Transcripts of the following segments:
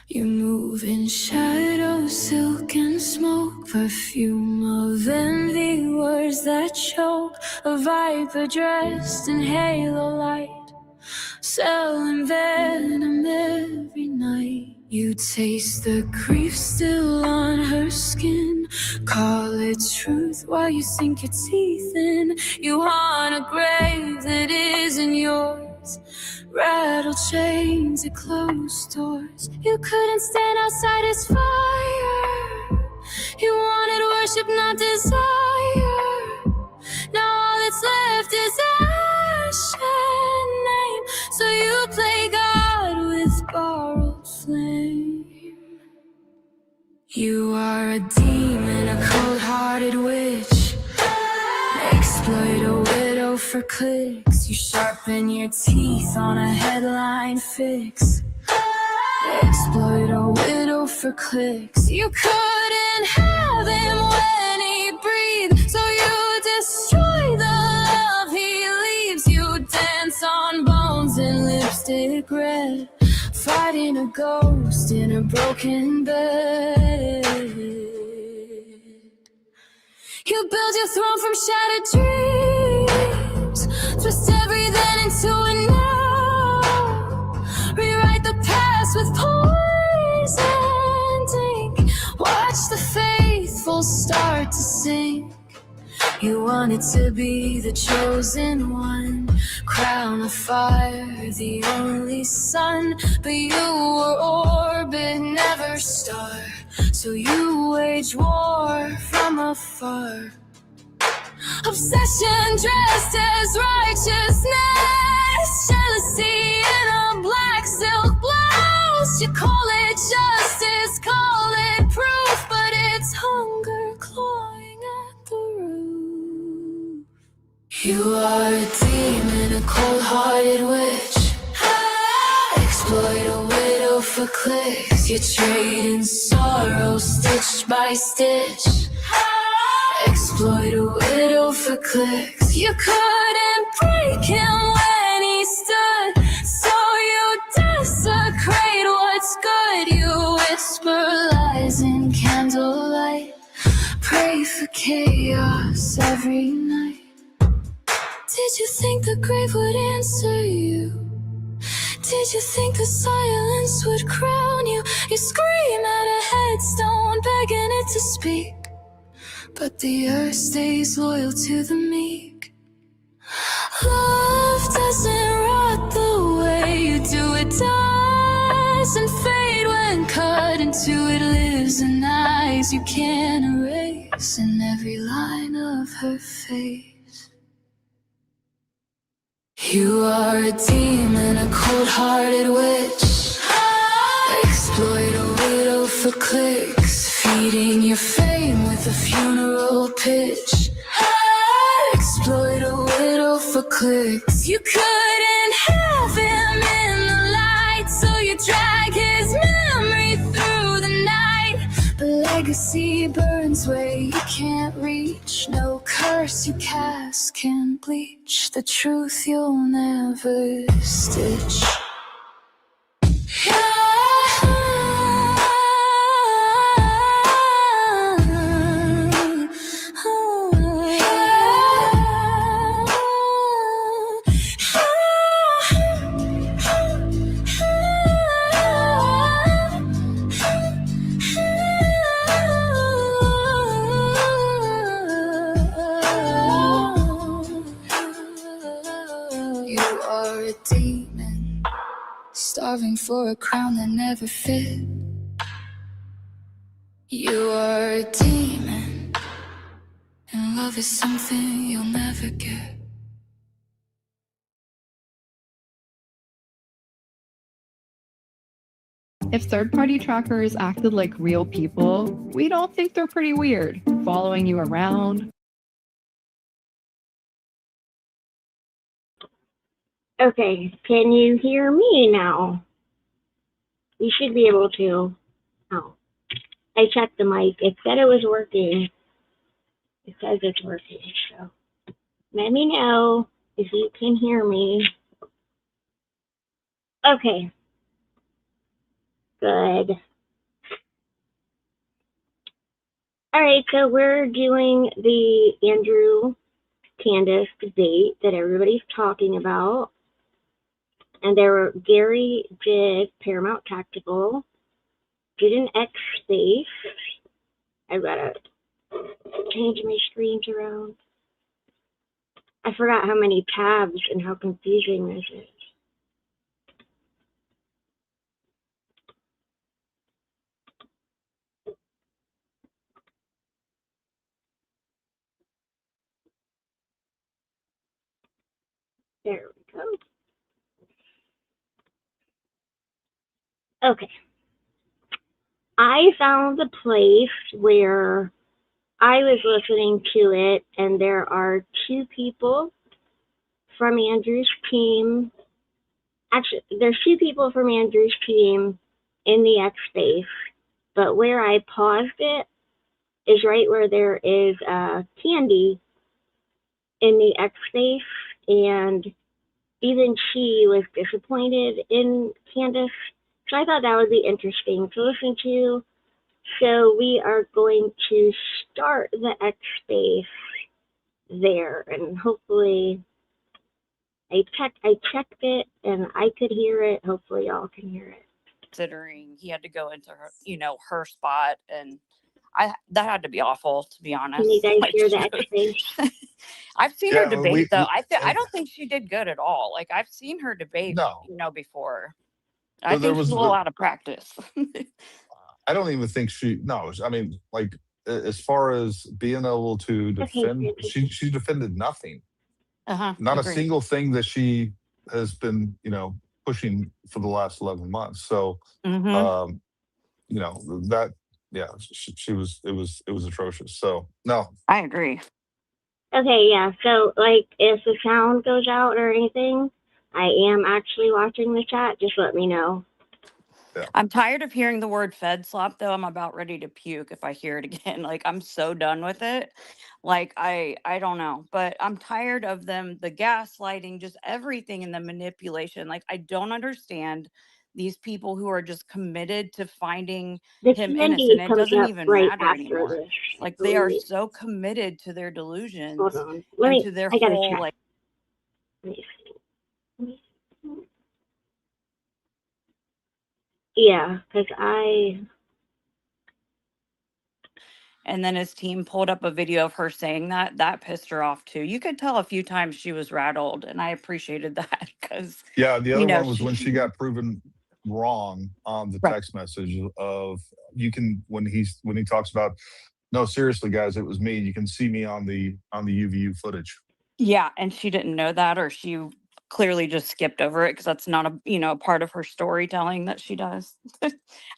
You move in shadow, silk and smoke, perfume of envy, words that choke, a viper dressed in halo light, selling venom every night. You taste the grief still on her skin, call it truth while you sink your teeth in. You want a grave that isn't yours, rattle chains and closed doors. You couldn't stand outside his fire, you wanted worship, not desire. Now all that's left is ash and name, so you play God with borrowed flame. You are a demon, a cold-hearted witch, exploit a widow for clicks. You sharpen your teeth on a headline fix, exploit a widow for clicks. You couldn't have him when he breathed, so you destroy the love he leaves. You dance on bones and lipstick red, fighting a ghost in a broken bed. You build your throne from shattered dreams, twist everything into a now, rewrite the past with poison ink, watch the faithful start to sink. You wanted to be the chosen one, crown of fire, the only sun, but you were orbit, never star, so you wage war from afar. Obsession dressed as righteousness, jealousy in a black silk blouse. You call it justice, call it proof, but it's hunger clawing at the roof. You are a demon, a cold-hearted witch, exploit a widow for clicks. You trade in sorrow, stitch by stitch, exploit a widow for clicks. You couldn't break him when he stood, so you desecrate what's good. You whisper lies in candlelight, pray for chaos every night. Did you think the grave would answer you? Did you think the silence would crown you? You scream at a headstone, begging it to speak, but the earth stays loyal to the meek. Love doesn't rot the way you do. It doesn't fade when cut into. It lives in eyes you can't erase, in every line of her face. You are a demon, a cold-hearted witch, exploit a widow for clicks, feeding your fame with a funeral pitch, exploit a widow for clicks. You couldn't have him in the light, so you drag his memory through the night. The legacy burns where you can't reach, no curse you cast can bleach the truth you'll never stitch. You are a demon, starving for a crown that never fit. You are a demon, and love is something you'll never get. If third-party trackers acted like real people, we'd all think they're pretty weird, following you around. Okay, can you hear me now? You should be able to. Oh, I checked the mic. It said it was working. It says it's working, so let me know if you can hear me. Okay. Good. All right, so we're doing the Andrew Candace debate that everybody's talking about. And Gary did Paramount Tactical, did an X space. I've got to change my screens around. I forgot how many tabs and how confusing this is. There we go. Okay. I found a place where I was listening to it, and there are two people from Andrew's team. Actually, there's two people from Andrew's team in the X space, but where I paused it is right where there is Candy in the X space, and even she was disappointed in Candace. So I thought that would be interesting to listen to. So we are going to start the X space there, and hopefully I checked it and I could hear it. Hopefully y'all can hear it. Considering he had to go into her, her spot, and that had to be awful, to be honest. Can you guys hear the X space? I've seen her debate though. I don't think she did good at all. Like I've seen her debate, before. I think she's a little out of practice. I don't even think I mean, like, as far as being able to defend, she defended nothing. Not a single thing that she has been, pushing for the last 11 months. So, that, yeah, it was atrocious. So, no. I agree. Okay, yeah. So, like, if the sound goes out or anything, I am actually watching the chat. Just let me know. Yeah. I'm tired of hearing the word Fed slop, though. I'm about ready to puke if I hear it again. Like, I'm so done with it. Like, I don't know, but I'm tired of them, the gaslighting, just everything in the manipulation. Like, I don't understand these people who are just committed to finding him innocent. It doesn't even matter anymore. Like, they are so committed to their delusions and to their whole, like. Yeah, because And then his team pulled up a video of her saying that pissed her off too. You could tell a few times she was rattled, and I appreciated that because the other one was when she got proven wrong on the text message of when he talks about, no, seriously guys, it was me. You can see me on the UVU footage. Yeah, and she didn't know that, or she clearly just skipped over it because that's not a part of her storytelling that she does.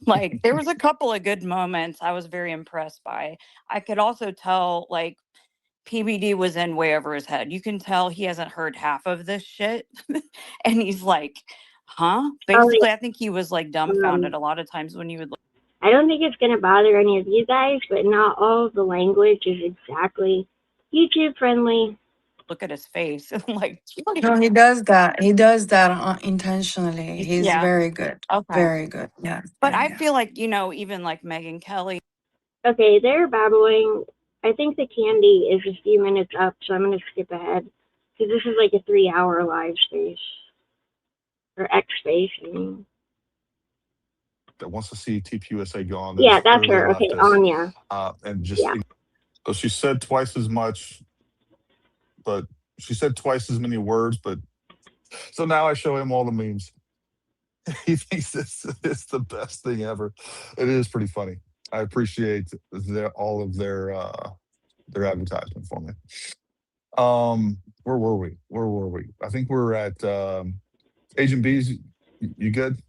Like there was a couple of good moments I was very impressed by. I could also tell like PBD was in way over his head. You can tell he hasn't heard half of this shit. And he's like, huh? Basically, I think he was like dumbfounded a lot of times when you would. I don't think it's going to bother any of you guys, but not all of the language is exactly YouTube friendly. Look at his face. Like, no, he does that. He does that intentionally. He's very good. Okay. Very good. Yeah. But I feel like, even like Megyn Kelly. Okay, they're babbling. I think the Candy is a few minutes up, so I'm going to skip ahead. Because this is like a 3-hour live space. Or X space, I mean. That wants to see TPUSA go on. Yeah, that's her. Okay, Anya. And just, so she said twice as much, but she said twice as many words, but so now I show him all the memes. He thinks this is the best thing ever. It is pretty funny. I appreciate all of their advertisement for me. Where were we? I think we're at Agent B's. You good?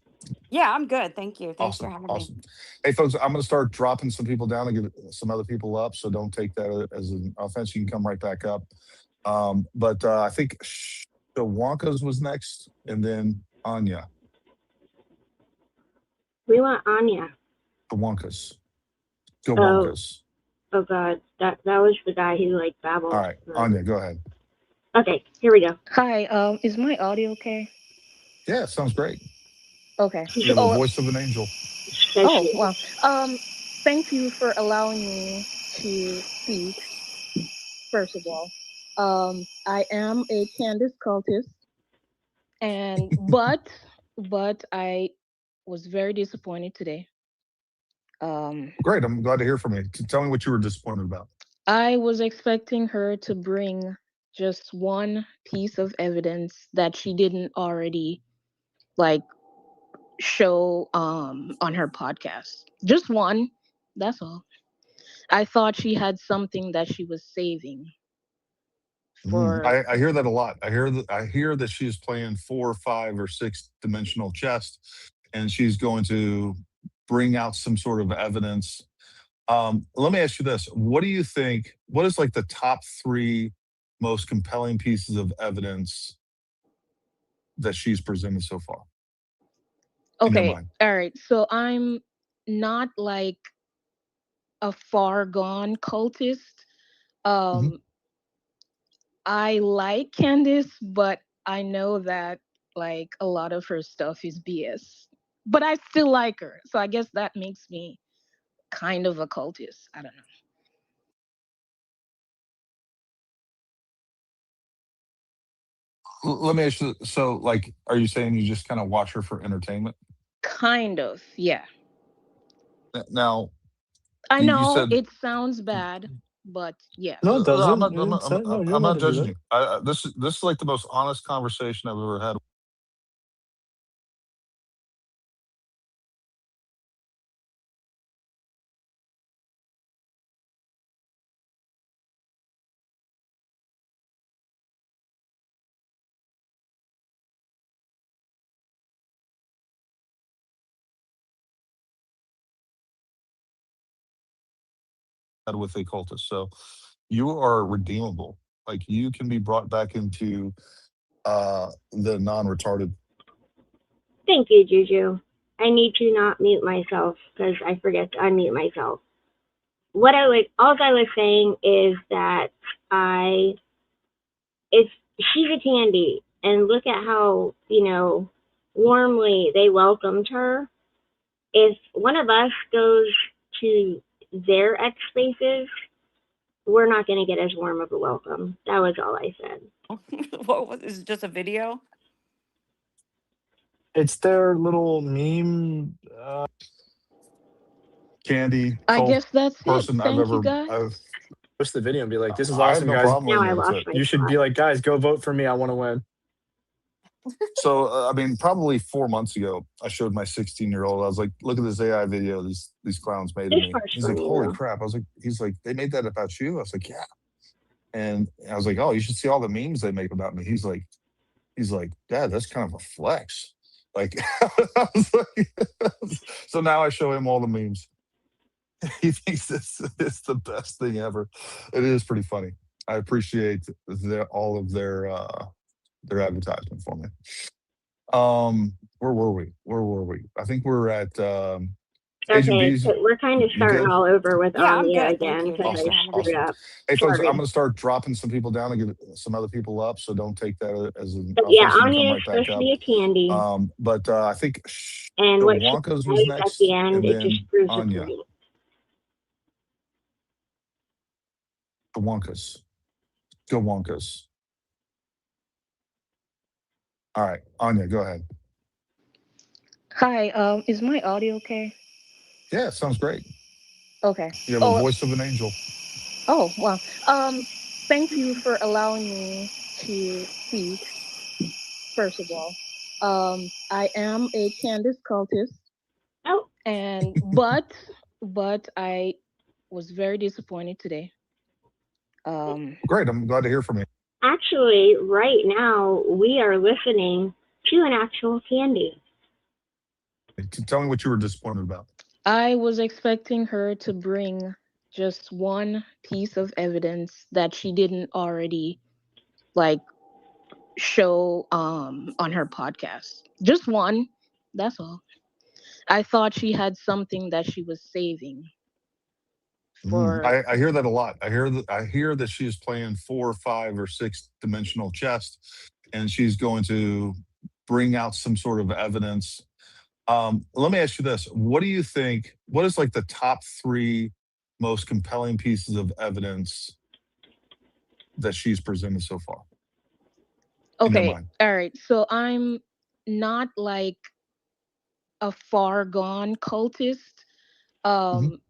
Yeah, I'm good. Thank you. Thanks for having me. Hey, folks, I'm going to start dropping some people down and get some other people up, so don't take that as an offense. You can come right back up. But I think the Wonkas was next, and then Anya. We want Anya. The Wonkas. Go Wonkas. Oh, God. That was the guy who, like, babbled. All right, Anya, go ahead. Okay, here we go. Hi, is my audio okay? Yeah, sounds great. Okay. You have the voice of an angel. Does Oh, she? well. Thank you for allowing me to speak, first of all. I am a Candace cultist, and but I was very disappointed today. Um, Great. I'm glad to hear from you. Tell me what you were disappointed about. I was expecting her to bring just one piece of evidence that she didn't already like show on her podcast. Just one. That's all. I thought she had something that she was saving for. I hear that a lot. I hear that she's playing 4, 5, or 6 dimensional chess, and she's going to bring out some sort of evidence. Let me ask you this: what do you think? What is like the top 3 most compelling pieces of evidence that she's presented so far in your Okay, mind? all right. So I'm not like a far gone cultist. Mhm. Um, I like Candice, but I know that like a lot of her stuff is BS. But I still like her. So I guess that makes me kind of a cultist. I don't know. Let me ask you. So, like, are you saying you just kind of watch her for entertainment? Kind of, yeah. Now, I you know said it sounds bad, but yeah. No, it no, I'm doesn't. not. I'm not. It's, no, you're I'm allowed not to do judging that. you. This is like the most honest conversation I've ever had with a cultist. So, you are redeemable. Like you can be brought back into the non-retarded. Thank you, Juju. I need to not mute myself because I forget to unmute myself. All I was saying is that I, if she's a candy, and look at how, warmly they welcomed her. If one of us goes to their X spaces, we're not going to get as warm of a welcome. That was all I said. What was is it just a video? It's their little meme. Candy I cult guess that's it. person I've Thank you ever. guys. Post the video and be like, "This is I have awesome, no guys. problem with Now me. I That's lost it. my You should spot. be like, guys, go vote for me. I want to win." So, I mean, probably 4 months ago, I showed my 16-year-old. I was like, "Look at this AI video these clowns made of This me." part's He's like, funny "Holy though. crap!" He's like, "They made that about you?" I was like, "Yeah." And I was like, "Oh, you should see all the memes they make about me." He's like, "Dad, that's kind of a flex." Like, I was like, so now I show him all the memes. He thinks this is the best thing ever. It is pretty funny. I appreciate all of their advertisement for me. Where were we? Where were we? I think we're at Agent Okay, B's. so we're kind of You starting good? all over with Yeah, I'm Anya good. Thank again you. because Thanks I for Awesome, having me. screwed awesome. up. Hey, folks, I'm Sorry. going to start dropping some people down and get some other people up. So don't take that as an. But I'll yeah, force you to come Anya is right back supposed to up. be a candy, But I think and what she Wonka's was says at the next, end, and it just then proves a Anya. point. The Wonkas. Go Wonkas. All right, Anya, go ahead. Hi, is my audio okay? Yeah, sounds great. Okay. You have a Oh, voice of an angel. oh, wow. Thank you for allowing me to speak, first of all. I am a Candace cultist, Oh, and but I was very disappointed today. Um, Great. I'm glad to hear from you. actually, right now we are listening to an actual candy. Tell me what you were disappointed about. I was expecting her to bring just one piece of evidence that she didn't already like show on her podcast. Just one. That's all. I thought she had something that she was saving for. I hear that a lot. I hear that she's playing 4, 5, or 6 dimensional chess, and she's going to bring out some sort of evidence. Let me ask you this: what do you think? What is like the top three most compelling pieces of evidence that she's presented so far in your Okay, mind? all right. So I'm not like a far gone cultist. Mhm. Um,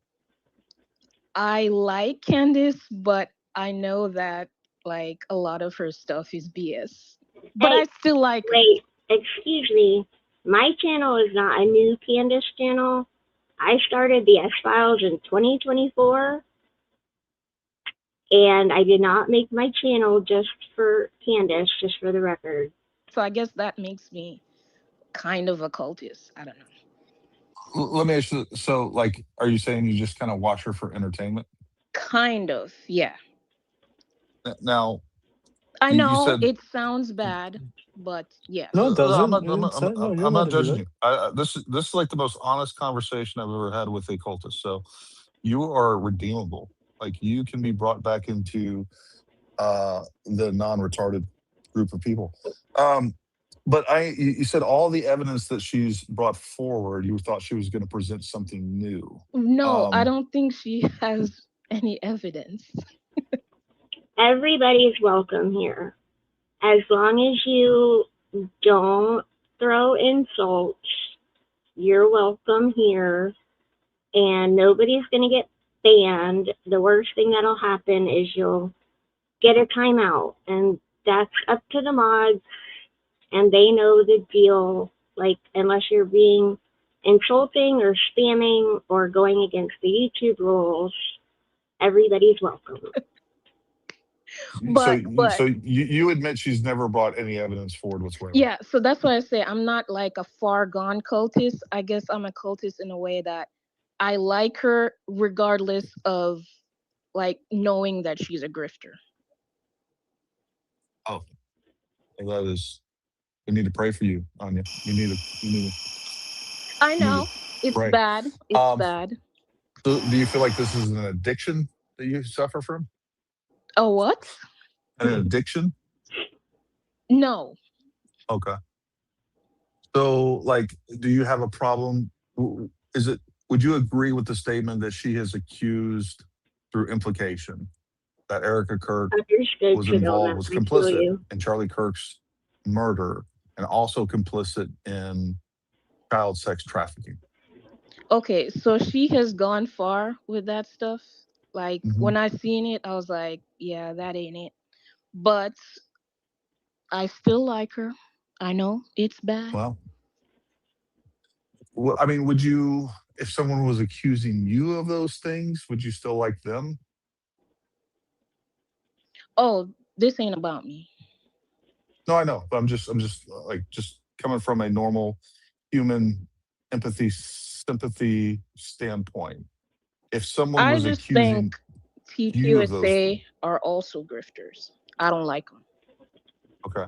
I like Candace, but I know that like a lot of her stuff is BS. But I Hey, still like her. wait, excuse me. My channel is not a new Candace channel. I started the X Files in 2024, and I did not make my channel just for Candace, just for the record. So I guess that makes me kind of a cultist. I don't know. Let me ask you. So, like, are you saying you just kind of watch her for entertainment? Kind of, yeah. Now, I you know said it sounds bad, but yeah. No, it no, I'm doesn't. not. I'm not, I'm, No, I'm you're I'm allowed not to do judging that. you. This is like the most honest conversation I've ever had with a cultist. So, you are redeemable. Like, you can be brought back into the non-retarded group of people. Um, but you said all the evidence that she's brought forward, you thought she was going to present something new. No, I Um, don't think she has any evidence. Everybody's welcome here. As long as you don't throw insults, you're welcome here, and nobody's going to get banned. The worst thing that'll happen is you'll get a timeout, and that's up to the mods, and they know the deal. Like, unless you're being insulting or spamming or going against the YouTube rules, everybody's welcome. so, But you admit she's never brought any evidence forward whatsoever. yeah, so that's why I say I'm not like a far gone cultist. I guess I'm a cultist in a way that I like her regardless of like knowing that she's a grifter. Oh, well, that is. We need to pray for you, Anya. I You need to know it's pray. bad. It's Um, bad. so do you feel like this is an addiction that you suffer from? Oh, what? An addiction? No. Okay. So, like, do you have a problem? Is it? Would you agree with the statement that she has accused, through implication, that Erica Kirk Understood, was involved, Sedona. was I feel complicit you. in Charlie Kirk's murder, and also complicit in child sex trafficking? Okay, so she has gone far with that stuff. Like Hmm. when I seen it, I was like, yeah, that ain't it. But I still like her. I know it's bad. Well, I mean, would you, if someone was accusing you of those things, would you still like them? Oh, this ain't about me. No, I know, but I'm just like, just coming from a normal human empathy, sympathy standpoint. If someone I was just think accusing you of those things, TPUSA are also grifters. I don't like them. okay.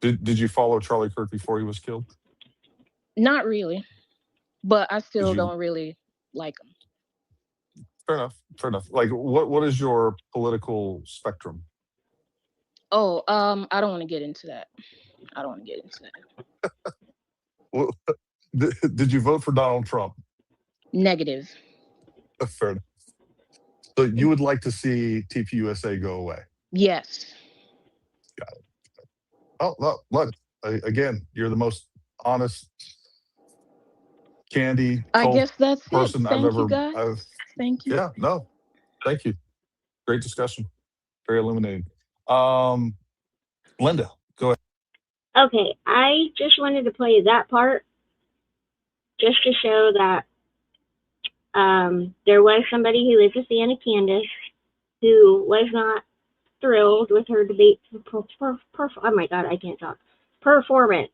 Did you follow Charlie Kirk before he was killed? Not really, but I Did still you? don't really like them. Fair enough. Fair enough. Like, what is your political spectrum? Oh, I don't want to get into that. I don't want to get into that. Well, did you vote for Donald Trump? Negative. Fair enough. So you would like to see TPUSA go away? Yes. Got it. Oh, look, again, you're the most honest, candy, I cult guess that's it. person I've Thank you ever. guys. Thank you. Yeah, no, thank you. Great discussion. Very illuminating. Um, Linda, go ahead. Okay, I just wanted to play that part just to show that there was somebody who is a fan of Candace who was not thrilled with her debate. Oh my god, I can't talk. Performance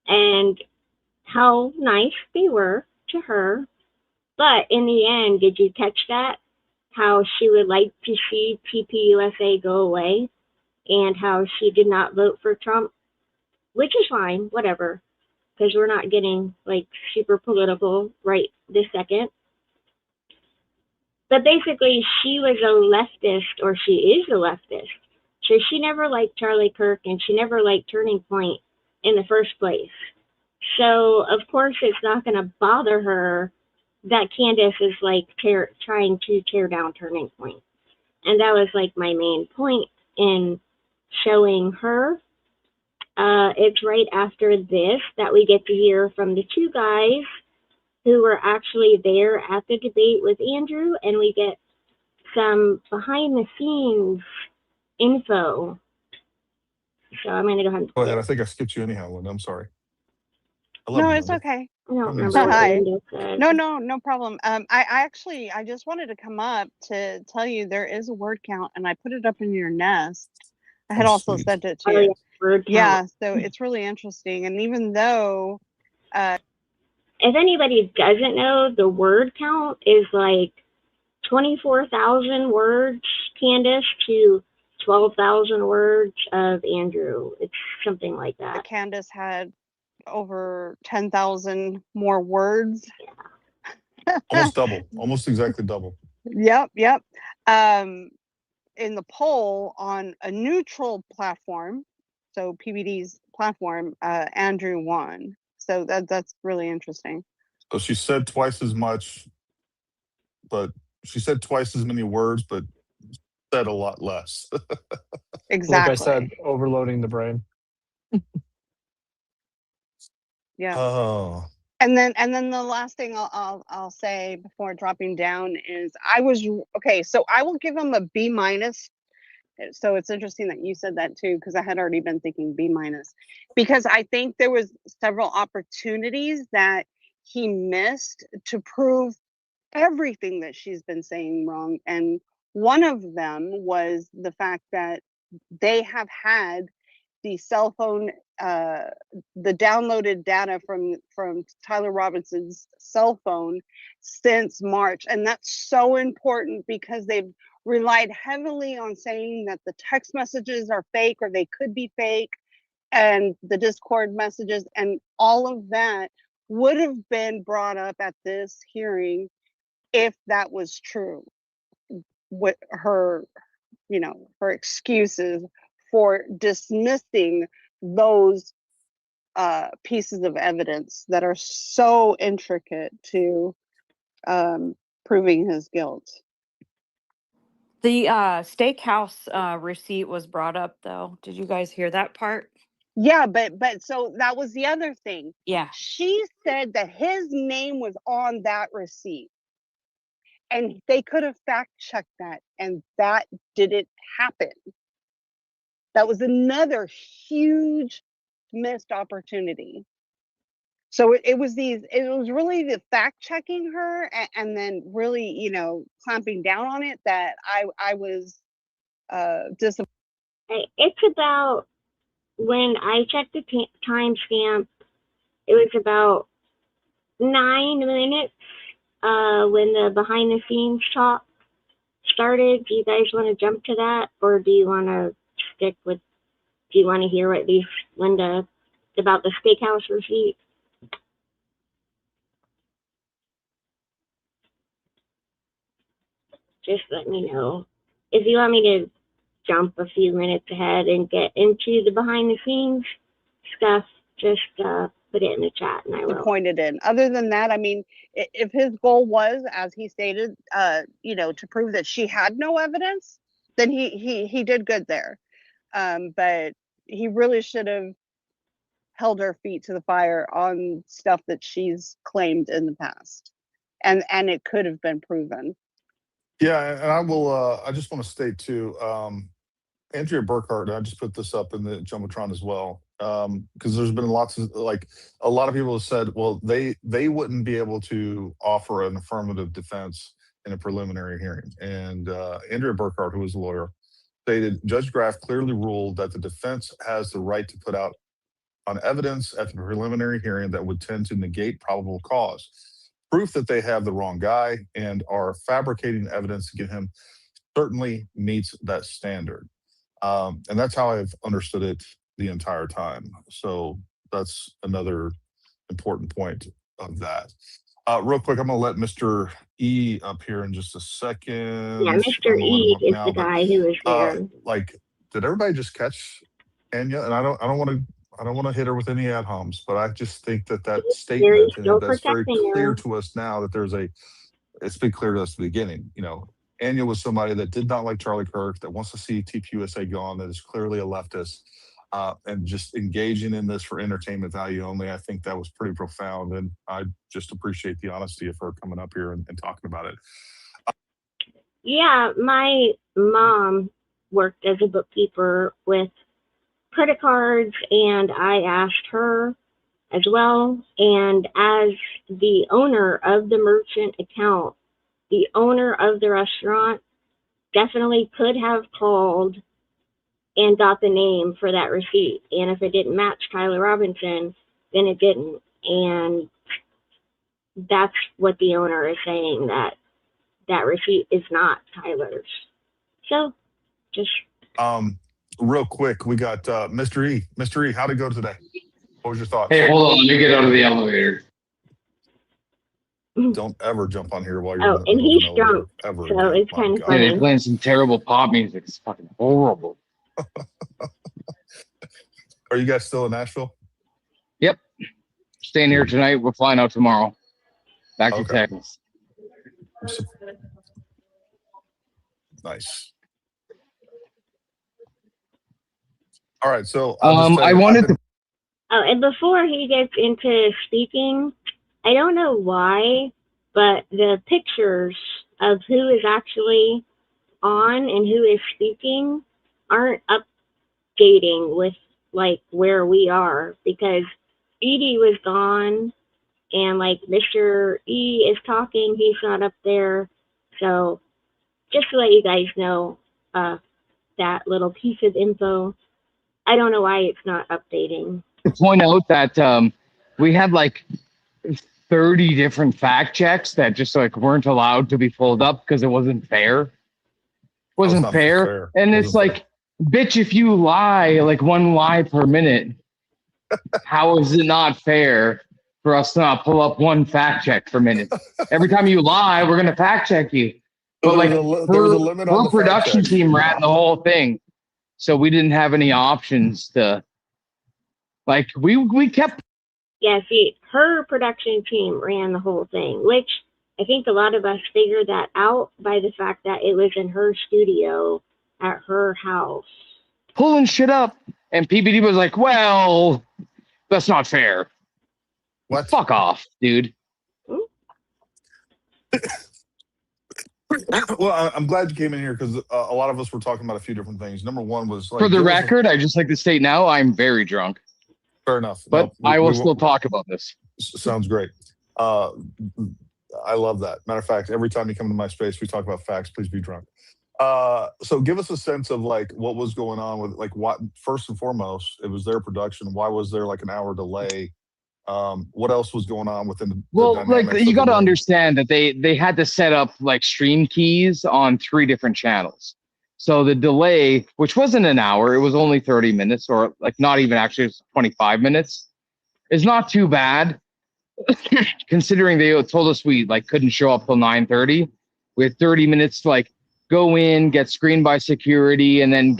and how nice they were to her. But in the end, did you catch that? How she would like to see TPUSA go away and how she did not vote for Trump, which is fine, whatever, because we're not getting like super political right this second. But basically, she was a leftist, or she is a leftist. So she never liked Charlie Kirk and she never liked Turning Point in the first place. So of course it's not going to bother her that Candace is like trying to tear down Turning Point. And that was like my main point in showing her. It's right after this that we get to hear from the two guys who were actually there at the debate with Andrew, and we get some behind the scenes info. So I'm going to go ahead and Go ahead. I think I skipped you anyhow, Linda. I'm sorry. I love No, you, it's Linda. okay. I don't I mean, remember what Hi. Linda said. No problem. I just wanted to come up to tell you there is a word count, and I put it up in your nest. I had Oh, also sweet. sent it to Oh, you. yeah, word count. Yeah, so it's really interesting. And even though If anybody doesn't know, the word count is like 24,000 words, Candace, to 12,000 words of Andrew. It's something like that. Candace had over 10,000 more words. Almost double. Almost exactly double. Yep. In the poll on a neutral platform, so PBD's platform, Andrew won. So that's really interesting. So she said twice as much, but she said twice as many words, but said a lot less. Exactly. Like I said, overloading the brain. Yeah. Oh. And then the last thing I'll say before dropping down is okay. So I will give him a B minus. So it's interesting that you said that too, because I had already been thinking B minus, because I think there was several opportunities that he missed to prove everything that she's been saying wrong. And one of them was the fact that they have had the cell phone, the downloaded data from Tyler Robinson's cell phone since March. And that's so important because they've relied heavily on saying that the text messages are fake or they could be fake, and the Discord messages and all of that would have been brought up at this hearing if that was true. What her, her excuses for dismissing those pieces of evidence that are so intricate to proving his guilt. The steakhouse receipt was brought up, though. Did you guys hear that part? Yeah, but so that was the other thing. Yeah. She said that his name was on that receipt, and they could have fact checked that, and that didn't happen. That was another huge missed opportunity. So it was really the fact checking her and then really, clamping down on it that I was disappointed. It's about, when I checked the timestamp, it was about 9 minutes when the behind the scenes talk started. Do you guys want to jump to that, or do you want to stick with? Do you want to hear what Linda about the steakhouse receipt? Just let me know if you want me to jump a few minutes ahead and get into the behind the scenes stuff. Just put it in the chat and I will. Disappointed in. Other than that, I mean, if his goal was, as he stated, to prove that she had no evidence, then he did good there. But he really should have held her feet to the fire on stuff that she's claimed in the past, and it could have been proven. Yeah, and I will. I just want to state too, Andrea Burkhart. I just put this up in the jumbotron as well, because there's been lots of a lot of people have said, well, they wouldn't be able to offer an affirmative defense in a preliminary hearing, and Andrea Burkhart, who is a lawyer, stated Judge Graff clearly ruled that the defense has the right to put out on evidence at the preliminary hearing that would tend to negate probable cause. Proof that they have the wrong guy and are fabricating evidence to get him certainly meets that standard. And that's how I've understood it the entire time. So that's another important point of that. Real quick, I'm going to let Mr. E up here in just a second. Yeah, Mr. E is the guy who was there. Did everybody just catch Anya? And I don't want to I don't want to hit her with any ad homs, but I just think that that You're statement, still and that's very protecting clear her. to us now that it's been clear to us at the beginning. Anya was somebody that did not like Charlie Kirk, that wants to see TPUSA gone, that is clearly a leftist, and just engaging in this for entertainment value only. I think that was pretty profound, and I just appreciate the honesty of her coming up here and talking about it. Yeah, my mom worked as a bookkeeper with credit cards, and I asked her as well. And as the owner of the merchant account, the owner of the restaurant definitely could have called and got the name for that receipt. And if it didn't match Tyler Robinson, then it didn't. And that's what the owner is saying, that that receipt is not Tyler's. So just Real quick, we got Mr. E. Mr. E, how'd it go today? What was your thoughts? Hey, hold on. Let me get out of the elevator. Don't ever jump on here while you're in the and middle he's of an elevator. drunk, Ever so again. it's My kind of God. Yeah, they're funny. playing some terrible pop music. It's fucking horrible. Are you guys still in Nashville? Yep. Staying here tonight. We're flying out tomorrow. Back to Okay. Texas. Nice. All right, so I'll just tell I you, wanted to. Oh, and before he gets into speaking, I don't know why, but the pictures of who is actually on and who is speaking aren't updating with like where we are, because Edie was gone and like Mr. E is talking, he's not up there. So just to let you guys know that little piece of info. I don't know why it's not updating. To point out that we had like 30 different fact checks that just like weren't allowed to be pulled up because it wasn't fair. Wasn't fair. And it's like, bitch, if you lie like one lie per minute, how is it not fair for us to not pull up one fact check per minute? Every time you lie, we're gonna fact check you. But like, there was a limit on the production team ran the whole thing, so we didn't have any options to. Like we kept. Yeah, see, her production team ran the whole thing, which I think a lot of us figured that out by the fact that it was in her studio at her house. Pulling shit up, and PBD was like, "Well, that's not fair." What? Fuck off, dude. Well, I'm glad you came in here because a lot of us were talking about a few different things. Number one was like, for the record, I just like to state now I'm very drunk. Fair enough, but I will still talk about this. Sounds great. I love that. Matter of fact, every time you come to my space, we talk about facts. Please be drunk. So give us a sense of like what was going on with like what. First and foremost, it was their production. Why was there like an hour delay? What else was going on within the like you got to understand that they had to set up like stream keys on 3 different channels. So the delay, which wasn't an hour, it was only 30 minutes, or like not even actually, it was 25 minutes, is not too bad. Considering they told us we like couldn't show up till 9:30. We had 30 minutes to like go in, get screened by security, and then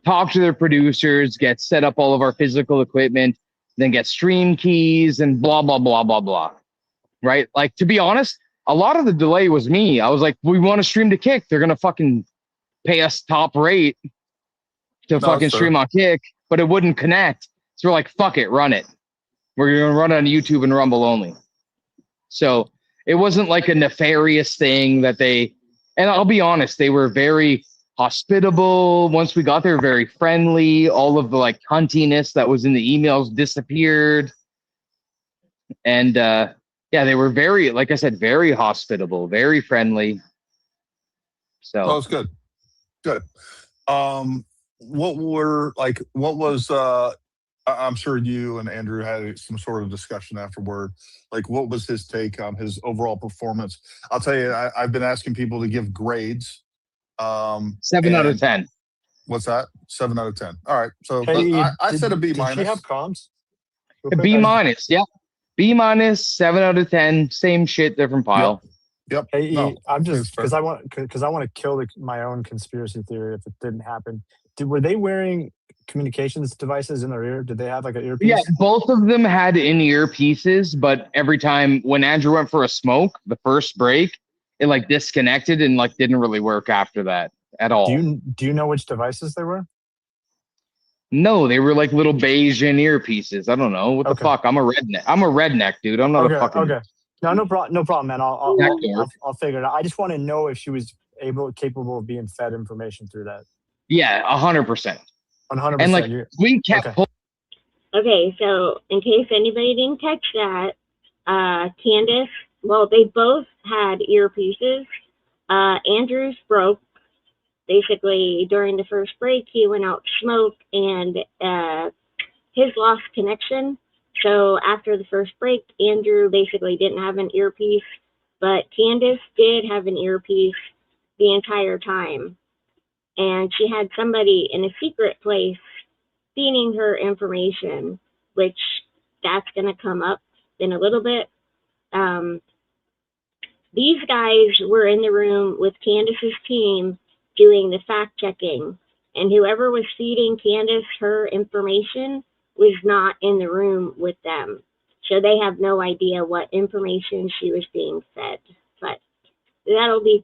talk to their producers, get set up all of our physical equipment, then get stream keys and blah, blah, blah, blah, blah. Right? Like, to be honest, a lot of the delay was me. I was like, we want to stream to Kick. They're going to fucking pay us top rate to fucking stream on Kick, but it wouldn't connect. So we're like, fuck it, run it. We're going to run it on YouTube and Rumble only. So it wasn't like a nefarious thing that and I'll be honest, they were very hospitable. Once we got there, very friendly. All of the like huntiness that was in the emails disappeared. And yeah, they were very, like I said, very hospitable, very friendly. So it's good. Good. What was I'm sure you and Andrew had some sort of discussion afterward. Like, what was his take on his overall performance? I'll tell you, I've been asking people to give grades. 7 out of 10. What's that? 7 out of 10. All right. So Hey, I said a B minus. Did she have comms? A B minus, yeah. B minus, 7 out of 10. Same shit, different pile. Yep. Hey, No, I'm just because I want to kill my own conspiracy theory if it didn't happen. Were they wearing communications devices in their ear? Did they have like an Yeah, earpiece? both of them had in-ear pieces, but every time when Andrew went for a smoke, the first break, it like disconnected and like didn't really work after that at all. Do you know which devices they were? No, they were like little beige in-ear pieces. I don't know what the Okay. fuck. I'm a redneck. I'm a redneck, dude. I'm not a Okay. fucking Okay. No, no problem, man. tech dork. I'll figure it out. I just want to know if she was capable of being fed information through that. Yeah, 100%. 100%. And like we kept Okay. Okay, so in case anybody didn't catch that, Candace, well, they both had earpieces. Andrew's broke. Basically, during the first break, he went out to smoke and his lost connection. So after the first break, Andrew basically didn't have an earpiece, but Candace did have an earpiece the entire time. And she had somebody in a secret place feeding her information, which that's going to come up in a little bit. These guys were in the room with Candace's team doing the fact checking, and whoever was feeding Candace her information was not in the room with them. So they have no idea what information she was being fed. But that'll be,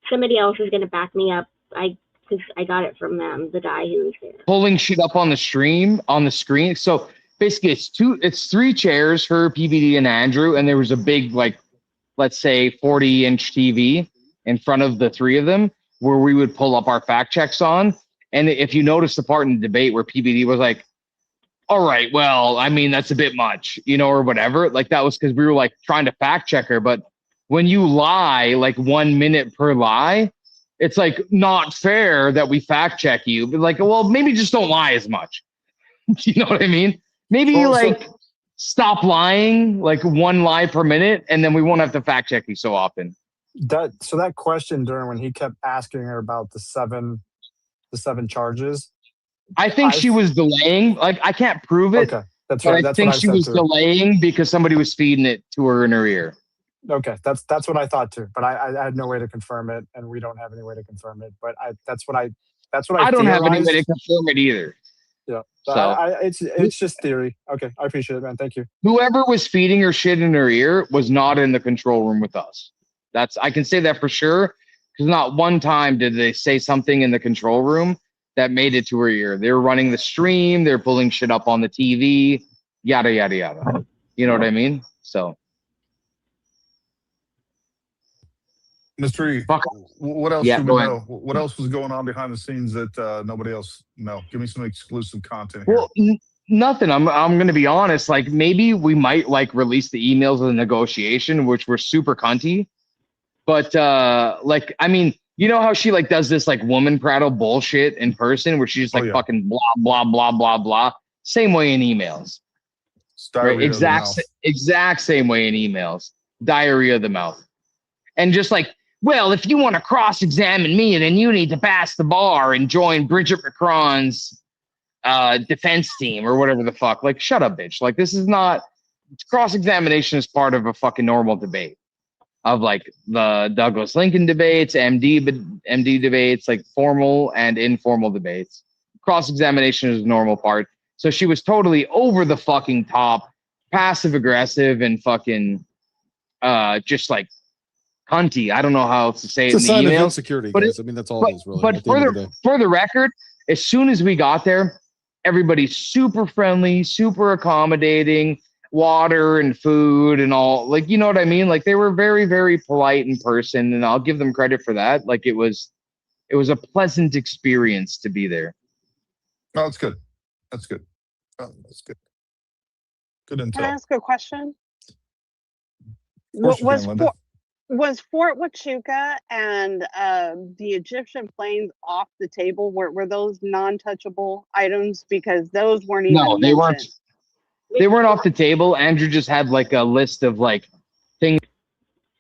somebody else is going to back me up. Because I got it from them, the guy who was there. pulling shit up on the screen. So basically it's three chairs, her, PBD, and Andrew, and there was a big, like, let's say 40-inch TV in front of the three of them where we would pull up our fact checks on. And if you notice the part in the debate where PBD was like, all right, well, I mean, that's a bit much, or whatever. Like that was because we were like trying to fact check her. But when you lie like 1 minute per lie, it's like not fair that we fact check you. But like, well, maybe just don't lie as much. You know what I mean? Maybe stop lying like one lie per minute, and then we won't have to fact check you so often. That question during when he kept asking her about the seven charges. I think she was delaying. Like I can't prove it. Okay, that's but right. I think she was delaying because somebody was feeding it to her in her ear. Okay, that's what I thought too. But I had no way to confirm it, and we don't have any way to confirm it. But that's what I don't have any way to confirm it either. Yeah, so it's just theory. Okay, I appreciate it, man. Thank you. Whoever was feeding her shit in her ear was not in the control room with us. I can say that for sure, because not one time did they say something in the control room that made it to her ear. They were running the stream, they're pulling shit up on the TV, yada yada yada. You know what I mean? So, Mystery. What else should we know? What else was going on behind the scenes that nobody else know? Give me some exclusive content here. Well, nothing. I'm going to be honest. Like maybe we might like release the emails of the negotiation, which were super cunty. But like, I mean, you know how she like does this like woman prattle bullshit in person where she's like fucking blah blah blah blah blah. Same way in emails. Right? Exact same way in emails. Diarrhea of the mouth. And just like, well, if you want to cross-examine me, then you need to pass the bar and join Bridget McCron's defense team or whatever the fuck. Like, shut up, bitch. Like, this is not cross-examination is part of a fucking normal debate of like the Douglas Lincoln debates, MD debates, like formal and informal debates. Cross-examination is a normal part. So she was totally over the fucking top, passive aggressive, and fucking just like cunty. I don't know how else to say it in the email. It's a sign of insecurity, guys. I mean, that's all it is, really. But for the record, as soon as we got there, everybody's super friendly, super accommodating, water and food and all. Like, you know what I mean? Like, they were very, very polite in person, and I'll give them credit for that. Like, it was a pleasant experience to be there. Oh, that's good. That's good. Oh, that's good. Good intel. Can I ask a question? Was Fort Huachuca and the Egyptian planes off the table? Were those non-touchable items? Because those weren't even No, they weren't. They weren't off the table. Andrew just had like a list of like things.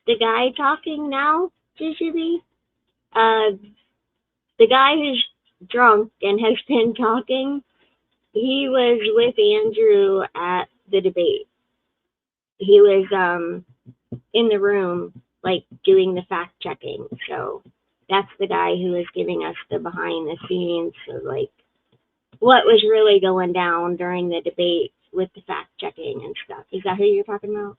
The guy talking now, GGB, the guy who's drunk and has been talking, he was with Andrew at the debate. He was in the room, like doing the fact checking. So that's the guy who is giving us the behind the scenes of like what was really going down during the debate with the fact checking and stuff. Is that who you're talking about?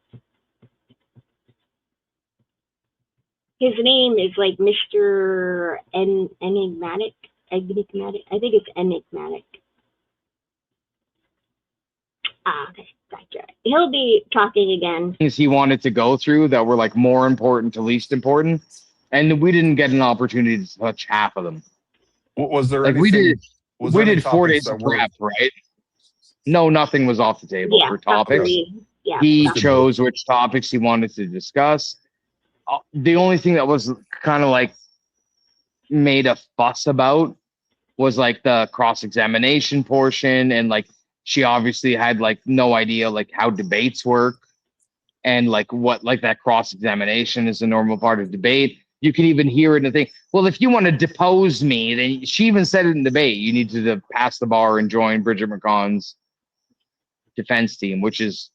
His name is like Mr. Enigmatic. Enigmatic. I think it's Enigmatic. Ah, okay, gotcha. He'll be talking again. Things he wanted to go through that were like more important to least important, and we didn't get an opportunity to touch half of them. Was there Like anything? we did 4 topics days of that were? prep, right? No, nothing was off the table Yeah, for topics. yeah. He That's chose which topics he wanted to discuss. The only thing that was kind of like made a fuss about was like the cross-examination portion, and like she obviously had like no idea like how debates work, and like what like that cross-examination is a normal part of debate. You can even hear it in the thing. Well, if you want to depose me, then she even said it in debate. You need to pass the bar and join Bridget McConn's defense team, which is,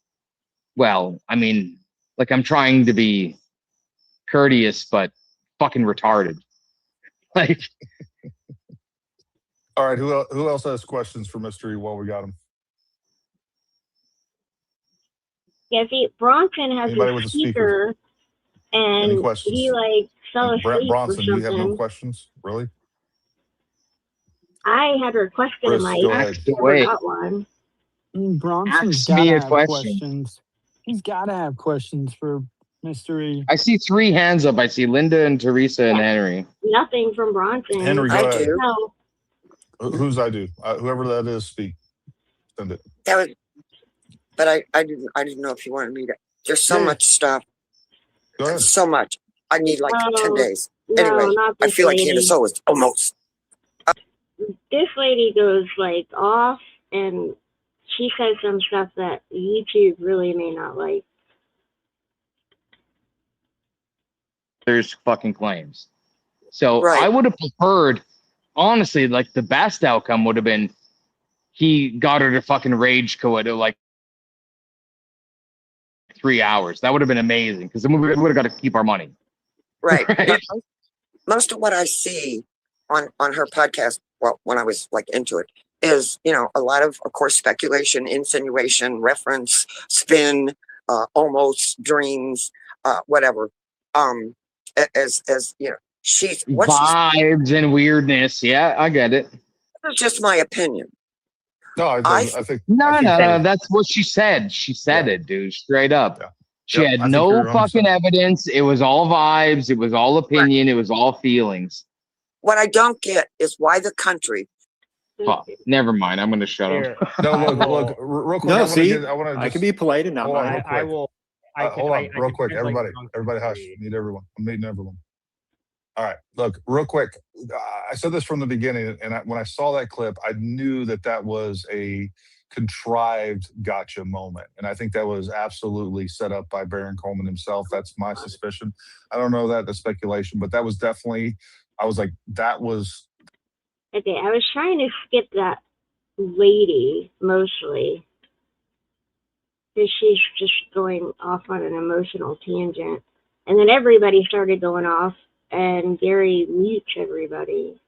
well, I mean, like I'm trying to be courteous, but fucking retarded. Like, All right. Who else has questions for Mystery while we got him? Yeah, see, Bronson has Anybody a with a speaker, Any and questions? he like fell asleep Bronson, or do you have no something. questions? Really? I had requested Chris, a mic. go ahead. Never got one. Bronson's ask me gotta a have question. questions. He's gotta have questions for Mystery. I see 3 hands up. I see Linda and Teresa and Henry. Nothing from Bronson. Henry, go ahead. do. No. Who's I do? Whoever that is, speak. Send it. That was, but I didn't know if you wanted me to. There's so Yeah. much stuff. Go ahead. So much. I need like 10 days. No, Anyway, not I this feel like lady. Candace Owens almost. This lady goes like off, and she says some stuff that YouTube really may not like. There's fucking claims. So Right. I would have preferred, honestly, like the best outcome would have been he got her to fucking rage quit at like 3 hours. That would have been amazing because then we would have got to keep our money. Right. Right? Most of what I see on her podcast, well, when I was like into it, is, you know, a lot of course, speculation, insinuation, reference, spin, almost dreams, whatever. As you know, she's what she's. Vibes and weirdness. Yeah, I get it. That's just my opinion. No, I think No, that's what she said. She said it, dude, straight up. Yeah. She Yep, I had think no you're on fucking something. evidence. It was all vibes. It was all opinion. It was all feelings. What I don't get is why the country. Fuck. Never mind. I'm gonna shut up. No, look, real quick. No, see, I can be polite and not hold on, mind. real quick. I will. Hold on, real quick. pretend like Everybody hush. I need everyone. I'm meeting everyone. All right, look, real quick. I said this from the beginning, and when I saw that clip, I knew that was a contrived gotcha moment, and I think that was absolutely set up by Baron Coleman himself. That's my suspicion. I don't know that, the speculation, but that was definitely. I was like, that was. Okay, I was trying to skip that lady mostly, because she's just going off on an emotional tangent, and then everybody started going off, and Gary mutes everybody.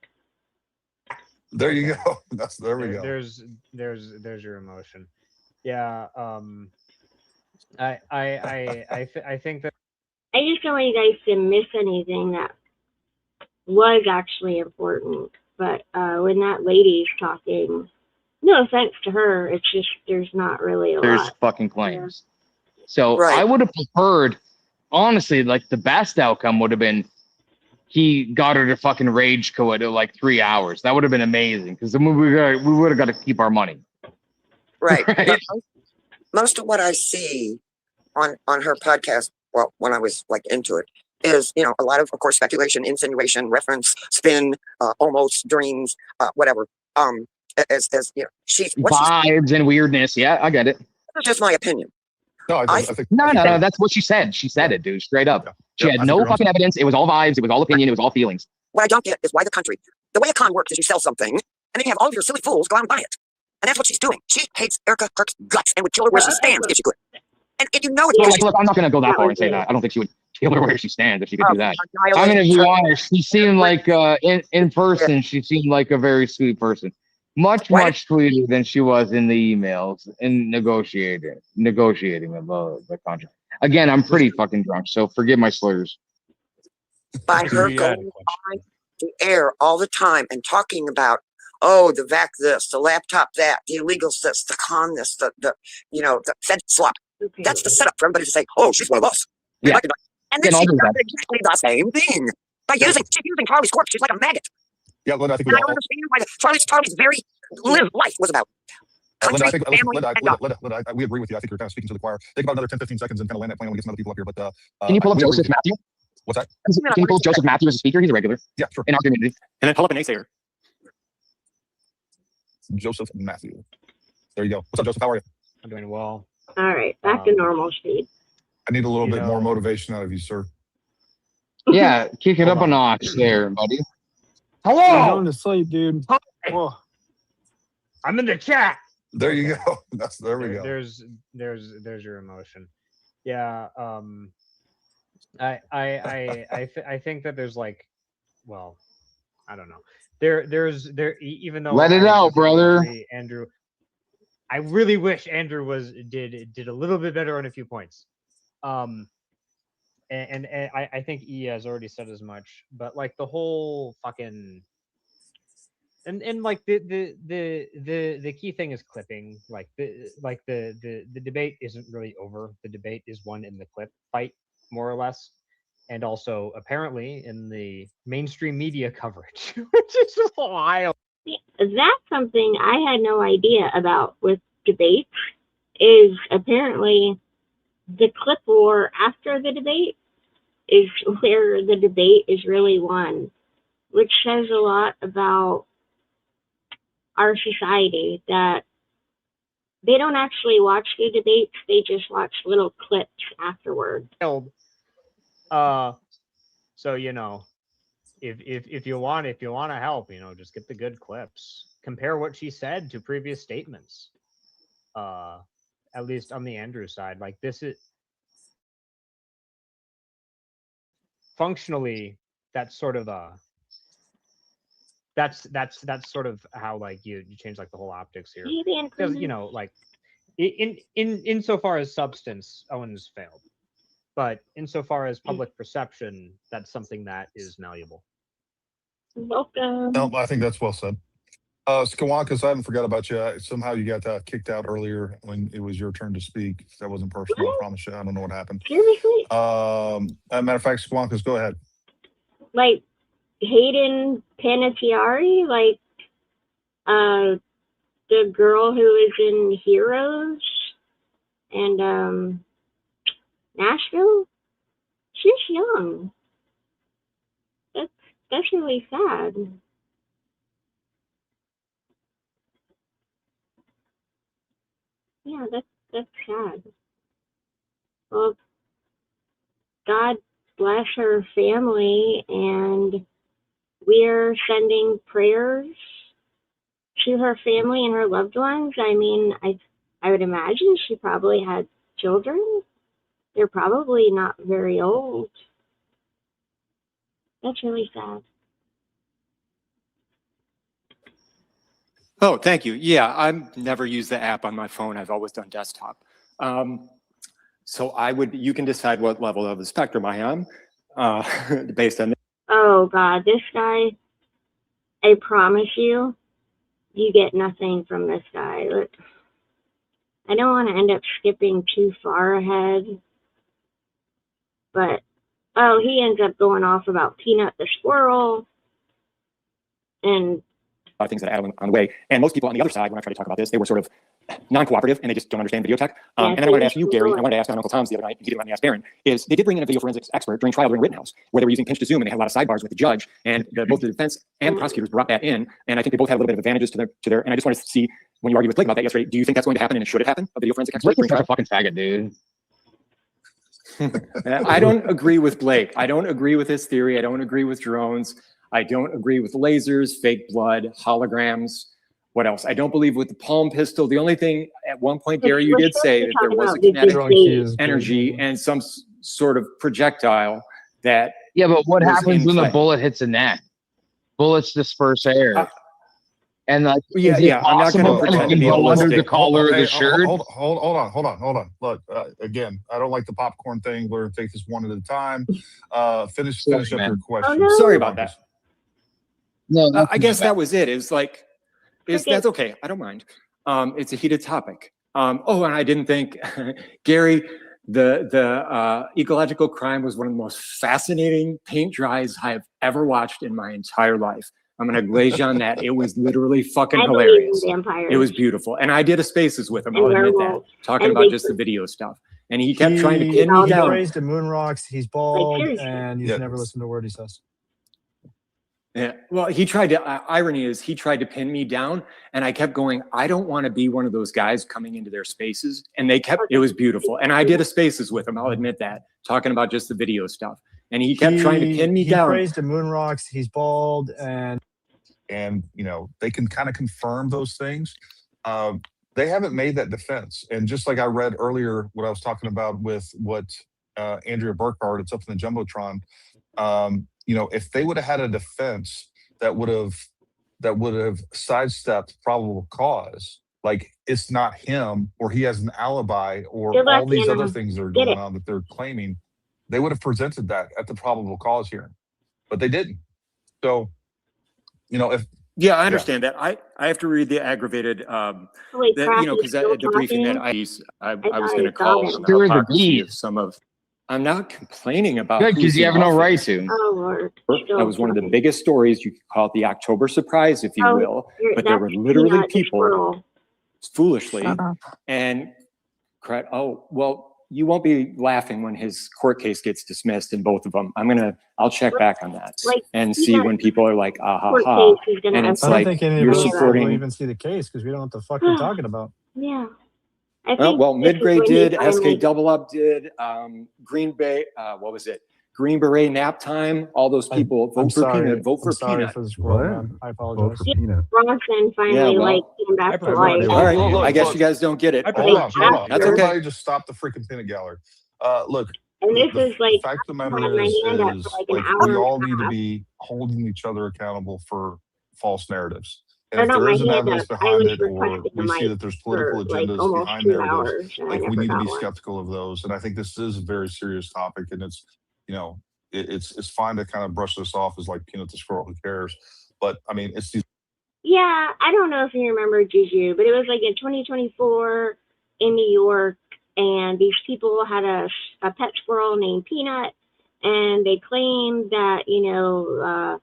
There you go. There we go. There's your emotion. Yeah. I think that. I just don't want you guys to miss anything that was actually important. But when that lady's talking, no offense to her, it's just there's not really a There's lot. fucking claims. Yeah. So I would have preferred, honestly, like the best outcome would have been he got her to fucking rage quit at like 3 hours. That would have been amazing because then we would have got to keep our money. Right. Most of what I see on her podcast, well, when I was like into it, is, you know, a lot of course, speculation, insinuation, reference, spin, almost dreams, whatever. As you know, she's vibes and weirdness. Yeah, I get it. That's just my opinion. No, I think no, that's what she said. She said it, dude, straight up. Yeah. She had no fucking evidence. It was all vibes. It was all opinion. It was all feelings. What I don't get is why the country, the way a con works is you sell something, and then you have all of your silly fools go out and buy it. And that's what she's doing. She hates Erica Kirk's guts and would kill her where she stands if she could. And you know it's look, I'm not going to go that far and say that. I don't think she would kill her where she stands if she could do that. I mean, if you honest, she seemed like, in person, she seemed like a very sweet person. Much Why did sweeter than she was in the emails in negotiating about the contract. Again, I'm pretty fucking drunk, so forgive my slurs. by her Dude, going on the air all the time and talking about, oh, the vac this, the laptop that, the illegals this, the con this, the the Fed swap. That's the setup for everybody to say, oh, she's one of us. Yeah. And then Yeah, she's I'll do done that. exactly the same thing. She's using Charlie's corpse. She's like a maggot. Yeah, Linda, I think And we I don't all. understand why Charlie's very life was about Linda, country, I think family, Linda, and God. we agree with you. I think you're kind of speaking to the choir. Take about another 10, 15 seconds and kind of land that plane when we get some other people up here. But Can you pull up we agree Joseph with you. Matthew? What's that? Can you pull up Joseph Matthew as a speaker? He's a regular. Yeah, sure. In our community. And then pull up a naysayer. Joseph Matthew. There you go. What's up, Joseph? How are you? I'm doing well. All right, back to normal speed. I need a little bit more motivation out of you, sir. Yeah, kick it up a notch there, buddy. You're Hello. going to sleep, dude. Whoa. I'm in the chat. There you go. There we go. There's your emotion. Yeah. I think that there's like, well, I don't know. Even though Let it out, brother. agree, Andrew, I really wish Andrew did a little bit better on a few points. And I think E has already said as much, but like the whole fucking and like the key thing is clipping. Like the debate isn't really over. The debate is won in the clip fight, more or less. And also apparently in the mainstream media coverage, which is wild. That's something I had no idea about with debates, is apparently the clip war after the debate is where the debate is really won, which says a lot about our society, that they don't actually watch the debates, they just watch little clips afterwards. So if you want to help, just get the good clips. Compare what she said to previous statements. At least on the Andrew side, like this is functionally that's sort of that's sort of how like you change like the whole optics here, because like insofar as substance, Owens failed, but insofar as public perception, that's something that is malleable. Welcome. No, I think that's well said. Skawankas, I haven't forgot about you. Somehow you got kicked out earlier when it was your turn to speak. That wasn't personal. I promise you. I don't know what happened. Seriously? Matter of fact, Skawankas, go ahead. Like Hayden Panettiere, like the girl who is in Heroes and Nashville, she's young. That's really sad. Yeah, that's sad. Well, God bless her family, and we're sending prayers to her family and her loved ones. I mean, I would imagine she probably had children. They're probably not very old. That's really sad. Oh, thank you. Yeah, I've never used the app on my phone. I've always done desktop. So you can decide what level of the spectrum I am based on. Oh God, this guy, I promise you, you get nothing from this guy. Look, I don't want to end up skipping too far ahead, but he ends up going off about Peanut the squirrel and Things that I had on the way. And most people on the other side, when I try to talk about this, they were sort of non-cooperative and they just don't understand video tech. And then I wanted to ask you, Gary, and I wanted to ask on Uncle Tom's the other night, and he didn't let me ask Darren, is they did bring in a video forensics expert during trial during Rittenhouse, where they were using pinch to zoom and they had a lot of sidebars with the judge, and both the defense and prosecutors brought that in. And I think they both had a little bit of advantages to their, and I just wanted to see, when you argued with Blake about that yesterday, do you think that's going to happen and should it happen? A video forensic expert? Blake's such a fucking faggot, dude. I don't agree with Blake. I don't agree with his theory. I don't agree with drones. I don't agree with lasers, fake blood, holograms. What else? I don't believe with the palm pistol. The only thing at one point, Gary, you did say that there was a kinetic energy and some sort of projectile that. Yeah, but what happens when the bullet hits a neck? Bullets disperse air. And like, Yeah, is it yeah. I'm not going possible to that it pretend to can be go under the holistic. collar of Hey, the shirt? hold on. Look, again, I don't like the popcorn thing. We're gonna take this one at a time. Finish Sorry, up your man. question. Oh Sorry no. about that. No, I guess that was it. Is like, Cricket. that's okay. I don't mind. It's a heated topic. Oh, and I didn't think, Gary, the ecological crime was one of the most fascinating paint dries I have ever watched in my entire life. I'm gonna glaze you on that. It was literally fucking I believe in hilarious. vampires. It was beautiful, and I did a spaces with him. And I'll admit that, werewolves. talking And about just the Bigfoot. video stuff, and he kept trying to He pin me down. prays to moon rocks. He's Like bald, seriously. and you Yeah. should never listen to a word he says. Yeah. Well, he tried to, irony is he tried to pin me down, and I kept going, I don't want to be one of those guys coming into their spaces. And they kept, it was beautiful. And I did a spaces with him. I'll admit that, talking about just the video stuff. And he kept trying to pin me down. He prays to moon rocks. He's bald, and you know, they can kind of confirm those things. They haven't made that defense. And just like I read earlier, what I was talking about with what Andrea Burkhart, it's up in the Jumbotron, you know, if they would have had a defense that would have sidestepped probable cause, like it's not him or he has an alibi or Good luck, all these Anna. other things that are Get going it. on that they're claiming, they would have presented that at the probable cause hearing, but they didn't. So, you know, if Yeah, I understand that. I have to read the aggravated, Holy that, crap, you know, he's because still the briefing that talking? I I was thought going he to call was on the Stir the hypocrisy of beef. some of. I'm not complaining about Good, because who's you in have no right office. to. Oh Lord. That was one of the biggest stories. You could call it the October surprise, if you Oh, will. But there were that's literally Peanut the people squirrel. foolishly Shut up. and oh, well, you won't be laughing when his court case gets dismissed in both of them. I'll check back on that Like, and see Peanut when people are like, ah ha court ha. case is gonna And it's I don't like, think you're anybody will supporting. even see the case because we don't know what the fuck you're talking about. Yeah. I Well, think well, this is Midgrade when he did, finally- SK Double Up did, Green Bay, what was it? Green Beret Nap Time, all those people, I'm vote for sorry. Peanut, vote for I'm sorry Peanut. for the squirrel, What? man. I Vote apologize. for Peanut. Bronson finally well, like came back to I life. prefer All right, Look, I guess look. you guys don't get it. I Hold prefer on. Jim. That's Everybody okay. just stop the freaking peanut gallery. Look, And this the is like fact of the I had matter my hand up is for like an like hour we and all a need to half. be holding each other accountable for false narratives. And Or if not there my isn't hand evidence up. I behind was it, or requesting a we see mic that there's political for like agendas almost behind 2 narratives, hours and I like we never need to be got one. skeptical of those. And I think this is a very serious topic, and it's, you know, it's fine to kind of brush this off as like Peanut the squirrel, who cares? But I mean, it's these. Yeah, I don't know if you remember Juju, but it was like in 2024 in New York, and these people had a pet squirrel named Peanut, and they claimed that, you know,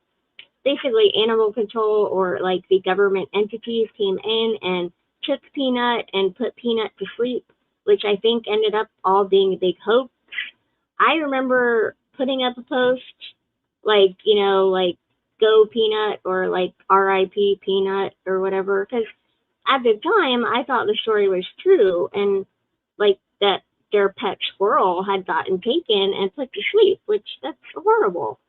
basically animal control or like the government entities came in and took Peanut and put Peanut to sleep, which I think ended up all being a big hoax. I remember putting up a post like, you know, like go Peanut or like RIP Peanut or whatever, because at the time I thought the story was true and like that their pet squirrel had gotten taken and put to sleep, which that's horrible.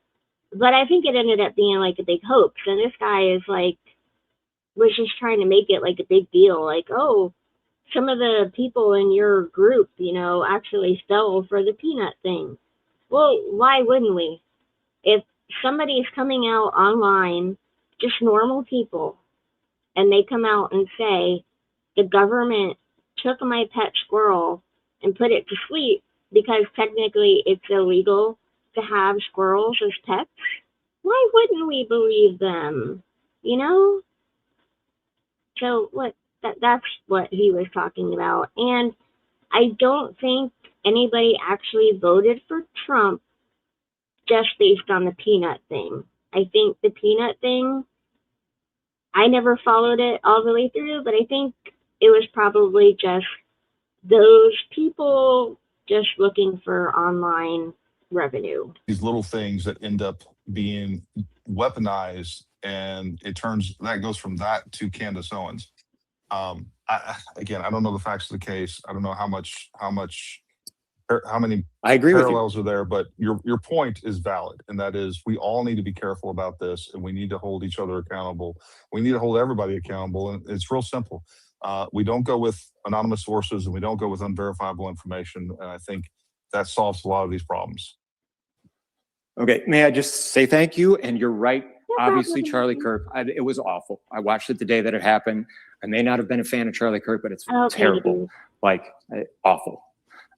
But I think it ended up being like a big hoax, and this guy is like was just trying to make it like a big deal, like, oh, some of the people in your group, you know, actually fell for the Peanut thing. Well, why wouldn't we? If somebody's coming out online, just normal people, and they come out and say, the government took my pet squirrel and put it to sleep because technically it's illegal to have squirrels as pets, why wouldn't we believe them? You know? So that's what he was talking about. And I don't think anybody actually voted for Trump just based on the Peanut thing. I think the Peanut thing, I never followed it all the way through, but I think it was probably just those people just looking for online revenue. These little things that end up being weaponized, and it turns that goes from that to Candace Owens. Again, I don't know the facts of the case. I don't know how many I agree with you. parallels are there, but your point is valid, and that is we all need to be careful about this, and we need to hold each other accountable. We need to hold everybody accountable, and it's real simple. We don't go with anonymous sources, and we don't go with unverifiable information, and I think that solves a lot of these problems. Okay, may I just say thank you? And you're right obviously Charlie Kirk. It was awful. I watched it the day that it happened. I may not have been a fan of Charlie Kirk, but it's terrible, like awful.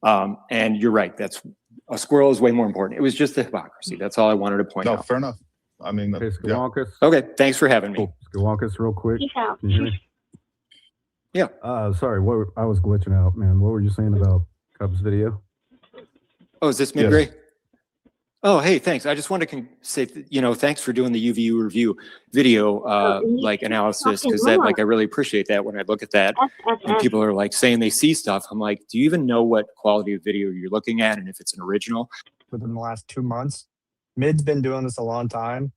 And you're right. That's a squirrel is way more important. It was just the hypocrisy. That's all I wanted to point out. No, fair enough. I mean, Okay, thanks for having me. Skywalkus, real quick. Can you hear me? Yeah. Sorry, I was glitching out, man. What were you saying about Cubs video? Oh, is this mid-gray? Yes. Oh, hey, thanks. I just wanted to say, thanks for doing the UVU review video, like analysis, because I really appreciate that when I look at that. And people are like saying they see stuff. I'm like, do you even know what quality of video you're looking at and if it's an original? Within the last 2 months, Mid's been doing this a long time,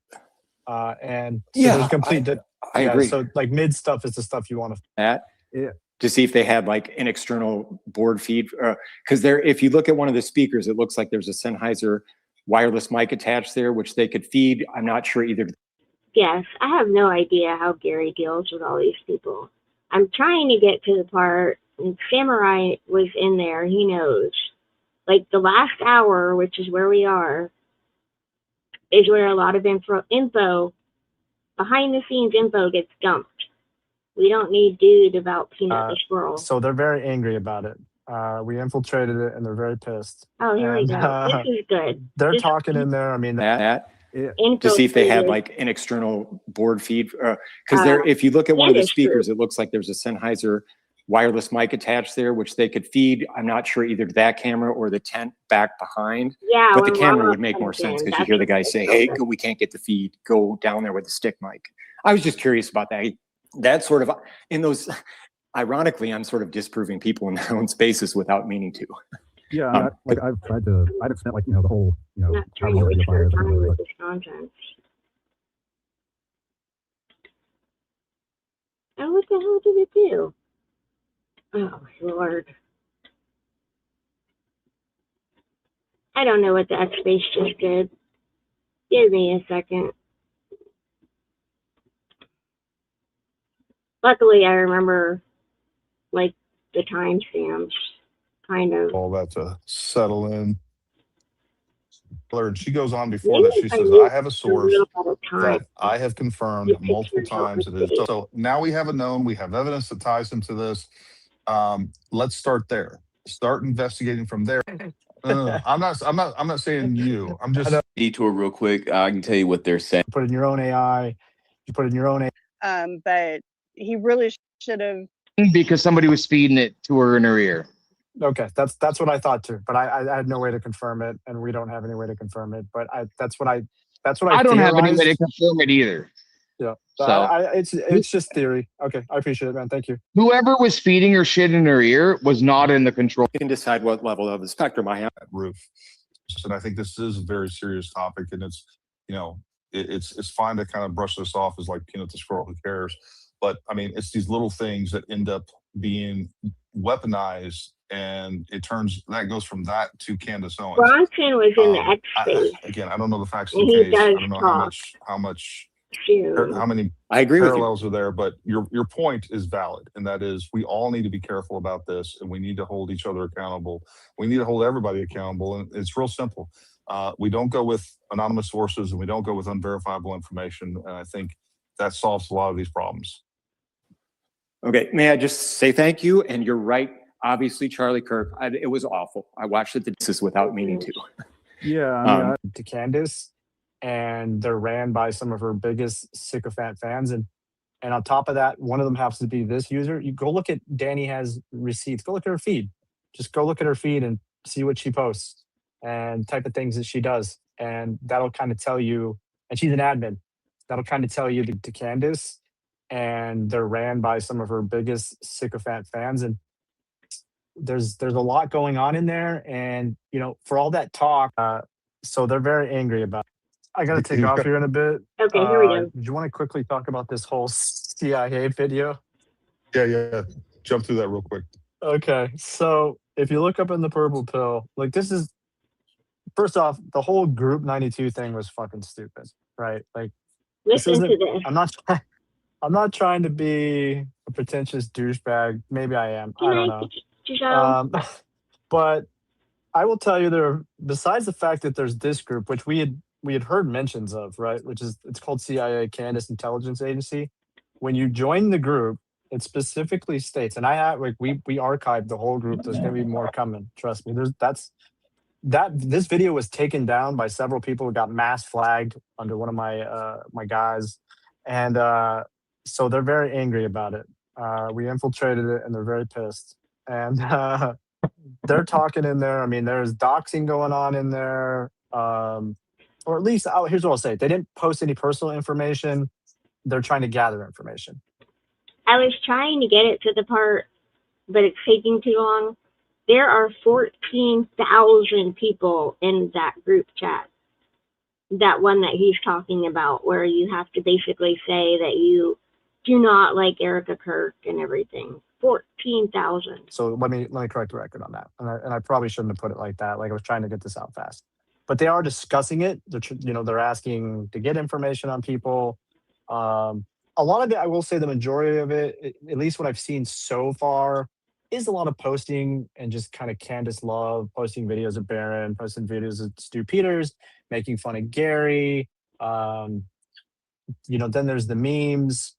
and so yeah, there's complete. I agree. So like Mid stuff is the stuff you want to. Yeah. To see if they had like an external board feed, because if you look at one of the speakers, it looks like there's a Sennheiser wireless mic attached there, which they could feed. I'm not sure either. Yes, I have no idea how Gary deals with all these people. I'm trying to get to the part, and Samurai was in there, he knows. Like the last hour, which is where we are, is where a lot of info, behind the scenes info gets dumped. We don't need dude about Peanut the squirrel. So they're very angry about it. We infiltrated it, and they're very pissed. Oh, here we go. This is good. They're talking in there. I mean, to see if they had like an external board feed, because if you look at one of the speakers, it looks like there's a Sennheiser wireless mic attached there, which they could feed. I'm not sure either that camera or the tent back behind. Yeah, but the camera would make more sense because you hear the guy say, "Hey, we can't get the feed. Go down there with the stick mic." I was just curious about that. That sort of in those. Ironically, I'm sort of disproving people in their own spaces without meaning to. Yeah, I've tried to. I've spent the whole not trying to waste your time with this content. And what the hell did it do? Oh Lord. I don't know what the X-Space just did. Give me a second. Luckily, I remember like the timestamps, kind of. All that to settle in. And she goes on before that. She says, I have a source that I have confirmed multiple times. It is. So now we have a known, we have evidence that ties him to this. Let's start there. Start investigating from there. I'm not saying you. I'm just detour real quick. I can tell you what they're saying. Put in your own AI. You put in your own but he really should have. Because somebody was feeding it to her in her ear. Okay, that's what I thought too, but I had no way to confirm it, and we don't have any way to confirm it. But that's what I don't have any way to confirm it either. Yeah, so it's just theory. Okay, I appreciate it, man. Thank you. Whoever was feeding her shit in her ear was not in the control. You can decide what level of the spectrum I have. Roof, and I think this is a very serious topic, and it's it's fine to kind of brush this off as like Peanut the squirrel, who cares? But I mean, it's these little things that end up being weaponized, and that goes from that to Candace Owens. Bronson was in the X-Space. Again, I don't know the facts of the case. I don't know how many I agree parallels are there, but your point is valid, and that is we all need to be careful about this, and we need to hold each other accountable. We need to hold everybody accountable, and it's real simple. We don't go with anonymous sources, and we don't go with unverifiable information, and I think that solves a lot of these problems. Okay, may I just say thank you? And you're right. Obviously, Charlie Kirk, it was awful. I watched it without meaning to. Yeah, I mean, to Candace, and they're ran by some of her biggest sycophant fans, and on top of that, one of them happens to be this user. You go look at Danny has receipts. Go look at her feed. Just go look at her feed and see what she posts and type of things that she does, and that'll kind of tell you. And she's an admin. That'll kind of tell you to Candace. And they're ran by some of her biggest sycophant fans, and there's a lot going on in there, and for all that talk, so they're very angry about it. I gotta take off here in a bit. Okay, here we go. Do you want to quickly talk about this whole CIA video? Yeah, jump through that real quick. Okay, so if you look up in the purple pill, like this is, first off, the whole Group 92 thing was fucking stupid, right? Like, listen to this. I'm not trying to be a pretentious douchebag. Maybe I am. I don't know. But I will tell you, besides the fact that there's this group, which we had we had heard mentions of, right? Which is it's called CIA, Candace Intelligence Agency. When you join the group, it specifically states, and I have like we archived the whole group. There's going to be more coming. Trust me. This video was taken down by several people who got mass flagged under one of my guys, and so they're very angry about it. We infiltrated it, and they're very pissed. And they're talking in there. I mean, there's doxing going on in there, or at least here's what I'll say: they didn't post any personal information. They're trying to gather information. I was trying to get it to the part, but it's taking too long. There are 14,000 people in that group chat. That one that he's talking about, where you have to basically say that you do not like Erica Kirk and everything. 14,000. So let me correct the record on that. And I probably shouldn't have put it like that. Like I was trying to get this out fast. But they are discussing it. They're asking to get information on people. A lot of it, I will say, the majority of it, at least what I've seen so far, is a lot of posting and just kind of Candace love, posting videos of Barron, posting videos of Stu Peters, making fun of Gary. Then there's the memes.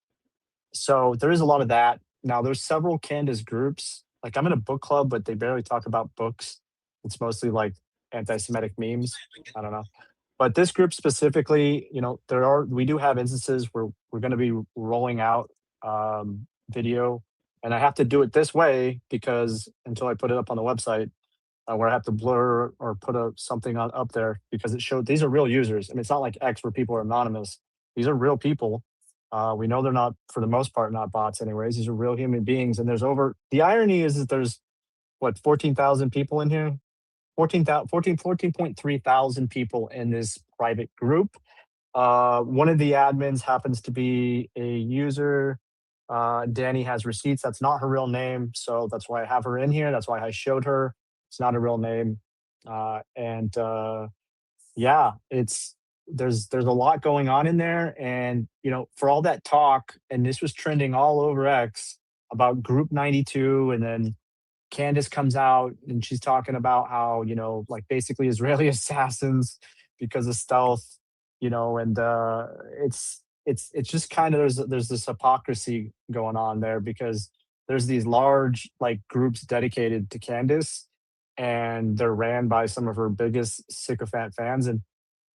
So there is a lot of that. Now there's several Candace groups. Like I'm in a book club, but they barely talk about books. It's mostly like anti-Semitic memes. I don't know. But this group specifically, we do have instances where we're going to be rolling out video, and I have to do it this way because until I put it up on the website, where I have to blur or put something up there because it showed these are real users. I mean, it's not like X where people are anonymous. These are real people. We know they're not, for the most part, not bots anyways. These are real human beings. And the irony is that there's 14,000 people in here? 14.3 thousand people in this private group. One of the admins happens to be a user. Danny has receipts. That's not her real name. So that's why I have her in here. That's why I showed her. It's not a real name. There's a lot going on in there. And, for all that talk, and this was trending all over X about Group 92, and then Candace comes out and she's talking about how, like basically Israeli assassins because of stealth, and it's just kind of there's this hypocrisy going on there because there's these large like groups dedicated to Candace, and they're ran by some of her biggest sycophant fans. And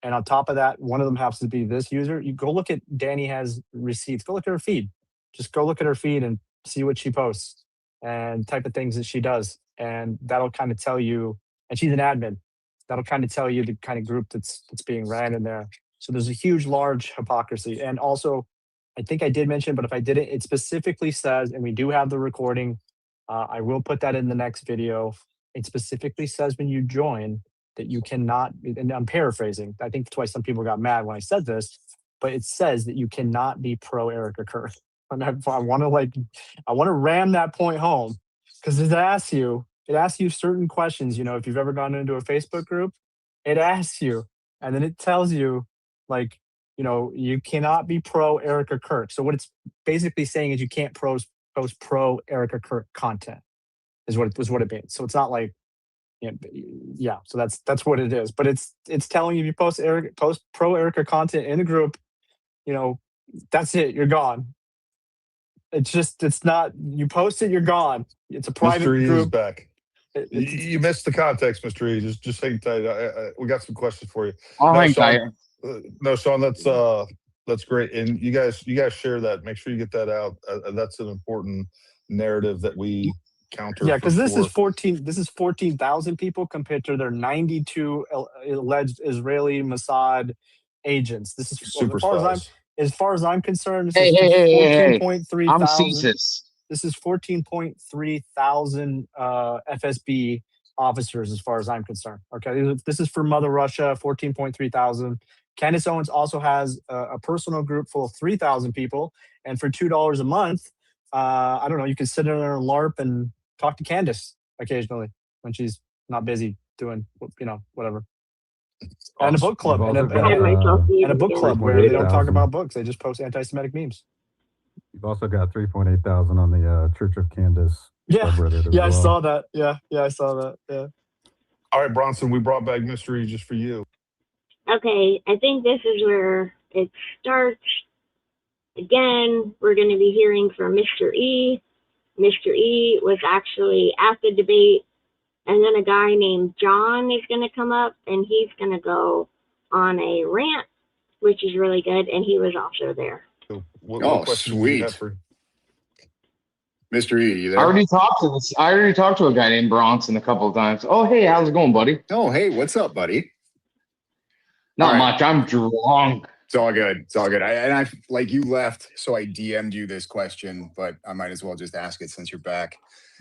on top of that, one of them happens to be this user. You go look at Danny has receipts. Go look at her feed. Just go look at her feed and see what she posts and type of things that she does. And that'll kind of tell you, and she's an admin, that'll kind of tell you the kind of group that's being ran in there. So there's a huge, large hypocrisy. And also, I think I did mention, but if I didn't, it specifically says, and we do have the recording, I will put that in the next video. It specifically says when you join that you cannot, and I'm paraphrasing, I think that's why some people got mad when I said this, but it says that you cannot be pro Erica Kirk. And I want to ram that point home because it asks you certain questions. If you've ever gone into a Facebook group, it asks you, and then it tells you, like, you cannot be pro Erica Kirk. So what it's basically saying is you can't post pro Erica Kirk content is what it means. So it's not like, so that's what it is. But it's telling you if you post pro Erica content in a group, that's it. You're gone. It's not, you post it, you're gone. It's a private Mr. E group. is back. You missed the context, Mr. E. Just hang tight. We got some questions for you. Hang tight. No, Sean, that's great. And you guys share that. Make sure you get that out. That's an important narrative that we counter. Yeah, because this is 14,000 people compared to their 92 alleged Israeli Mossad agents. This is super as far as I'm concerned. This is 14.3 thousand. CSIS. This is 14.3 thousand FSB officers, as far as I'm concerned. Okay, this is for Mother Russia. 14.3 thousand. Candace Owens also has a personal group full of 3,000 people, and for $2 a month, I don't know, you can sit in there and LARP and talk to Candace occasionally when she's not busy doing, whatever. Awesome. And a book club, and a book club where they don't talk about books; they just post anti-Semitic memes. You've also got 3.8 thousand on the Church of Candace subreddit as well. I saw that. Yeah, I saw that. Yeah. All right, Bronson, we brought back mystery just for you. Okay, I think this is where it starts. Again, we're going to be hearing from Mr. E. Mr. E was actually at the debate, and then a guy named John is going to come up, and he's going to go on a rant, which is really good, and he was also there. So what questions do you have for Mr. E, you I there? already talked to a guy named Bronson a couple of times. Oh, hey, how's it going, buddy? Oh, hey, what's up, buddy? Not much. I'm drunk. It's all good. It's all good. I like you left, so I DM'd you this question, but I might as well just ask it since you're back.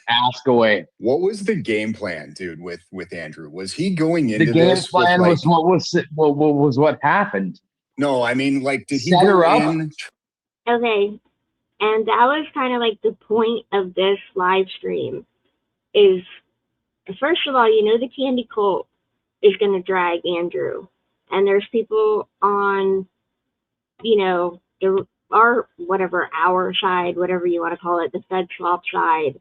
Ask away. What was the game plan, dude, with Andrew? Was he going into The game this plan with like, was what happened. No, I mean, like, did he Set her go up? in? Okay, and that was kind of like the point of this live stream is, first of all, you know, the Candy Cult is going to drag Andrew. And there's people on, you know, our side, whatever you want to call it, the Fed swap side,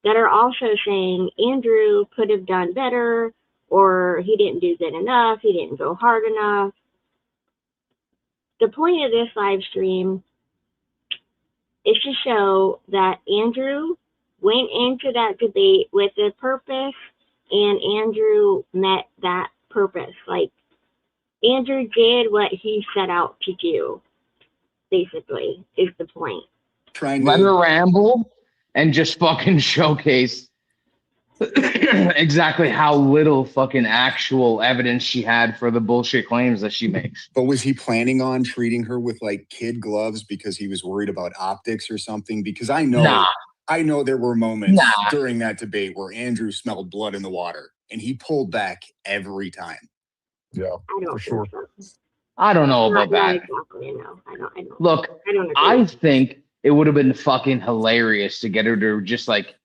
that are also saying Andrew could have done better, or he didn't do good enough, he didn't go hard enough. The point of this live stream is to show that Andrew went into that debate with a purpose, and Andrew met that purpose. Like, Andrew did what he set out to do, basically, is the point. Let her ramble and just fucking showcase exactly how little fucking actual evidence she had for the bullshit claims that she makes. But was he planning on treating her with like kid gloves because he was worried about optics or something? Because I know there were moments during that debate where Andrew smelled blood in the water and he pulled back every time. Yeah, for sure. I don't know about that. Exactly, no. I don't. Look, I think it would have been fucking hilarious to get her to just like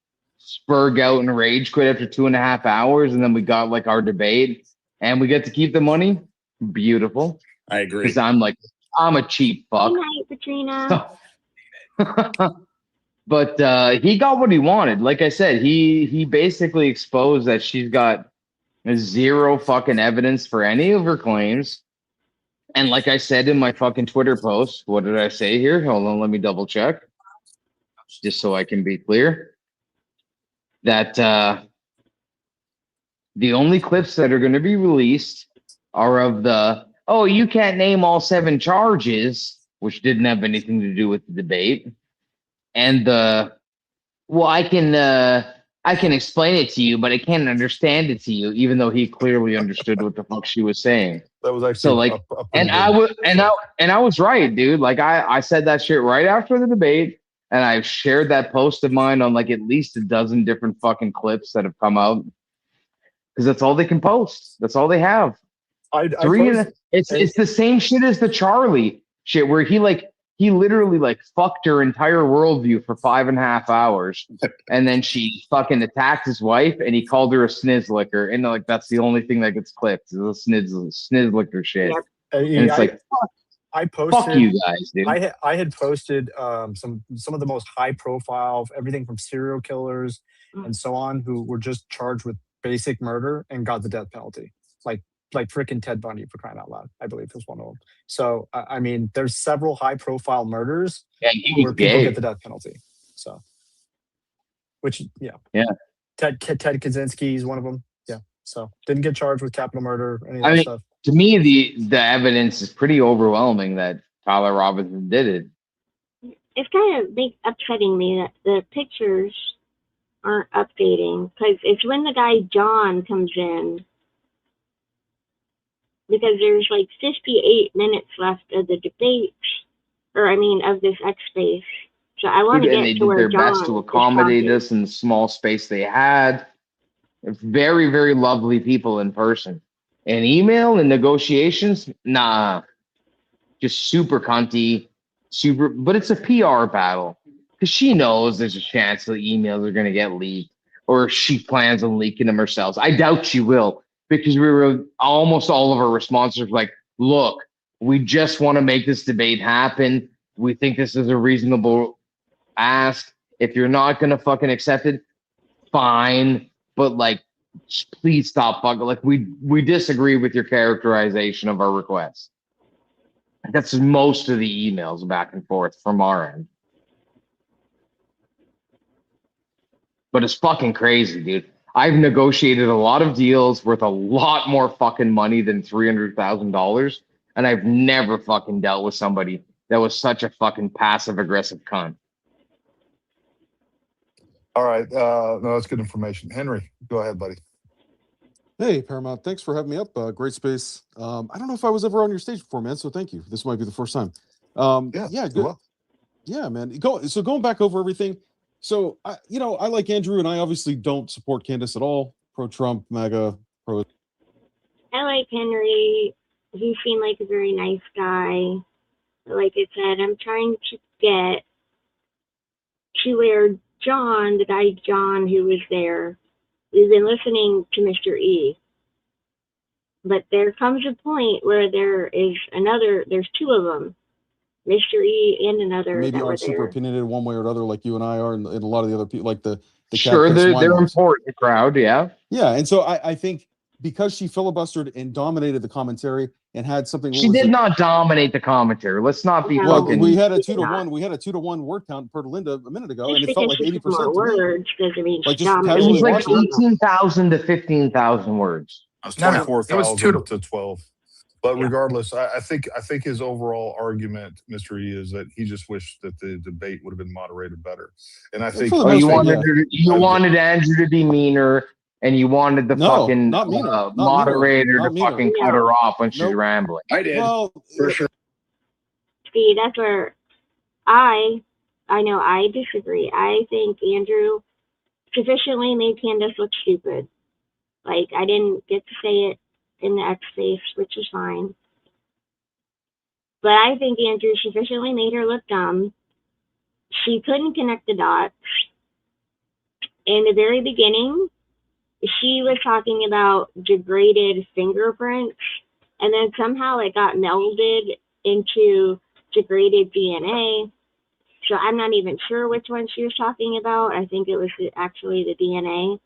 spurg out and rage quit after 2.5 hours, and then we got like our debate, and we get to keep the money. Beautiful. I agree. Because I'm a cheap fuck. Good night, Katrina. But he got what he wanted. Like I said, he basically exposed that she's got zero fucking evidence for any of her claims. And like I said in my fucking Twitter post, what did I say here? Hold on, let me double check. Just so I can be clear. That the only clips that are going to be released are of the, oh, you can't name all 7 charges, which didn't have anything to do with the debate. And the, well, I can explain it to you, but I can't understand it to you, even though he clearly understood what the fuck she was saying. That was actually so like, I was right, dude. Like I said that shit right after the debate, and I've shared that post of mine on like at least a dozen different fucking clips that have come out, because that's all they can post. That's all they have. It's the same shit as the Charlie shit, where he literally like fucked her entire worldview for 5.5 hours, and then she fucking attacked his wife, and he called her a snizzlicker, and like that's the only thing that gets clipped is the snizzlicker shit. Yep. And it's like, I posted. Fuck you guys, dude. I had posted some of the most high profile, everything from serial killers and so on, who were just charged with basic murder and got the death penalty. Like freaking Ted Bundy, for crying out loud, I believe was one of them. So I mean, there's several high profile murders where people get the death penalty. So, which yeah. Ted Kaczynski is one of them. Yeah. So didn't get charged with capital murder, any of that stuff. To me, the evidence is pretty overwhelming that Tyler Robinson did it. It's kind of upsetting me that the pictures aren't updating, because it's when the guy John comes in, because there's like 58 minutes left of the debate, of this X space. So I want to get they to did where their John best to accommodate us in the small space they had. Very, very lovely people in person. And email and negotiations, nah. Just super cunty, but it's a PR battle. Because she knows there's a chance the emails are going to get leaked, or she plans on leaking them herself. I doubt she will, because almost all of her responses were like, look, we just want to make this debate happen. We think this is a reasonable ask. If you're not going to fucking accept it, fine. But like, please stop fucking. Like we disagree with your characterization of our request. That's most of the emails back and forth from our end. But it's fucking crazy, dude. I've negotiated a lot of deals worth a lot more fucking money than $300,000, and I've never fucking dealt with somebody that was such a fucking passive aggressive cunt. All right. No, that's good information. Henry, go ahead, buddy. Hey, Paramount. Thanks for having me up. Great space. I don't know if I was ever on your stage before, man. So thank you. This might be the first time. Yeah, good. Well. Yeah, man. Going back over everything. So I like Andrew, and I obviously don't support Candace at all. Pro Trump, MAGA, pro. I like Henry. He seemed like a very nice guy. Like I said, I'm trying to get to where John, the guy John who was there, we've been listening to Mr. E. But there comes a point where there's two of them, Mr. E and another Maybe that were aren't super there. opinionated one way or another, like you and I are, and a lot of the other people, like the Sure, they're important crowd, yeah. Yeah, and so I think because she filibustered and dominated the commentary and had something. She did not dominate the commentary. Let's not be fucking. We had a 2-to-1. We had a 2-to-1 word count per Linda a minute ago, and it felt like 80% more words doesn't mean like just it casually was like watching. 18,000 to 15,000 words. It was 24,000 to 12. But regardless, I think his overall argument, Mr. E, is that he just wished that the debate would have been moderated better. And I think you wanted Andrew to be meaner, and you wanted the fucking moderator to fucking cut her off when she's rambling. I did. Well, for sure. See, that's where I know I disagree. I think Andrew sufficiently made Candace look stupid. Like, I didn't get to say it in the X space, which is fine. But I think Andrew sufficiently made her look dumb. She couldn't connect the dots. In the very beginning, she was talking about degraded fingerprints, and then somehow it got melded into degraded DNA. So I'm not even sure which one she was talking about. I think it was actually the DNA.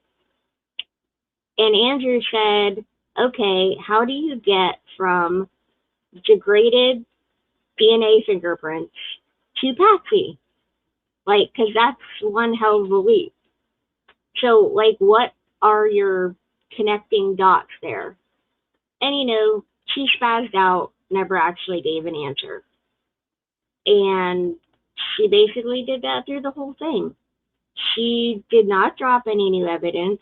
And Andrew said, okay, how do you get from degraded DNA fingerprints to Patsy? Like, because that's one hell of a leap. So, like, what are your connecting dots there? And, she spazzed out, never actually gave an answer. And she basically did that through the whole thing. She did not drop any new evidence.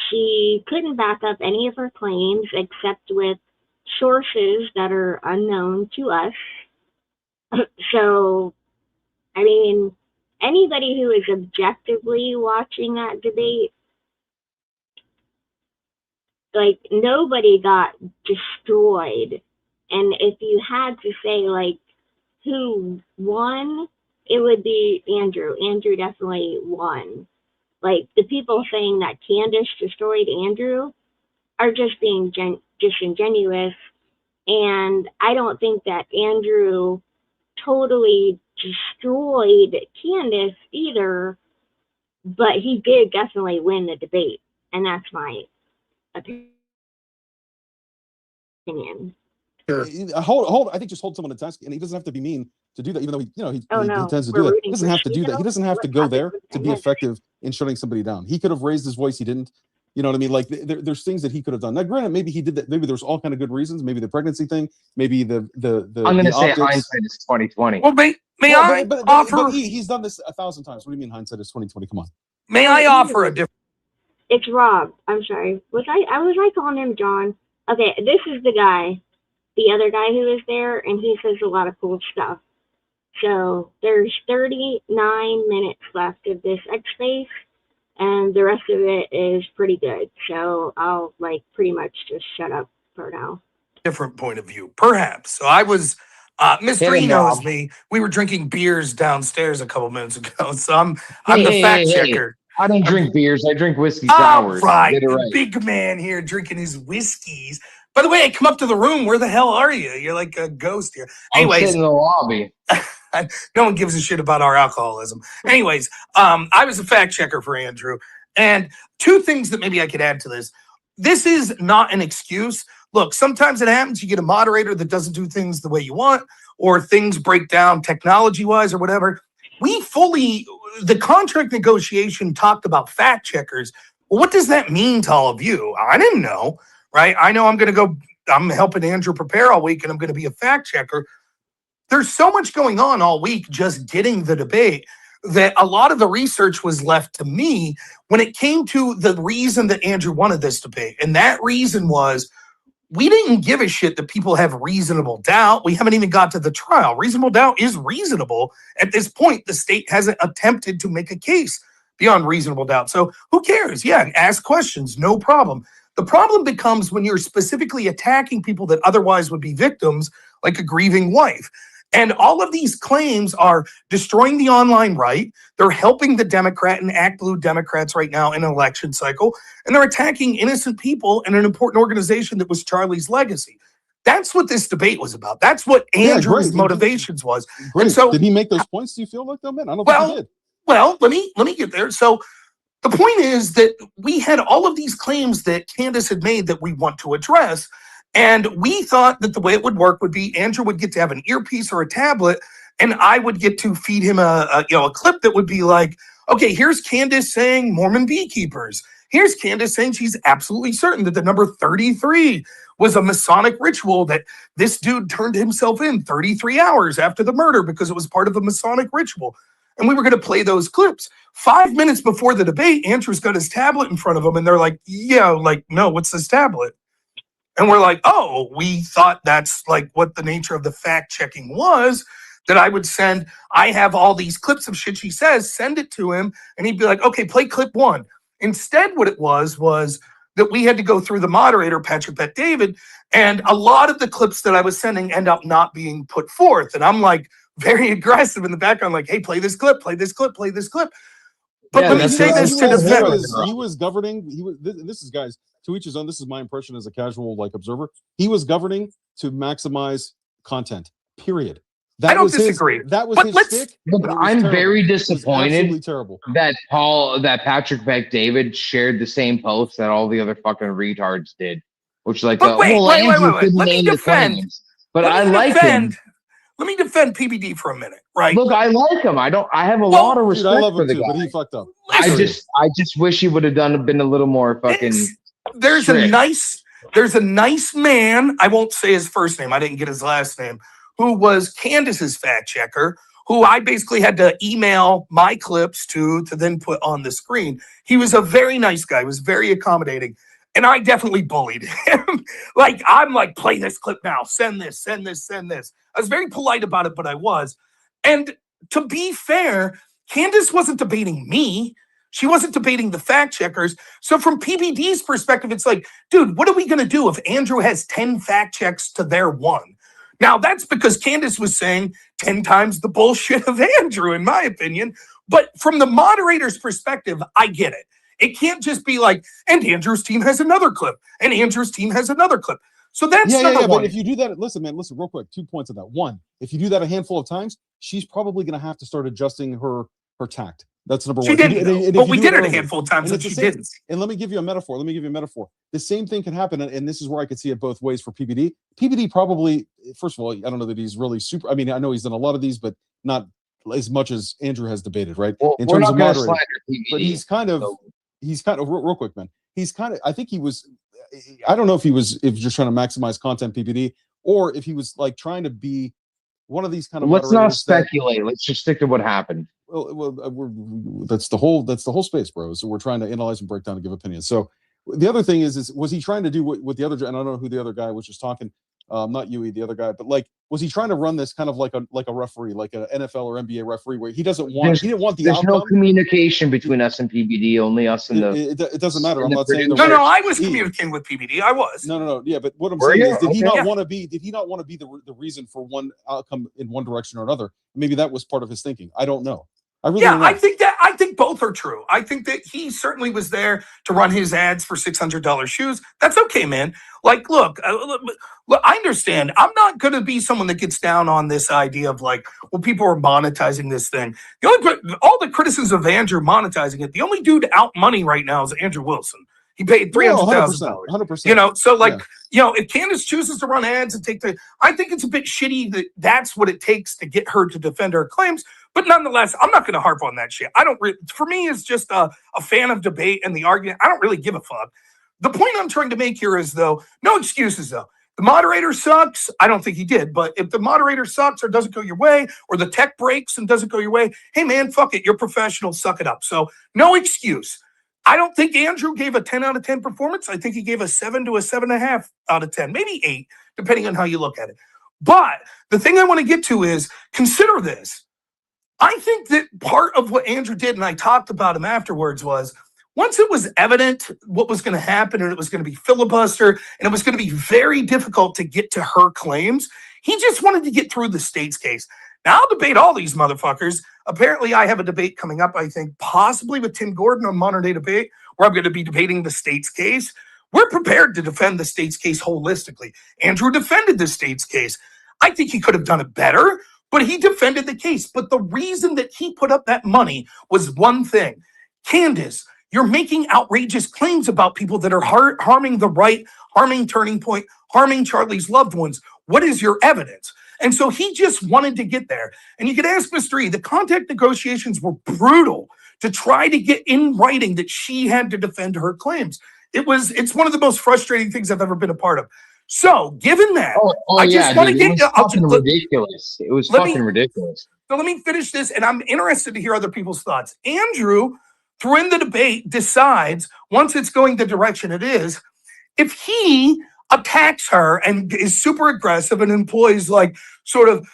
She couldn't back up any of her claims except with sources that are unknown to us. So, I mean, anybody who is objectively watching that debate, like, nobody got destroyed. And if you had to say, like, who won, it would be Andrew. Andrew definitely won. Like, the people saying that Candace destroyed Andrew are just being disingenuous. And I don't think that Andrew totally destroyed Candace either, but he did definitely win the debate. And that's my opinion. Hold. I think just hold someone to task, and he doesn't have to be mean to do that. Even though he tends to do that. He doesn't have to do that. He doesn't have to go there to be effective in shutting somebody down. He could have raised his voice. He didn't. You know what I mean? Like there's things that he could have done. Now, granted, maybe he did that. Maybe there's all kind of good reasons. Maybe the pregnancy thing. Maybe the. I'm going to say hindsight is 2020. Well, may I offer? But he's done this 1,000 times. What do you mean hindsight is 2020? Come on. May I offer a different? It's Rob. I'm sorry. Was I calling him John? Okay, this is the guy, the other guy who is there, and he says a lot of cool stuff. So there's 39 minutes left of this X space, and the rest of it is pretty good. So I'll pretty much just shut up for now. Different point of view, perhaps. So I was, Mr. E knows me. We were drinking beers downstairs a couple minutes ago. So I'm the fact checker. I don't drink beers. I drink whiskey sours. Right. Big man here drinking his whiskeys. By the way, I come up to the room. Where the hell are you? You're like a ghost here. Anyways, I'm sitting in the lobby. No one gives a shit about our alcoholism. Anyways, I was a fact checker for Andrew. And two things that maybe I could add to this. This is not an excuse. Look, sometimes it happens. You get a moderator that doesn't do things the way you want, or things break down technology-wise or whatever. The contract negotiation talked about fact checkers. Well, what does that mean to all of you? I didn't know, right? I know I'm helping Andrew prepare all week and I'm going to be a fact checker. There's so much going on all week just getting the debate that a lot of the research was left to me when it came to the reason that Andrew wanted this debate. And that reason was we didn't give a shit that people have reasonable doubt. We haven't even got to the trial. Reasonable doubt is reasonable. At this point, the state hasn't attempted to make a case beyond reasonable doubt. So who cares? Yeah, ask questions, no problem. The problem becomes when you're specifically attacking people that otherwise would be victims, like a grieving wife. And all of these claims are destroying the online right. They're helping the Democrat and Act Blue Democrats right now in an election cycle. And they're attacking innocent people in an important organization that was Charlie's legacy. That's what this debate was about. That's what Andrew's motivations was. Great. And so, did he make those points? Do you feel like though, man? I don't think he did. Well, let me get there. So the point is that we had all of these claims that Candace had made that we want to address. And we thought that the way it would work would be Andrew would get to have an earpiece or a tablet, and I would get to feed him a clip that would be like, okay, here's Candace saying Mormon beekeepers. Here's Candace saying she's absolutely certain that the number 33 was a Masonic ritual that this dude turned himself in 33 hours after the murder because it was part of a Masonic ritual. And we were going to play those clips. 5 minutes before the debate, Andrew's got his tablet in front of him, and they're like, no, what's this tablet? And we're like, oh, we thought that's like what the nature of the fact checking was, that I would I have all these clips of shit she says, send it to him, and he'd be like, okay, play clip 1. Instead, what it was that we had to go through the moderator, Patrick Bet David, and a lot of the clips that I was sending end up not being put forth. And I'm like very aggressive in the background, like, hey, play this clip, play this clip, play this clip. But let me say this to defend. He was governing. This is, guys, to each his own. This is my impression as a casual observer. He was governing to maximize content. Period. I don't disagree. That was his stick. Look, I'm very disappointed terrible. that Patrick Bet David shared the same post that all the other fucking retards did, which like, wait. Let me defend. But I like him. Let me defend PBD for a minute, right? Look, I like him. I have a lot of respect I love for him the too, guy. but he fucked up. I just wish he would have been a little more fucking. There's a nice man. I won't say his first name. I didn't get his last name. Who was Candace's fact checker? Who I basically had to email my clips to then put on the screen. He was a very nice guy. He was very accommodating. And I definitely bullied him. I'm like, play this clip now. Send this, send this, send this. I was very polite about it, but I was. And to be fair, Candace wasn't debating me. She wasn't debating the fact checkers. So from PBD's perspective, it's like, dude, what are we going to do if Andrew has 10 fact checks to their 1? Now, that's because Candace was saying 10 times the bullshit of Andrew, in my opinion. But from the moderator's perspective, I get it. It can't just be like, and Andrew's team has another clip, and Andrew's team has another clip. So that's number 1. But if you do that, listen, real quick, 2 points on that. 1, if you do that a handful of times, she's probably going to have to start adjusting her tact. That's number 1. She didn't, but we did it a handful of times, and she didn't. And let me give you a metaphor. The same thing can happen, and this is where I could see it both ways for PBD. PBD probably, first of all, I don't know that he's really super. I mean, I know he's done a lot of these, but not as much as Andrew has debated, right? Well, in terms of moderating. But he's kind of real quick, man. I think he was. I don't know if if just trying to maximize content, PBD, or if he was like trying to be one of these kind of. Let's not speculate. Let's just stick to what happened. Well, that's the whole space, bro. So we're trying to analyze and break down and give opinions. So the other thing is was he trying to do what the other? And I don't know who the other guy was just talking. Not Yui, the other guy, but like, was he trying to run this kind of like a referee, like an NFL or NBA referee, where he didn't want the There's outcome? no communication between us and PBD. Only us and it doesn't matter. I'm not saying no. I was communicating with PBD. I was. No. Yeah, but what I'm saying is, did he not want to be the reason for one outcome in one direction or another? Maybe that was part of his thinking. I don't know. I really Yeah, don't know. I think both are true. I think that he certainly was there to run his ads for $600 shoes. That's okay, man. Like, look, I understand. I'm not going to be someone that gets down on this idea of like, well, people are monetizing this thing. All the criticism of Andrew monetizing it, the only dude out money right now is Andrew Wilson. He paid $300,000. 100%. You know, so like, Yeah. if Candace chooses to run ads and I think it's a bit shitty that that's what it takes to get her to defend her claims. But nonetheless, I'm not going to harp on that shit. For me, it's just a fan of debate and the argument. I don't really give a fuck. The point I'm trying to make here is, though, no excuses, though. The moderator sucks. I don't think he did. But if the moderator sucks or doesn't go your way, or the tech breaks and doesn't go your way, hey, man, fuck it. You're professional. Suck it up. So no excuse. I don't think Andrew gave a 10 out of 10 performance. I think he gave a 7 to a 7.5 out of 10, maybe 8, depending on how you look at it. But the thing I want to get to is consider this. I think that part of what Andrew did, and I talked about him afterwards, was once it was evident what was going to happen and it was going to be filibuster and it was going to be very difficult to get to her claims, he just wanted to get through the state's case. Now I'll debate all these motherfuckers. Apparently I have a debate coming up, I think, possibly with Tim Gordon on Modern Day Debate, where I'm going to be debating the state's case. We're prepared to defend the state's case holistically. Andrew defended the state's case. I think he could have done it better, but he defended the case. But the reason that he put up that money was one thing. Candace, you're making outrageous claims about people that are harming the right, harming Turning Point, harming Charlie's loved ones. What is your evidence? And so he just wanted to get there. And you could ask Mr. E, the contract negotiations were brutal to try to get in writing that she had to defend her claims. It's one of the most frustrating things I've ever been a part of. So, given that, I just want to get ridiculous. It was fucking ridiculous. So let me finish this, and I'm interested to hear other people's thoughts. Andrew, through the debate, decides once it's going the direction it is, if he attacks her and is super aggressive and employs like sort of,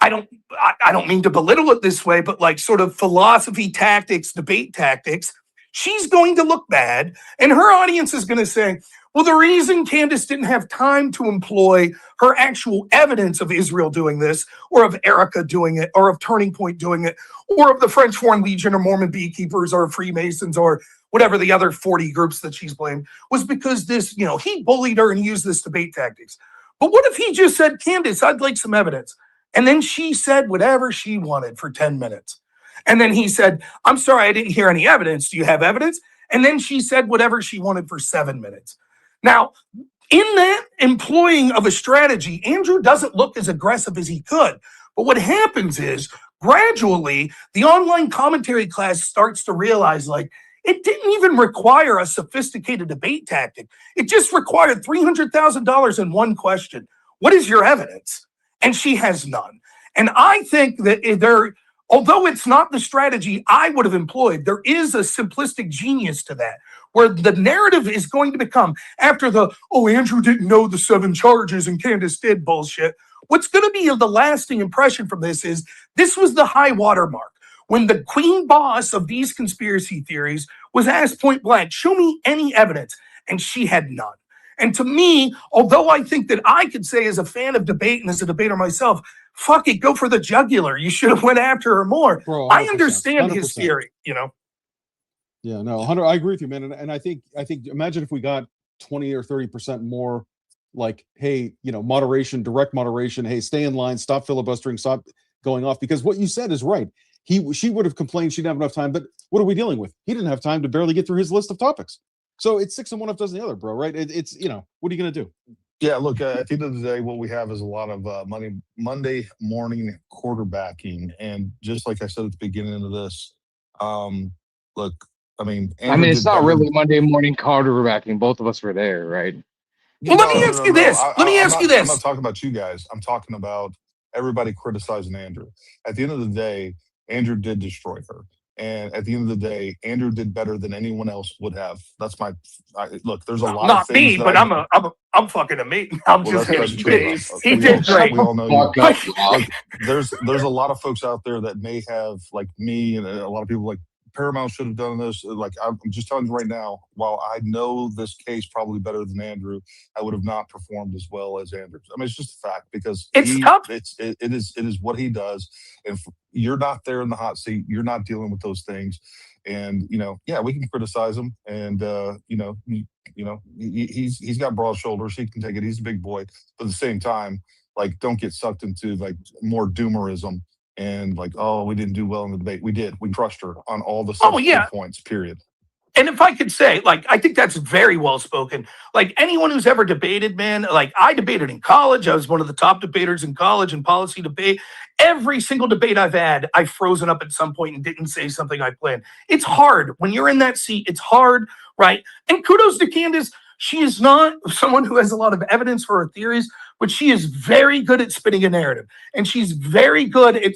I don't mean to belittle it this way, but like sort of philosophy tactics, debate tactics, she's going to look bad, and her audience is going to say, well, the reason Candace didn't have time to employ her actual evidence of Israel doing this, or of Erica doing it, or of Turning Point doing it, or of the French Foreign Legion, or Mormon Beekeepers, or Freemasons, or whatever the other 40 groups that she's blamed, was because this, he bullied her and used this debate tactics. But what if he just said, Candace, I'd like some evidence. And then she said whatever she wanted for 10 minutes. And then he said, I'm sorry, I didn't hear any evidence. Do you have evidence? And then she said whatever she wanted for 7 minutes. Now, in that employing of a strategy, Andrew doesn't look as aggressive as he could. But what happens is, gradually, the online commentary class starts to realize, like, it didn't even require a sophisticated debate tactic. It just required $300,000 in one question. What is your evidence? And she has none. And I think that although it's not the strategy I would have employed, there is a simplistic genius to that, where the narrative is going to become, after Andrew didn't know the 7 charges and Candace did bullshit, what's going to be the lasting impression from this is, this was the high watermark. When the queen boss of these conspiracy theories was asked point blank, show me any evidence, and she had none. And to me, although I think that I could say as a fan of debate and as a debater myself, fuck it, go for the jugular. You should have went after her more. Bro, I understand 100%. His theory, Yeah, no, 100. I agree with you, man. And I think imagine if we got 20 or 30% more, like, hey, moderation, direct moderation. Hey, stay in line, stop filibustering, stop going off. Because what you said is right. She would have complained she didn't have enough time, but what are we dealing with? He didn't have time to barely get through his list of topics. So it's 6 and 1 half dozen the other, bro, right? It's what are you going to do? Yeah, look, at the end of the day, what we have is a lot of Monday morning quarterbacking. And just like I said at the beginning of this, look, it's not really Monday morning quarterbacking. Both of us were there, right? Well, let me ask you this. I'm not talking about you guys. I'm talking about everybody criticizing Andrew. At the end of the day, Andrew did destroy her. And at the end of the day, Andrew did better than anyone else would have. That's look. There's a lot of things. Not me, but I'm fucking amazing. I'm just kidding. He did great. We all know you. Look, there's a lot of folks out there that may have, like me and a lot of people like Paramount should have done this. Like I'm just telling you right now, while I know this case probably better than Andrew, I would have not performed as well as Andrew. I mean, it's just a fact because It's tough. it is what he does. And you're not there in the hot seat. You're not dealing with those things. And yeah, we can criticize him, and he's got broad shoulders. He can take it. He's a big boy. But at the same time, like, don't get sucked into like more doomerism and like, oh, we didn't do well in the debate. We did. We crushed her on all the substantive points, period. And if I could say, like, I think that's very well spoken. Like, anyone who's ever debated, man, like, I debated in college. I was one of the top debaters in college in policy debate. Every single debate I've had, I've frozen up at some point and didn't say something I planned. It's hard. When you're in that seat, it's hard, right? And kudos to Candace. She is not someone who has a lot of evidence for her theories, but she is very good at spinning a narrative. And she's very good at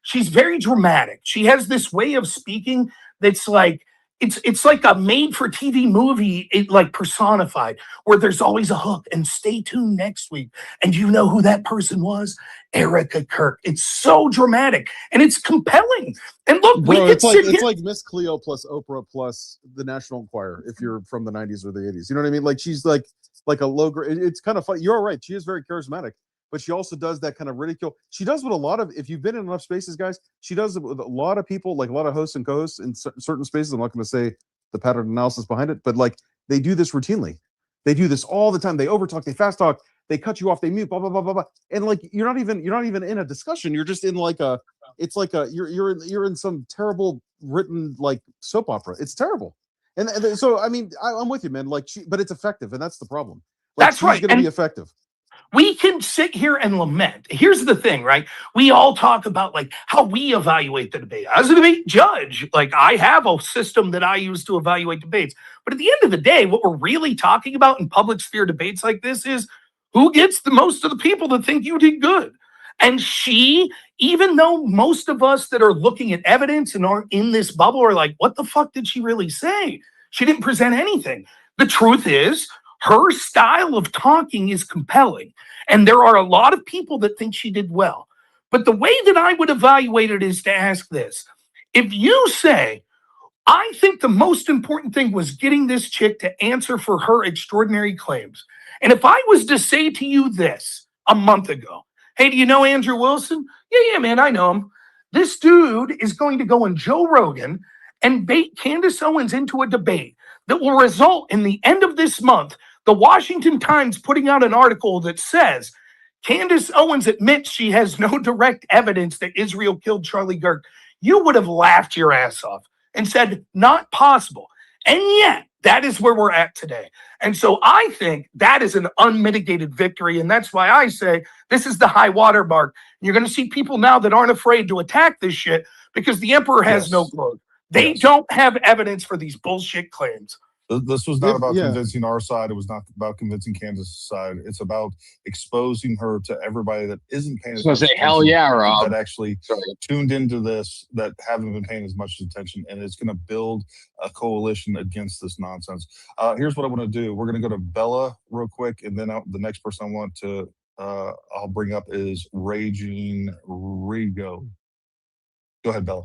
she's very dramatic. She has this way of speaking that's like, it's like a made-for-TV movie, like personified, where there's always a hook. And stay tuned next week. And you know who that person was? Erica Kirk. It's so dramatic and it's compelling. And look, bro, it's like Miss Cleo plus Oprah plus the National Enquirer. If you're from the '90s or the '80s, you know what I mean? Like she's like a low grade. It's kind of funny. You're right. She is very charismatic, but she also does that kind of ridicule. She does what a lot of, if you've been in enough spaces, guys, she does it with a lot of people, like a lot of hosts and co-hosts in certain spaces. I'm not going to say the pattern analysis behind it, but like they do this routinely. They do this all the time. They overtalk, they fast talk, they cut you off, they mute, blah blah blah blah blah. And like you're not even in a discussion. You're just in like you're in some terrible written like soap opera. It's terrible. And so I mean I'm with you, man. Like but it's effective, and that's the problem. Like, that's right. She's going to be effective. We can sit here and lament. Here's the thing, right? We all talk about like how we evaluate the debate. As a debate judge, like I have a system that I use to evaluate debates. But at the end of the day, what we're really talking about in public sphere debates like this is who gets the most of the people that think you did good. And she, even though most of us that are looking at evidence and aren't in this bubble are like, what the fuck did she really say? She didn't present anything. The truth is, her style of talking is compelling. And there are a lot of people that think she did well. But the way that I would evaluate it is to ask this. If you say, I think the most important thing was getting this chick to answer for her extraordinary claims. And if I was to say to you this a month ago, hey, do you know Andrew Wilson? Yeah, man, I know him. This dude is going to go on Joe Rogan and bait Candace Owens into a debate that will result in the end of this month, the Washington Times putting out an article that says Candace Owens admits she has no direct evidence that Israel killed Charlie Kirk. You would have laughed your ass off and said, not possible. And yet, that is where we're at today. And so I think that is an unmitigated victory. And that's why I say this is the high water mark. You're going to see people now that aren't afraid to attack this shit because the emperor has no clothes. They don't have evidence for these bullshit claims. This was not about convincing our side. It was not about convincing Candace's side. It's about exposing her to everybody that isn't paying attention. So say, hell yeah, Rob. That actually tuned into this, that haven't been paying as much attention, and it's going to build a coalition against this nonsense. Here's what I want to do. We're going to go to Bella real quick, and then the next person I want to I'll bring up is Raging Rigo. Go ahead, Bella.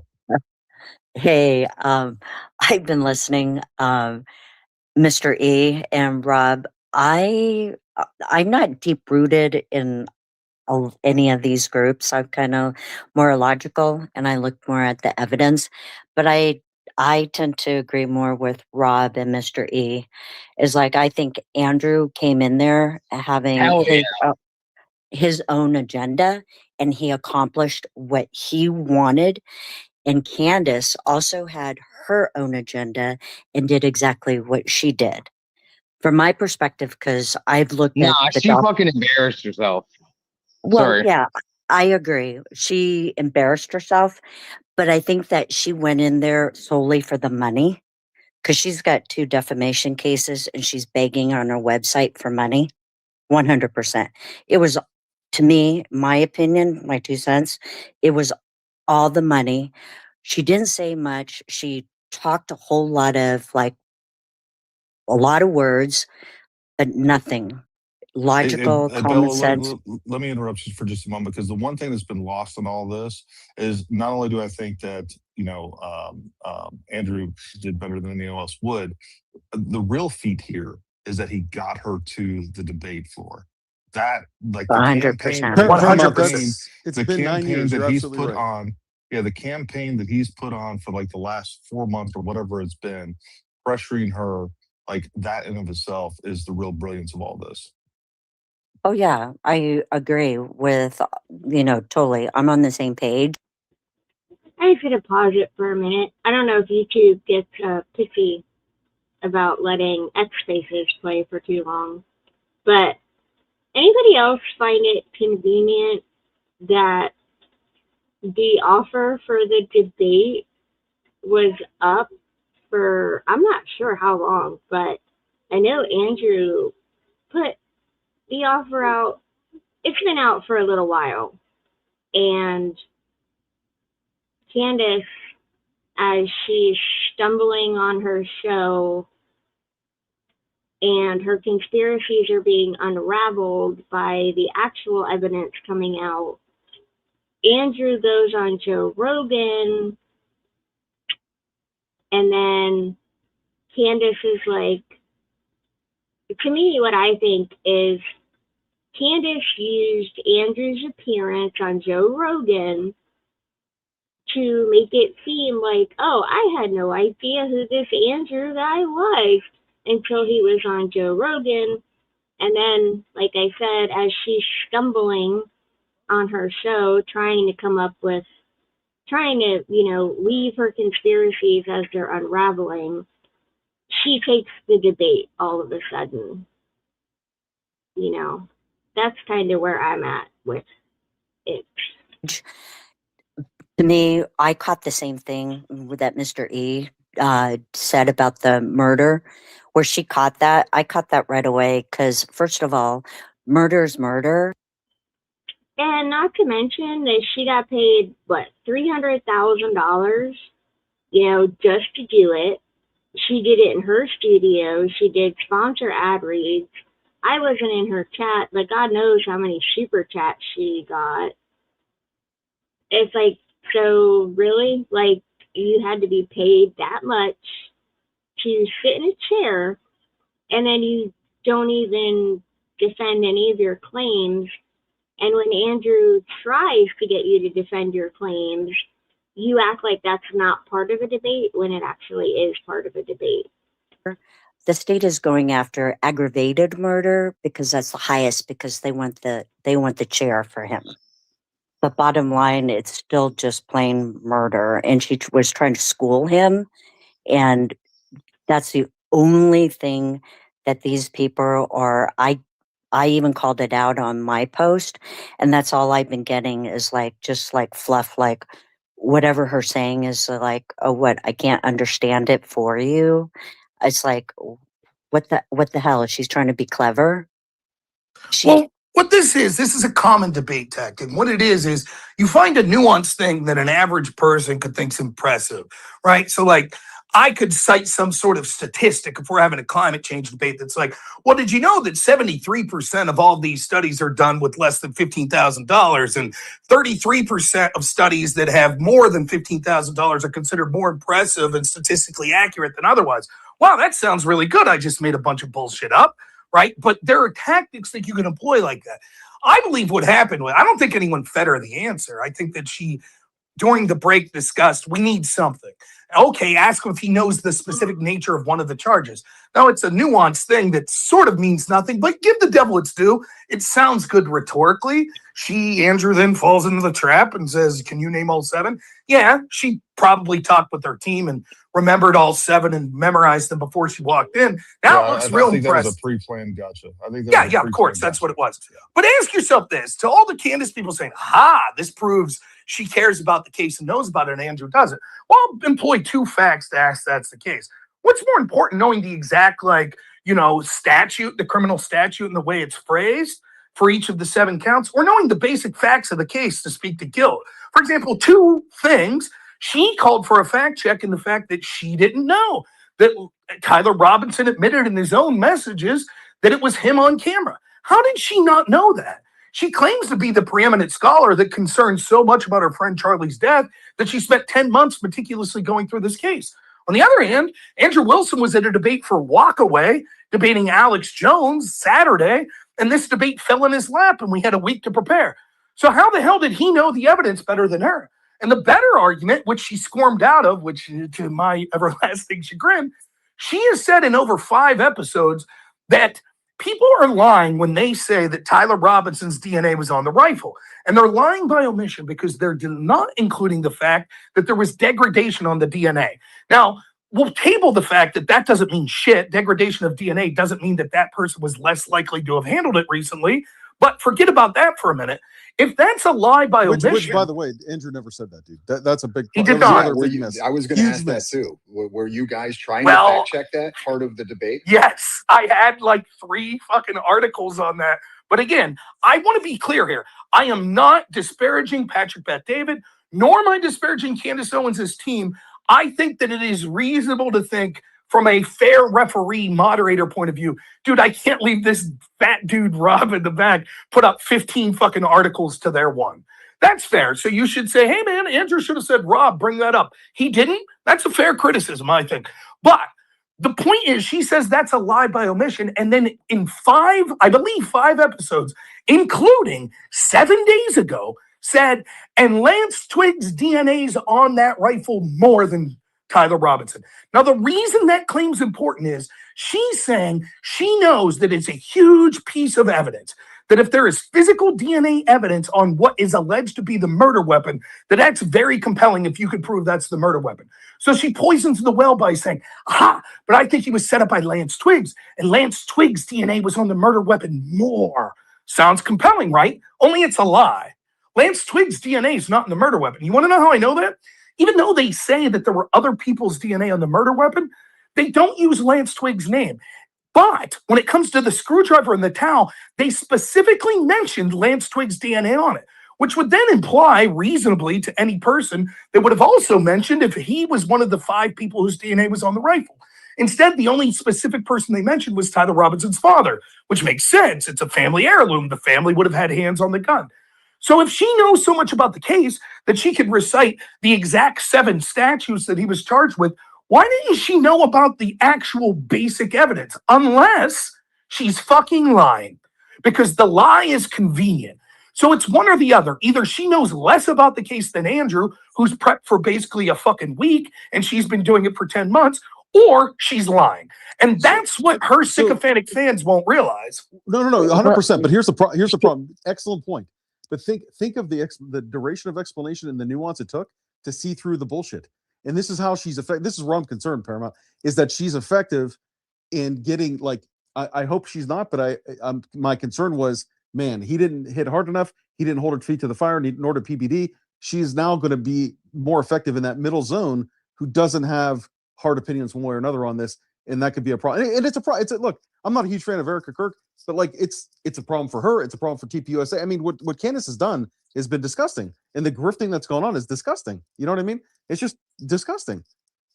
Hey, I've been listening, Mr. E and Rob. I'm not deep rooted in any of these groups. I'm kind of more logical, and I look more at the evidence. But I tend to agree more with Rob and Mr. E. Is like I think Andrew came in there having his own agenda, and he accomplished what he wanted. And Candace also had her own agenda and did exactly what she did. From my perspective, because I've looked at she fucking embarrassed herself. Well, Sorry. yeah, I agree. She embarrassed herself, but I think that she went in there solely for the money because she's got 2 defamation cases and she's begging on her website for money. 100%. It was, to me, my opinion, my 2 cents, it was all the money. She didn't say much. She talked a whole lot of a lot of words, but nothing. logical, common Bella, sense. let me interrupt you for just a moment, because the one thing that's been lost in all this is not only do I think that, Andrew did better than anyone else would, the real feat here is that he got her to the debate floor. That, like, the campaign, 100%. Paramount, it's the been 9 campaign years. that You're he's absolutely put right. on, the campaign that he's put on for like the last 4 months or whatever it's been, pressuring her, like that in of itself is the real brilliance of all this. Oh yeah, I agree with, totally. I'm on the same page. I'm just gonna pause it for a minute. I don't know if YouTube gets pissy about letting X Spaces play for too long, but anybody else find it convenient that the offer for the debate was up for, I'm not sure how long, but I know Andrew put the offer out. It's been out for a little while, and Candace, as she's stumbling on her show and her conspiracies are being unraveled by the actual evidence coming out, Andrew goes on Joe Rogan, and then Candace is like, to me, what I think is Candace used Andrew's appearance on Joe Rogan to make it seem like, oh, I had no idea who this Andrew guy was until he was on Joe Rogan. And then, like I said, as she's stumbling on her show, trying to, weave her conspiracies as they're unraveling, she takes the debate all of a sudden. That's kind of where I'm at with it. To me, I caught the same thing that Mr. E said about the murder, where she caught that. I caught that right away because, first of all, murder's murder. And not to mention that she got paid, what, $300,000, just to do it. She did it in her studio. She did sponsor ad reads. I wasn't in her chat, but God knows how many super chats she got. It's like, so really? Like, you had to be paid that much to sit in a chair, and then you don't even defend any of your claims. And when Andrew tries to get you to defend your claims, you act like that's not part of a debate when it actually is part of a debate. The state is going after aggravated murder because that's the highest, because they want the chair for him. But bottom line, it's still just plain murder. And she was trying to school him, and that's the only thing that these people are. I even called it out on my post, and that's all I've been getting is just fluff, like whatever her saying is like, oh, what, I can't understand it for you. It's like, what the hell? She's trying to be clever. Well, what this is a common debate tactic. What it is you find a nuanced thing that an average person could think's impressive, right? So like, I could cite some sort of statistic if we're having a climate change debate that's like, well, did you know that 73% of all these studies are done with less than $15,000, and 33% of studies that have more than $15,000 are considered more impressive and statistically accurate than otherwise? Wow, that sounds really good. I just made a bunch of bullshit up. Right? But there are tactics that you can employ like that. I believe what happened was, I don't think anyone fed her the answer. I think that she, during the break, discussed, we need something. Okay, ask him if he knows the specific nature of one of the charges. Now, it's a nuanced thing that sort of means nothing, but give the devil its due. It sounds good rhetorically. Andrew then falls into the trap and says, can you name all 7? Yeah, she probably talked with her team and remembered all 7 and memorized them before she walked in. Now it looks real I think impressive. that was a pre-planned gotcha. I think that Yeah, of course. That's what it was. But ask yourself this, to all the Candace people saying, this proves she cares about the case and knows about it, and Andrew doesn't. Well, I'll employ 2 facts to ask that's the case. What's more important, knowing the exact, statute, the criminal statute and the way it's phrased for each of the 7 counts, or knowing the basic facts of the case to speak to guilt? For example, 2 things. She called for a fact check in the fact that she didn't know that Tyler Robinson admitted in his own messages that it was him on camera. How did she not know that? She claims to be the preeminent scholar that concerns so much about her friend Charlie's death that she spent 10 months meticulously going through this case. On the other hand, Andrew Wilson was at a debate for Walkaway, debating Alex Jones Saturday, and this debate fell in his lap and we had a week to prepare. So how the hell did he know the evidence better than her? And the better argument, which she squirmed out of, which to my everlasting chagrin, she has said in over 5 episodes that people are lying when they say that Tyler Robinson's DNA was on the rifle. And they're lying by omission because they're not including the fact that there was degradation on the DNA. Now, we'll table the fact that that doesn't mean shit. Degradation of DNA doesn't mean that that person was less likely to have handled it recently. But forget about that for a minute. If that's a lie by omission, which, by the way, Andrew never said that, dude. That's a big. He did not. I was going to ask that too. Were you guys trying to fact check that part of the debate? Yes, I had like 3 fucking articles on that. But again, I want to be clear here. I am not disparaging Patrick Bet-David, nor am I disparaging Candace Owens' team. I think that it is reasonable to think from a fair referee moderator point of view, dude, I can't leave this fat dude Rob in the back put up 15 fucking articles to their one. That's fair. So you should say, hey man, Andrew should have said, Rob, bring that up. He didn't. That's a fair criticism, I think. But the point is, she says that's a lie by omission. And then in 5 episodes, including 7 days ago, said, and Lance Twiggs' DNA's on that rifle more than Tyler Robinson. Now, the reason that claim's important is she's saying she knows that it's a huge piece of evidence, that if there is physical DNA evidence on what is alleged to be the murder weapon, that's very compelling if you could prove that's the murder weapon. So she poisons the well by saying, aha, but I think he was set up by Lance Twiggs, and Lance Twiggs' DNA was on the murder weapon more. Sounds compelling, right? Only it's a lie. Lance Twiggs' DNA is not in the murder weapon. You want to know how I know that? Even though they say that there were other people's DNA on the murder weapon, they don't use Lance Twiggs' name. But when it comes to the screwdriver and the towel, they specifically mentioned Lance Twiggs' DNA on it, which would then imply reasonably to any person that would have also mentioned if he was one of the 5 people whose DNA was on the rifle. Instead, the only specific person they mentioned was Tyler Robinson's father, which makes sense. It's a family heirloom. The family would have had hands on the gun. So if she knows so much about the case that she could recite the exact 7 statutes that he was charged with, why didn't she know about the actual basic evidence? Unless she's fucking lying, because the lie is convenient. So it's one or the other. Either she knows less about the case than Andrew, who's prepped for basically a fucking week, and she's been doing it for 10 months, or she's lying. And that's what her sycophantic fans won't realize. No, 100%. But here's the problem. Excellent point. But think of the duration of explanation and the nuance it took to see through the bullshit. And this is how she's effective. This is where I'm concerned, Paramount, is that she's effective in getting, like, I hope she's not, but my concern was, man, he didn't hit hard enough. He didn't hold her feet to the fire, nor did PBD. She is now going to be more effective in that middle zone who doesn't have hard opinions one way or another on this. And that could be a problem. And it's a problem. Look, I'm not a huge fan of Erica Kirk, but like it's a problem for her. It's a problem for TPUSA. I mean, what Candace has done has been disgusting, and the grifting that's going on is disgusting. You know what I mean? It's just disgusting.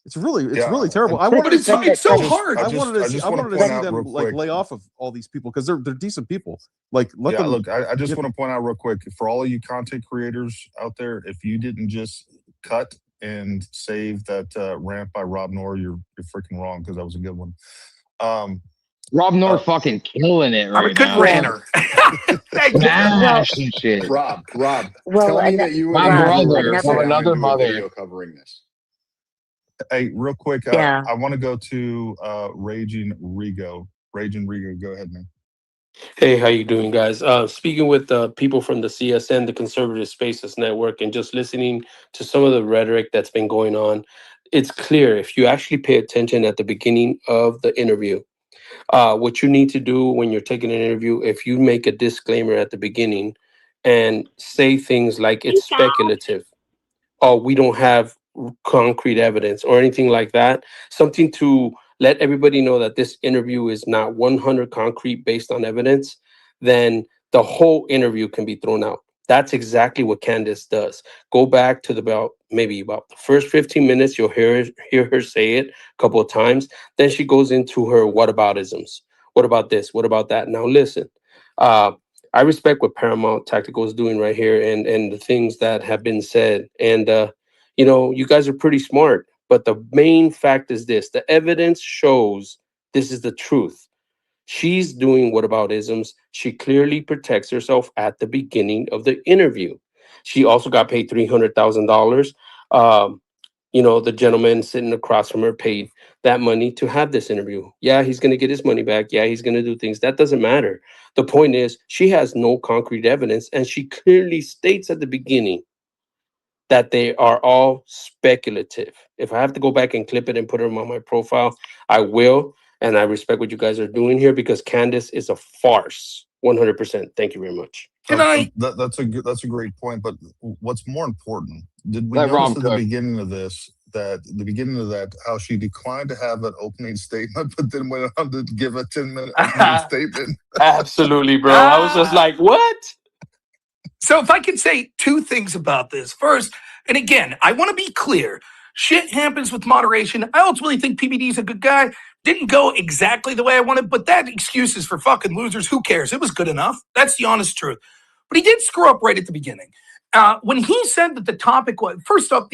It's really terrible. It's so hard. I wanted to see them like lay off of all these people because they're decent people. Like let them. Look, I just want to point out real quick for all of you content creators out there, if you didn't just cut and save that rant by Rob Noor, you're freaking wrong, because that was a good one. Rob Noor fucking killing it right now. I'm a good ranter. Smashing shit. Rob, Well, tell me that you my and brother from another mother video covering this. Hey, real quick, I want to go to Raging Rigo. Raging Rigo, go ahead, man. Hey, how you doing, guys? Speaking with people from the CSN, the Conservative Spaces Network, and just listening to some of the rhetoric that's been going on, it's clear if you actually pay attention at the beginning of the interview, what you need to do when you're taking an interview, if you make a disclaimer at the beginning and say things like it's speculative, or we don't have concrete evidence or anything like that, something to let everybody know that this interview is not 100 concrete based on evidence, then the whole interview can be thrown out. That's exactly what Candace does. Go back to about the first 15 minutes, you'll hear her say it a couple of times. Then she goes into her whataboutisms. What about this? What about that? Now listen, I respect what Paramount Tactical is doing right here, and the things that have been said. And you know, you guys are pretty smart, but the main fact is this: the evidence shows this is the truth. She's doing whataboutisms. She clearly protects herself at the beginning of the interview. She also got paid $300,000. You know, the gentleman sitting across from her paid that money to have this interview. Yeah, he's going to get his money back. Yeah, he's going to do things. That doesn't matter. The point is, she has no concrete evidence, and she clearly states at the beginning that they are all speculative. If I have to go back and clip it and put them on my profile, I will. And I respect what you guys are doing here because Candace is a farce. 100%. Thank you very much. That's a great point. But what's more important? Did we Let Rom notice at the cook. beginning of this how she declined to have an opening statement, but then went on to give a 10-minute opening statement? Absolutely, bro. I was just like, what? So if I could say two things about this. First, and again, I want to be clear. Shit happens with moderation. I ultimately think PBD's a good guy. Didn't go exactly the way I wanted, but that excuse is for fucking losers. Who cares? It was good enough. That's the honest truth. But he did screw up right at the beginning. When he said that the topic was, first off,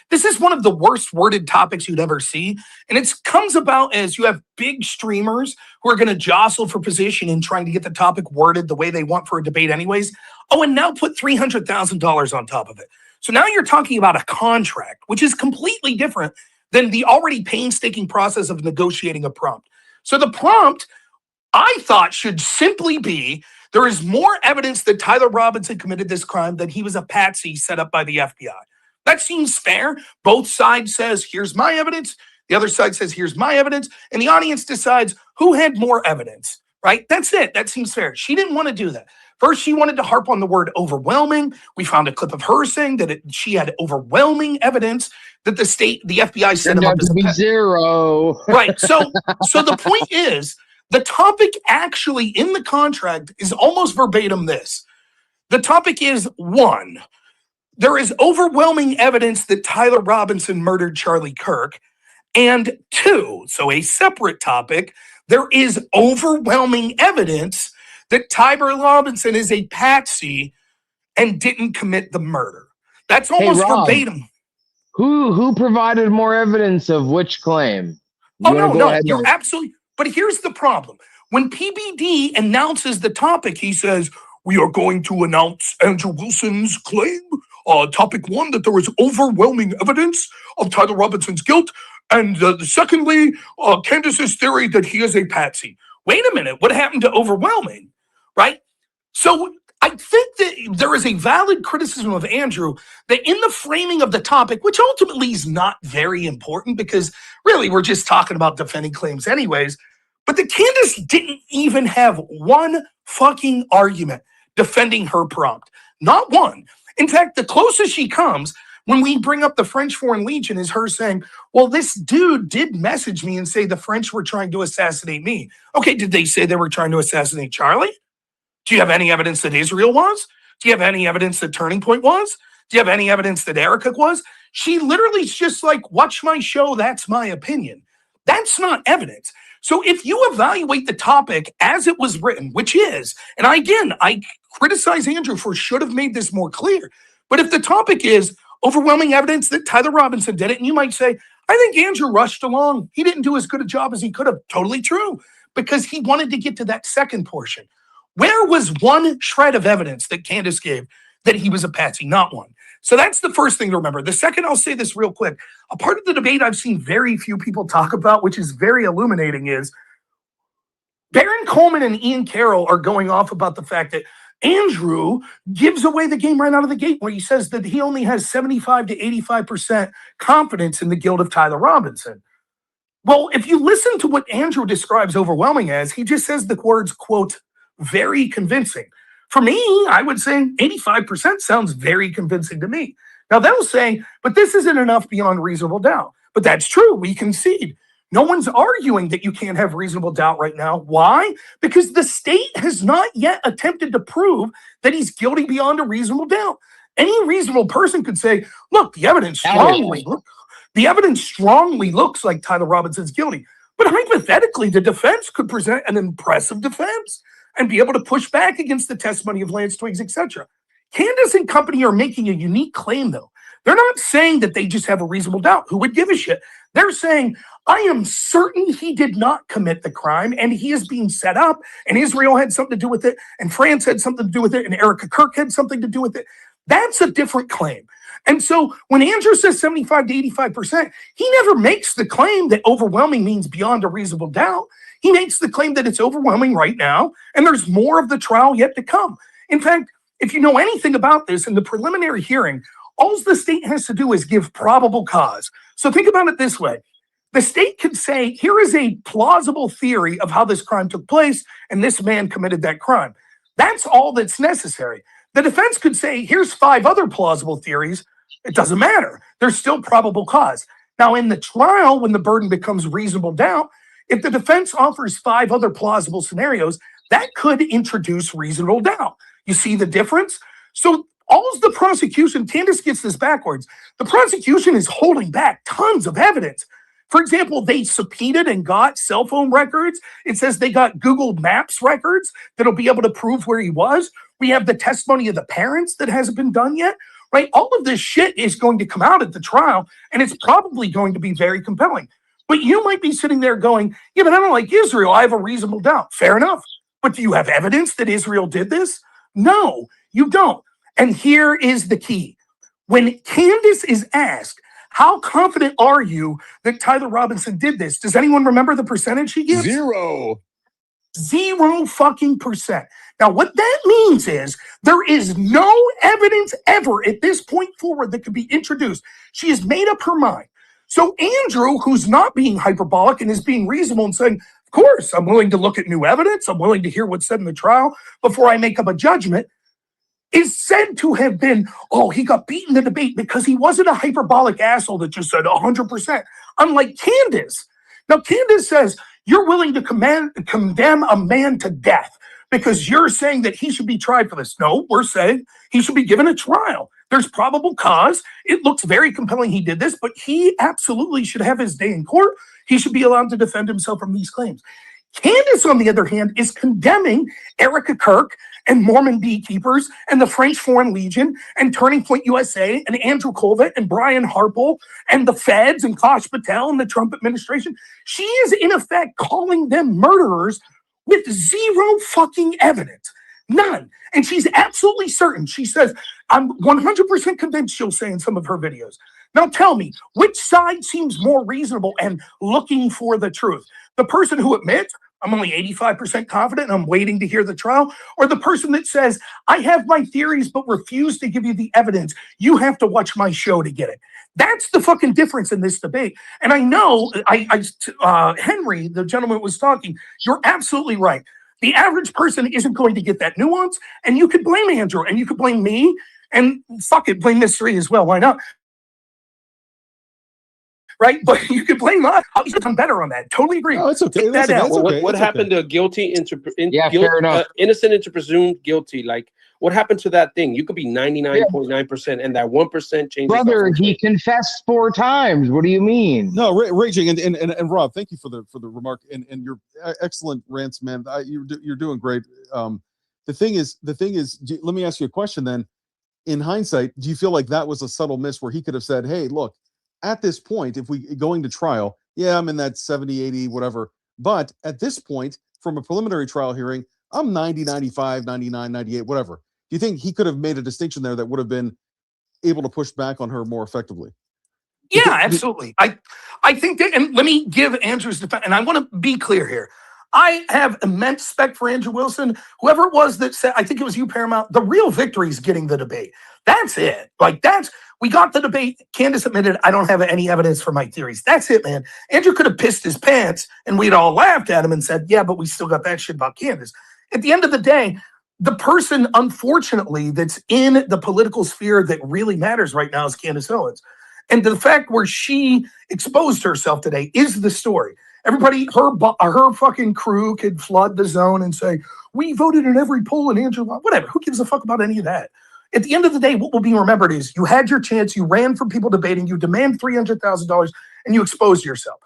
this is one of the worst worded topics you'd ever see. And it comes about as you have big streamers who are going to jostle for position and trying to get the topic worded the way they want for a debate anyways. Oh, and now put $300,000 on top of it. So now you're talking about a contract, which is completely different than the already painstaking process of negotiating a prompt. So the prompt, I thought, should simply be, there is more evidence that Tyler Robinson committed this crime than he was a patsy set up by the FBI. That seems fair. Both sides says, here's my evidence. The other side says, here's my evidence. And the audience decides who had more evidence, right? That's it. That seems fair. She didn't want to do that. First, she wanted to harp on the word overwhelming. We found a clip of her saying that she had overwhelming evidence that the FBI set him up as a zero. Right. So the point is, the topic actually in the contract is almost verbatim this. The topic is 1, there is overwhelming evidence that Tyler Robinson murdered Charlie Kirk. And 2, so a separate topic, there is overwhelming evidence that Tyler Robinson is a patsy and didn't commit the murder. That's almost verbatim. Who provided more evidence of which claim? No, you're absolutely. But here's the problem. When PBD announces the topic, he says, we are going to announce Andrew Wilson's claim. Topic 1, that there is overwhelming evidence of Tyler Robinson's guilt. And secondly, Candace's theory that he is a patsy. Wait a minute, what happened to overwhelming, right? So I think that there is a valid criticism of Andrew that in the framing of the topic, which ultimately is not very important because really we're just talking about defending claims anyways, but that Candace didn't even have one fucking argument defending her prompt. Not one. In fact, the closest she comes when we bring up the French Foreign Legion is her saying, well, this dude did message me and say the French were trying to assassinate me. Okay, did they say they were trying to assassinate Charlie? Do you have any evidence that Israel was? Do you have any evidence that Turning Point was? Do you have any evidence that Erica was? She literally is just like, watch my show, that's my opinion. That's not evidence. So if you evaluate the topic as it was written, which is, and I criticize Andrew for should have made this more clear, but if the topic is overwhelming evidence that Tyler Robinson did it, and you might say, I think Andrew rushed along. He didn't do as good a job as he could have. Totally true, because he wanted to get to that second portion. Where was one shred of evidence that Candace gave that he was a patsy? Not one. So that's the first thing to remember. The second, I'll say this real quick. A part of the debate I've seen very few people talk about, which is very illuminating, is Baron Coleman and Ian Carroll are going off about the fact that Andrew gives away the game right out of the gate where he says that he only has 75 to 85% confidence in the guilt of Tyler Robinson. Well, if you listen to what Andrew describes overwhelming as, he just says the words, quote, very convincing. For me, I would say 85% sounds very convincing to me. Now they'll say, but this isn't enough beyond reasonable doubt. But that's true. We concede. No one's arguing that you can't have reasonable doubt right now. Why? Because the state has not yet attempted to prove that he's guilty beyond a reasonable doubt. Any reasonable person could say, look, the evidence strongly looks like Tyler Robinson's guilty. But hypothetically, the defense could present an impressive defense. and be able to push back against the testimony of Lance Twiggs, etc. Candace and company are making a unique claim, though. They're not saying that they just have a reasonable doubt. Who would give a shit? They're saying, I am certain he did not commit the crime, and he is being set up, and Israel had something to do with it, and France had something to do with it, and Erica Kirk had something to do with it. That's a different claim. And so when Andrew says 75 to 85%, he never makes the claim that overwhelming means beyond a reasonable doubt. He makes the claim that it's overwhelming right now, and there's more of the trial yet to come. In fact, if you know anything about this, in the preliminary hearing, all the state has to do is give probable cause. So think about it this way. The state could say, here is a plausible theory of how this crime took place, and this man committed that crime. That's all that's necessary. The defense could say, here's 5 other plausible theories. It doesn't matter. There's still probable cause. Now, in the trial, when the burden becomes reasonable doubt, if the defense offers 5 other plausible scenarios, that could introduce reasonable doubt. You see the difference? So all of the prosecution, Candace gets this backwards. The prosecution is holding back tons of evidence. For example, they subpoenaed and got cell phone records. It says they got Google Maps records that'll be able to prove where he was. We have the testimony of the parents that hasn't been done yet, right? All of this shit is going to come out at the trial, and it's probably going to be very compelling. But you might be sitting there going, yeah, but I don't like Israel. I have a reasonable doubt. Fair enough. But do you have evidence that Israel did this? No, you don't. And here is the key. When Candace is asked, how confident are you that Tyler Robinson did this? Does anyone remember the percentage he gives? 0. 0% Now, what that means is there is no evidence ever at this point forward that could be introduced. She has made up her mind. So Andrew, who's not being hyperbolic and is being reasonable and saying, of course, I'm willing to look at new evidence. I'm willing to hear what's said in the trial before I make up a judgment, is said to have been, oh, he got beaten in the debate because he wasn't a hyperbolic asshole that just said 100%. Unlike Candace. Now, Candace says, you're willing to condemn a man to death because you're saying that he should be tried for this. No, we're saying he should be given a trial. There's probable cause. It looks very compelling he did this, but he absolutely should have his day in court. He should be allowed to defend himself from these claims. Candace, on the other hand, is condemning Erica Kirk and Mormon beekeepers and the French Foreign Legion and Turning Point USA and Andrew Colvett and Brian Harpel and the feds and Kosh Patel and the Trump administration. She is, in effect, calling them murderers with 0 fucking evidence. None. And she's absolutely certain. She says, I'm 100% convinced, she'll say in some of her videos. Now tell me, which side seems more reasonable and looking for the truth? The person who admits, I'm only 85% confident and I'm waiting to hear the trial, or the person that says, I have my theories but refuse to give you the evidence. You have to watch my show to get it. That's the fucking difference in this debate. And I know, Henry, the gentleman was talking, you're absolutely right. The average person isn't going to get that nuance, and you could blame Andrew, and you could blame me, and fuck it, blame Mystery as well. Why not? Right? But you could blame us. He's done better on that. Totally agree. Oh, it's okay. That out. What happened to innocent into presumed guilty? Like, what happened to that thing? You could be 99.9%, and that 1% changes. Brother, he confessed 4 times. What do you mean? No, raging and Rob, thank you for the remark and your excellent rants, man. You're doing great. The thing is, let me ask you a question then. In hindsight, do you feel like that was a subtle miss where he could have said, hey, look, at this point, if we going to trial, yeah, I'm in that 70, 80, whatever. But at this point, from a preliminary trial hearing, I'm 90, 95, 99, 98, whatever. Do you think he could have made a distinction there that would have been able to push back on her more effectively? Yeah, absolutely. I think that, and let me give Andrew's defense, and I want to be clear here. I have immense respect for Andrew Wilson. Whoever it was that said, I think it was you, Paramount, the real victory is getting the debate. That's it. We got the debate. Candace admitted, I don't have any evidence for my theories. That's it, man. Andrew could have pissed his pants and we'd all laughed at him and said, yeah, but we still got that shit about Candace. At the end of the day, the person, unfortunately, that's in the political sphere that really matters right now is Candace Owens. And the fact where she exposed herself today is the story. Everybody, her fucking crew could flood the zone and say, we voted in every poll and Andrew, whatever. Who gives a fuck about any of that? At the end of the day, what will be remembered is you had your chance, you ran from people debating, you demand $300,000, and you exposed yourself.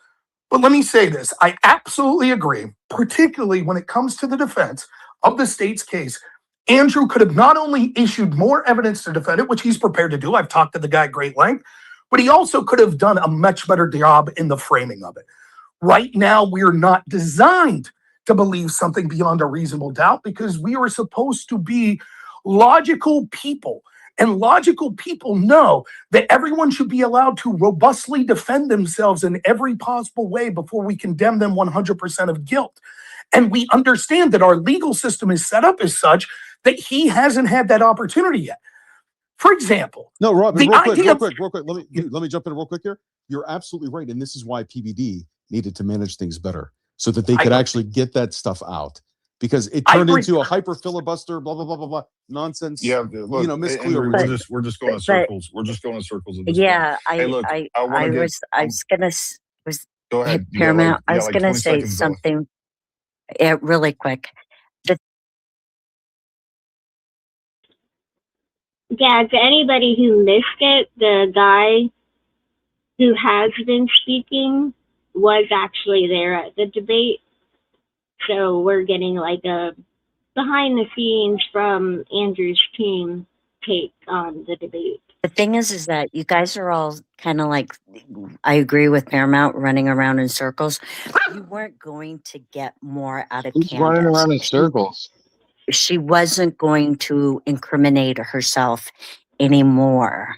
But let me say this. I absolutely agree, particularly when it comes to the defense. of the state's case, Andrew could have not only issued more evidence to defend it, which he's prepared to do. I've talked to the guy at great length, but he also could have done a much better job in the framing of it. Right now, we're not designed to believe something beyond a reasonable doubt because we are supposed to be logical people. And logical people know that everyone should be allowed to robustly defend themselves in every possible way before we condemn them 100% of guilt. And we understand that our legal system is set up as such that he hasn't had that opportunity yet. For example, no, Robin, real quick. Let me jump in real quick here. You're absolutely right, and this is why PBD needed to manage things better so that they could actually get that stuff out, because it turned into a hyper filibuster, blah blah blah blah blah nonsense. Yeah, look, Miss Andrew, Cleo. we're just going in circles. We're just going in circles at this Yeah, point. Hey, look, I was gonna go ahead. You got Paramount. I like, was 20 gonna say seconds, go. something really quick. Yeah, to anybody who missed it, the guy who has been speaking was actually there at the debate. So we're getting like a behind the scenes from Andrew's team take on the debate. The thing is that you guys are all kind of like, I agree with Paramount, running around in circles. You weren't going to get more out of Who's Candace. running around in circles? She wasn't going to incriminate herself anymore.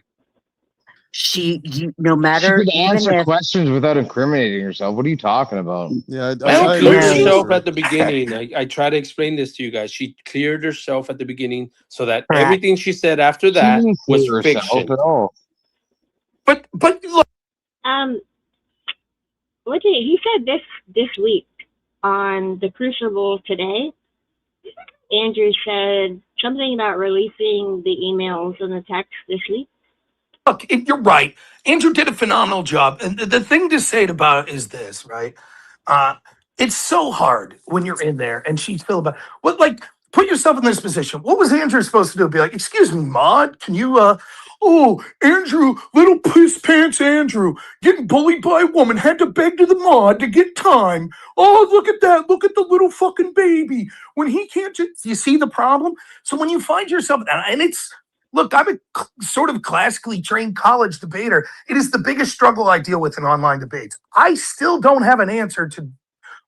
No matter, She could even answer if questions without incriminating herself. What are you talking about? Yeah, She cleared herself at the beginning. I try to explain this to you guys. She cleared herself at the beginning so that everything she said after that was fiction. At all. But look, what did he said this week on the Crucible today? Andrew said something about releasing the emails and the text this week. Look, you're right. Andrew did a phenomenal job. And the thing to say about it is this, right? It's so hard when you're in there and she's still about what, like, put yourself in this position. What was Andrew supposed to do? Be like, excuse me, Maud, can you oh, Andrew, little piss pants Andrew, getting bullied by a woman, had to beg to the Maud to get time. Oh, look at that. Look at the little fucking baby. When he can't just, you see the problem? So when you find yourself, and it's, look, I'm a sort of classically trained college debater. It is the biggest struggle I deal with in online debates. I still don't have an answer to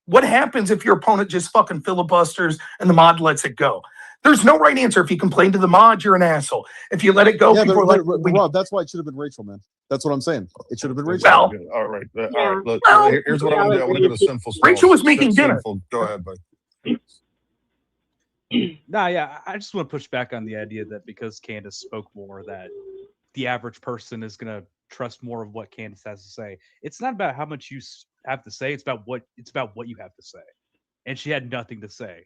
what happens if your opponent just fucking filibusters and the mod lets it go. There's no right answer. If you complain to the mod, you're an asshole. If you let it go, people are like, Rob, that's why it should have been Rachel, man. That's what I'm saying. It should have been Rachel. Well, all right. All right. Look, here's what I want to do. I want to go to Sinful Smalls. Rachel was making dinner. Go ahead, bud. Nah, yeah, I just want to push back on the idea that because Candace spoke more, that the average person is going to trust more of what Candace has to say. It's not about how much you have to say; it's about what you have to say. And she had nothing to say.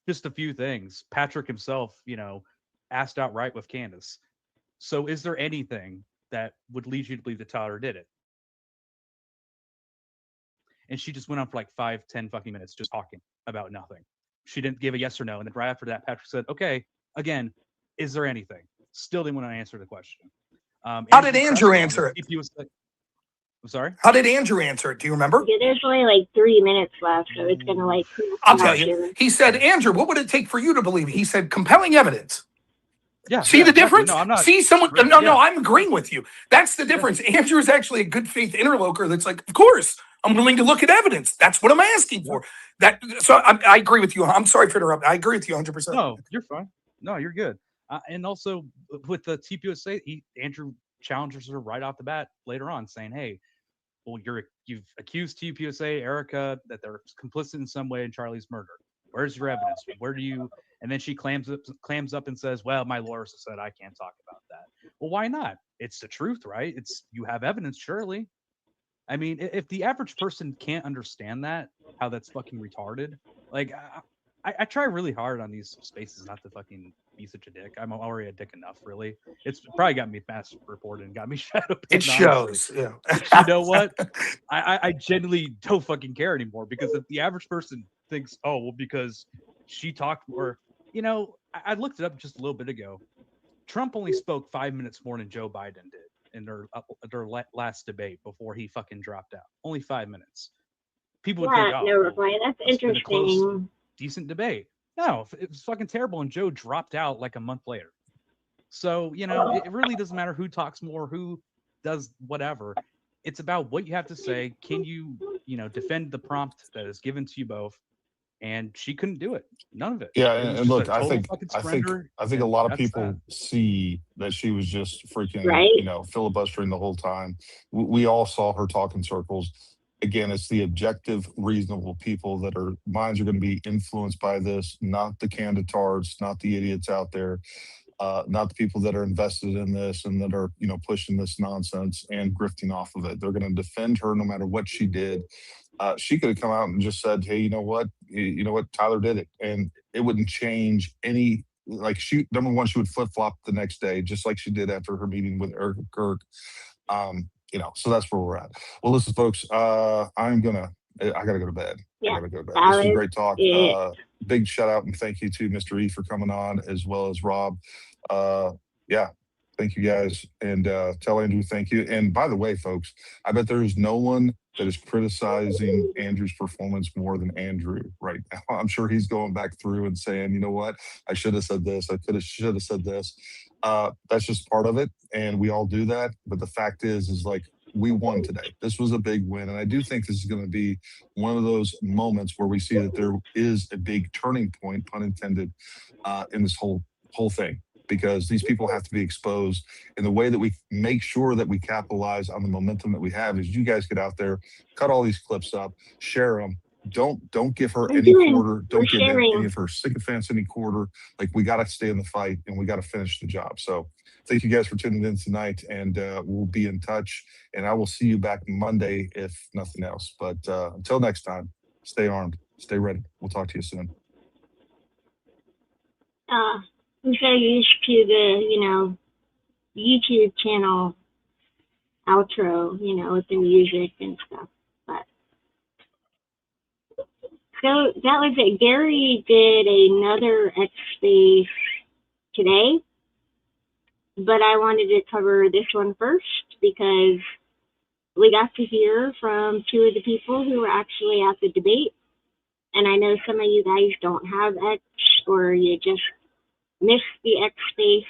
Just a few things. Patrick himself, asked outright with Candace. So, is there anything that would lead you to believe that Tyler did it? And she just went on for like 5-10 fucking minutes just talking about nothing. She didn't give a yes or no. And then right after that, Patrick said, okay, again, is there anything? Still didn't want to answer the question. How did Andrew answer it? I'm sorry? How did Andrew answer it? Do you remember? Yeah, there's only like 3 minutes left, so it's going to like... I'll tell you. He said, Andrew, what would it take for you to believe it? He said, compelling evidence. Yeah. See the difference? No, I'm not. See someone. No, I'm agreeing with you. That's the difference. Andrew is actually a good faith interlocutor that's like, of course, I'm willing to look at evidence. That's what I'm asking for. So I agree with you. I'm sorry for interrupting. I agree with you 100%. No, you're fine. No, you're good. And also with the TPUSA, Andrew challenges her right off the bat later on, saying, "Hey, well, you've accused TPUSA, Erica, that they're complicit in some way in Charlie's murder. Where's your evidence? Where do you?" And then she clams up and says, "Well, my lawyers said I can't talk about that." Well, why not? It's the truth, right? You have evidence, surely. I mean, if the average person can't understand that, how that's fucking retarded, like I try really hard on these spaces not to fucking be such a dick. I'm already a dick enough, really. It's probably got me mass reported and got me shadow banned. It shows, yeah. You know what? I genuinely don't fucking care anymore, because if the average person thinks, oh, well, because she talked more, I looked it up just a little bit ago. Trump only spoke 5 minutes more than Joe Biden did in their last debate before he fucking dropped out. Only 5 minutes. People would think, oh, no reply. That's interesting. decent debate. No, it was fucking terrible, and Joe dropped out like a month later. So, you know, it really doesn't matter who talks more, who does whatever. It's about what you have to say. Can you, you know, defend the prompt that is given to you both? And she couldn't do it. None of it. Yeah, It was and just a look, total fucking surrender. I think a And lot of that's people that. see that she was just freaking, Right? you know, filibustering the whole time. We all saw her talk in circles. Again, it's the objective, reasonable people that are minds are going to be influenced by this, not the candidates, not the idiots out there, not the people that are invested in this and that are, you know, pushing this nonsense and grifting off of it. They're going to defend her no matter what she did. She could have come out and just said, "Hey, you know what? You know what? Tyler did it," and it wouldn't change any. Like she, number one, she would flip flop the next day, just like she did after her meeting with Eric Kirk. You know, so that's where we're at. Well, listen, folks, I gotta go to bed. I Yeah, gotta go to bed. that This was was great talk. it. Big shout out and thank you to Mr. E for coming on, as well as Rob. Yeah, thank you guys, and tell Andrew thank you. And by the way, folks, I bet there is no one that is criticizing Andrew's performance more than Andrew right now. I'm sure he's going back through and saying, you know what, I should have said this, I should have said this. That's just part of it, and we all do that. But the fact is like we won today. This was a big win, and I do think this is going to be one of those moments where we see that there is a big turning point, pun intended, in this whole thing, because these people have to be exposed. And the way that we make sure that we capitalize on the momentum that we have is you guys get out there, cut all these clips up, share them. Don't give her any quarter. Don't give any of her sycophants any quarter. Like, we got to stay in the fight and we got to finish the job. So thank you guys for tuning in tonight, and we'll be in touch. And I will see you back Monday if nothing else. But until next time, stay armed, stay ready. We'll talk to you soon. I'm so used to the, you know, YouTube channel outro, you know, with the music and stuff. But so that was it. Gary did another X Space today, but I wanted to cover this one first because we got to hear from two of the people who were actually at the debate. And I know some of you guys don't have X, or you just missed the X Space.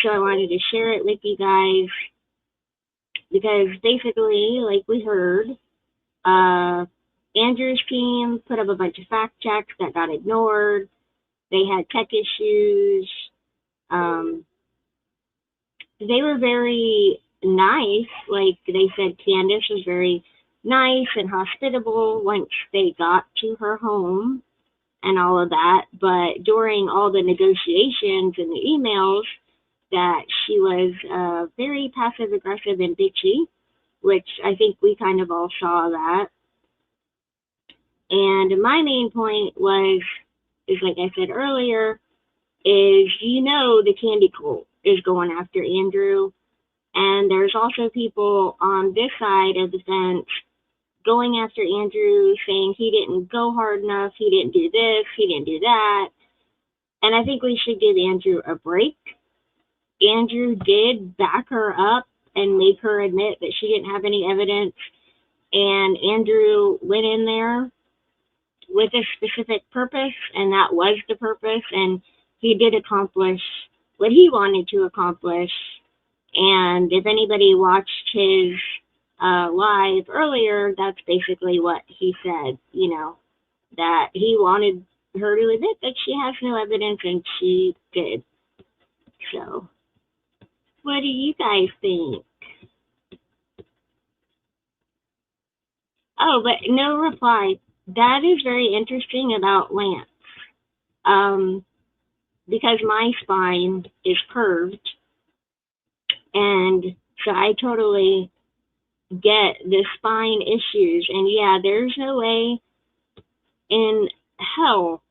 So I wanted to share it with you guys because basically, like we heard, Andrew's team put up a bunch of fact checks that got ignored. They had tech issues. They were very nice. Like they said, Candace was very nice and hospitable once they got to her home and all of that. But during all the negotiations and the emails, that she was very passive aggressive and bitchy, which I think we kind of all saw that. And my main point is like I said earlier, is, you know, the candy cult is going after Andrew. And there's also people on this side of the fence going after Andrew, saying he didn't go hard enough, he didn't do this, he didn't do that. And I think we should give Andrew a break. Andrew did back her up and make her admit that she didn't have any evidence. And Andrew went in there with a specific purpose, and that was the purpose. And he did accomplish what he wanted to accomplish. And if anybody watched his live earlier, that's basically what he said, you know, that he wanted her to admit that she has no evidence, and she did. So what do you guys think? Oh, but no reply. That is very interesting about Lance. Because my spine is curved, and so I totally get the spine issues. And yeah, there's no way in hell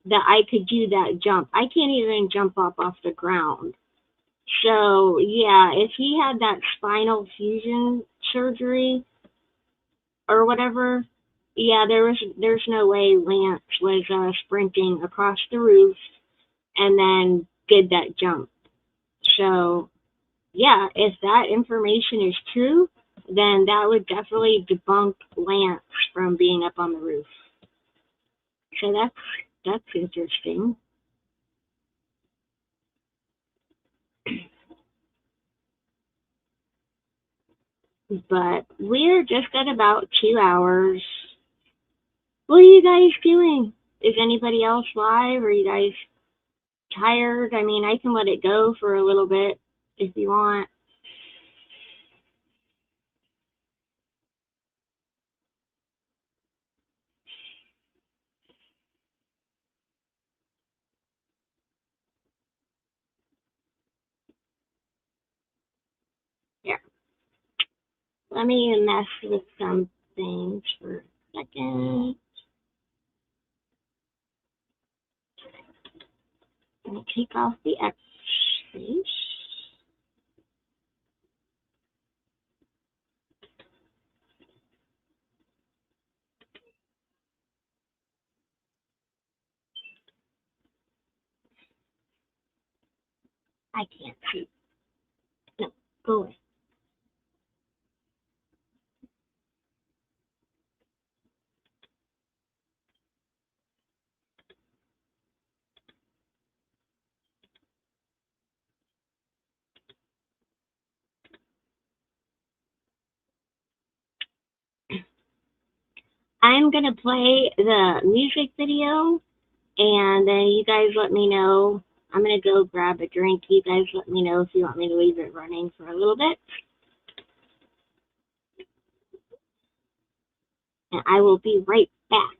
that I could do that jump. I can't even jump up off the ground. So yeah, if he had that spinal fusion surgery or whatever, yeah, there's no way Lance was sprinting across the roof and then did that jump. So yeah, if that information is true, then that would definitely debunk Lance from being up on the roof. So that's interesting. But we're just at about 2 hours. What are you guys doing? Is anybody else live? Are you guys tired? I mean, I can let it go for a little bit if you want. Here. Let me mess with some things for a second. Let me take off the X space. I can't see. No, go away. I'm gonna play the music video, and then you guys let me know. I'm gonna go grab a drink. You guys let me know if you want me to leave it running for a little bit. And I will be right back.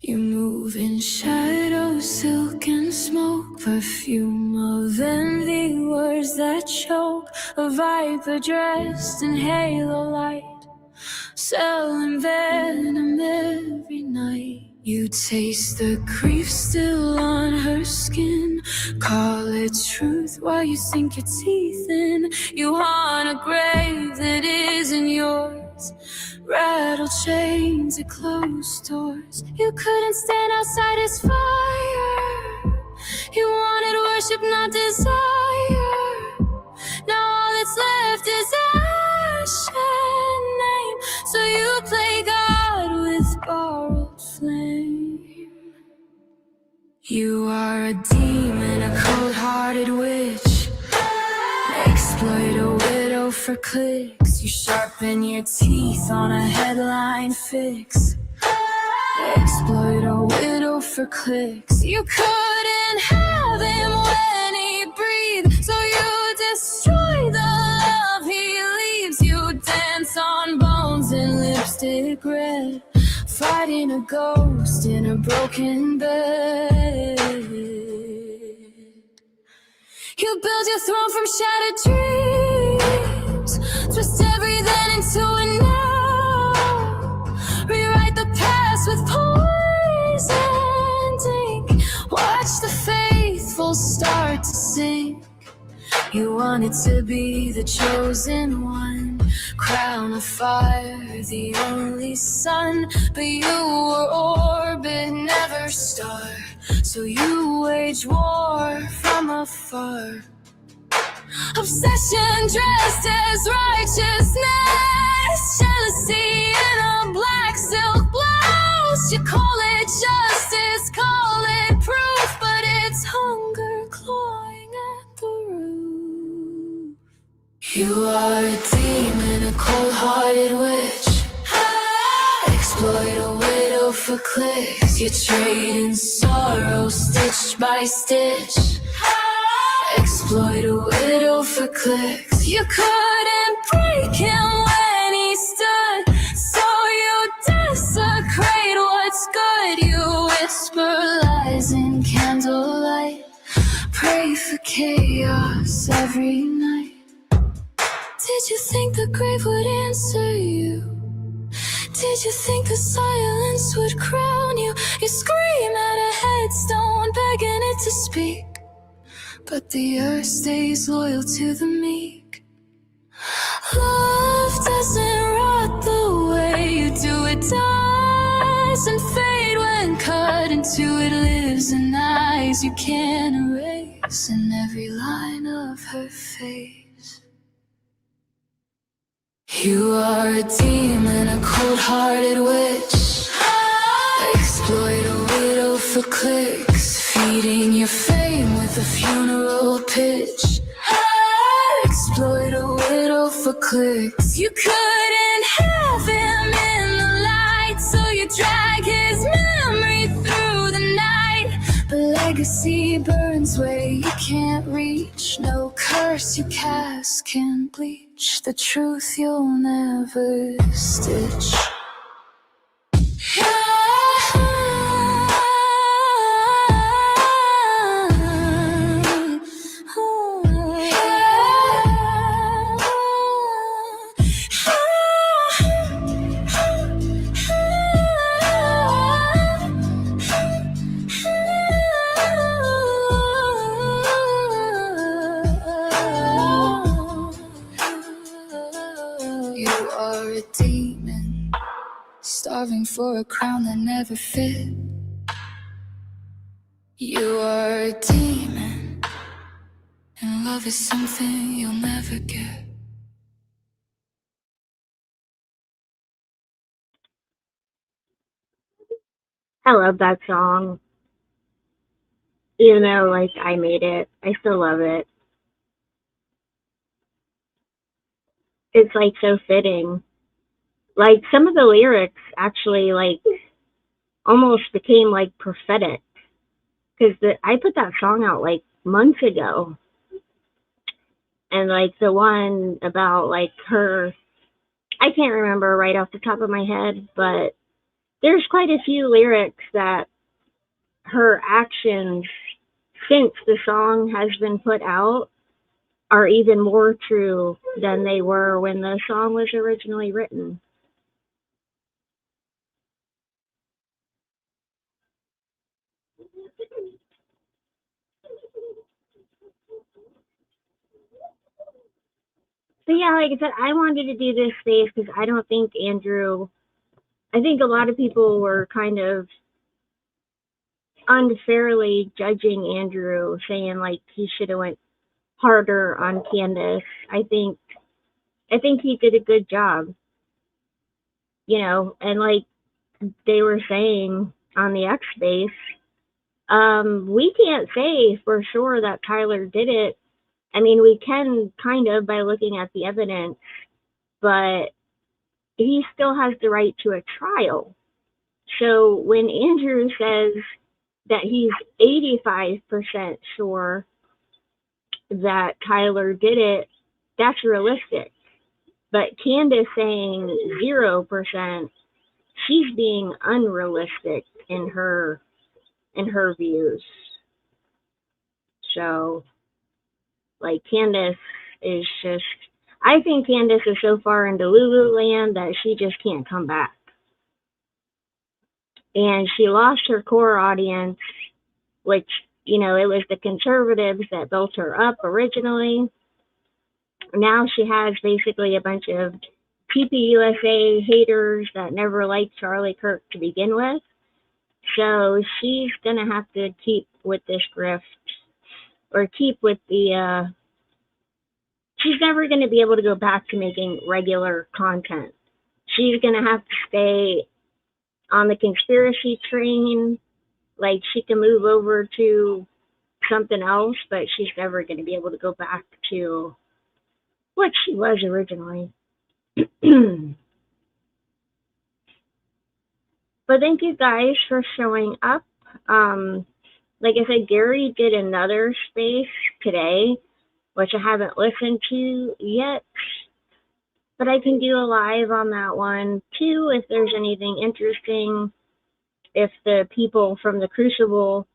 You move in shadows, silk and smoke, perfume of envy, words that choke, a viper dressed in halo light, selling venom every night. You taste the grief still on her skin, call it truth while you sink your teeth in. You haunt a grave that isn't yours, rattle chains and closed doors. You couldn't stand outside his fire, you wanted worship, not desire. Now all that's left is ash and name, so you play God with borrowed flame. You are a demon, a cold-hearted witch, exploit a widow for clicks. You sharpen your teeth on a headline fix, exploit a widow for clicks. You couldn't have him when he breathed, so you destroy the love he leaves. You dance on bones and lipstick red, fighting a ghost in a broken bed. You build your throne from shattered dreams, twist everything into a now, rewrite the past with poison ink, watch the faithful start to sink. You wanted to be the chosen one, crown of fire, the only sun, but you were orbit, never star, so you wage war from afar. Obsession dressed as righteousness, jealousy in a black silk blouse. You call it justice, call it proof, but it's hunger clawing at the root. You are a demon, a cold-hearted witch, exploit a widow for clicks. You trade in sorrow, stitch by stitch, exploit a widow for clicks. You couldn't break him when he stood, so you desecrate what's good. You whisper lies in candlelight, pray for chaos every night. Did you think the grave would answer you? Did you think the silence would crown you? You scream at a headstone, begging it to speak, but the earth stays loyal to the meek. Love doesn't rot the way you do. It dies and fade when cut into. It lives in eyes you can't erase. is in every line of her face. You are a demon, a cold-hearted witch. Exploit a widow for clicks, feeding your fame with a funeral pitch. Exploit a widow for clicks. You couldn't have him in the light, so you drag his memory through the night. But legacy burns where you can't reach. No curse you cast can bleach the truth you'll never stitch. You are a demon, starving for a crown that never fit. You are a demon, and love is something you'll never get. I love that song. Even though, like, I made it, I still love it. It's, like, so fitting. Like, some of the lyrics actually, like, almost became, like, prophetic. Because I put that song out, like, months ago. And, like, the one about, like, her, I can't remember right off the top of my head, but there's quite a few lyrics that her actions since the song has been put out are even more true than they were when the song was originally written. So yeah, like I said, I wanted to do this space because I don't think I think a lot of people were kind of unfairly judging Andrew, saying like he should have went harder on Candace. I think he did a good job, and like they were saying on the X space, we can't say for sure that Tyler did it. I mean, we can kind of by looking at the evidence, but he still has the right to a trial. So when Andrew says that he's 85% sure that Tyler did it, that's realistic. But Candace saying 0%, she's being unrealistic in her views. So, like, Candace is just, I think Candace is so far into Lululand that she just can't come back. And she lost her core audience, which, it was the conservatives that built her up originally. Now she has basically a bunch of TPUSA haters that never liked Charlie Kirk to begin with. So she's going to have to keep with this grift, or keep with the, she's never going to be able to go back to making regular content. She's going to have to stay on the conspiracy train. Like, she can move over to something else, but she's never going to be able to go back to what she was originally. But thank you guys for showing up. Like I said, Gary did another space today, which I haven't listened to yet, but I can do a live on that one too if there's anything interesting. If the people from the Crucible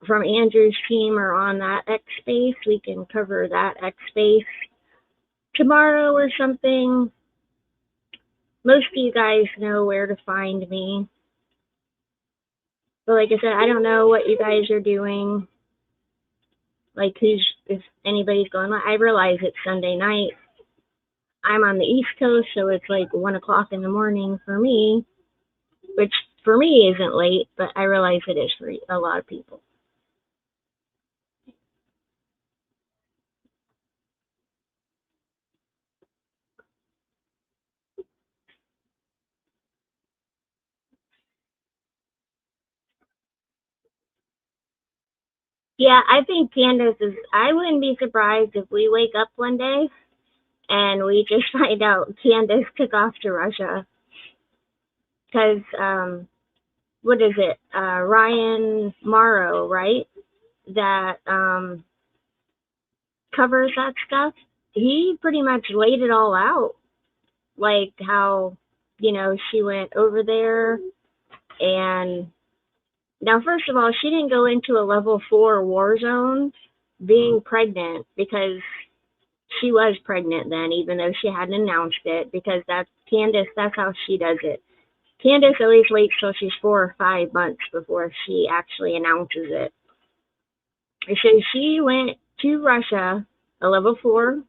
from Andrew's team are on that X space, we can cover that X space tomorrow or something. Most of you guys know where to find me. But like I said, I don't know what you guys are doing. Like, if anybody's going, I realize it's Sunday night. I'm on the East Coast, so it's like 1 o'clock in the morning for me, which for me isn't late, but I realize it is for a lot of people. Yeah, I think Candace is. I wouldn't be surprised if we wake up one day and we just find out Candace took off to Russia. Because, what is it? Ryan Morrow, right? That covers that stuff. He pretty much laid it all out. Like how, she went over there and now, first of all, she didn't go into a level 4 war zone being pregnant because she was pregnant then, even though she hadn't announced it, because that's Candace, that's how she does it. Candace always waits till she's 4 or 5 months before she actually announces it. So she went to Russia, a level 4,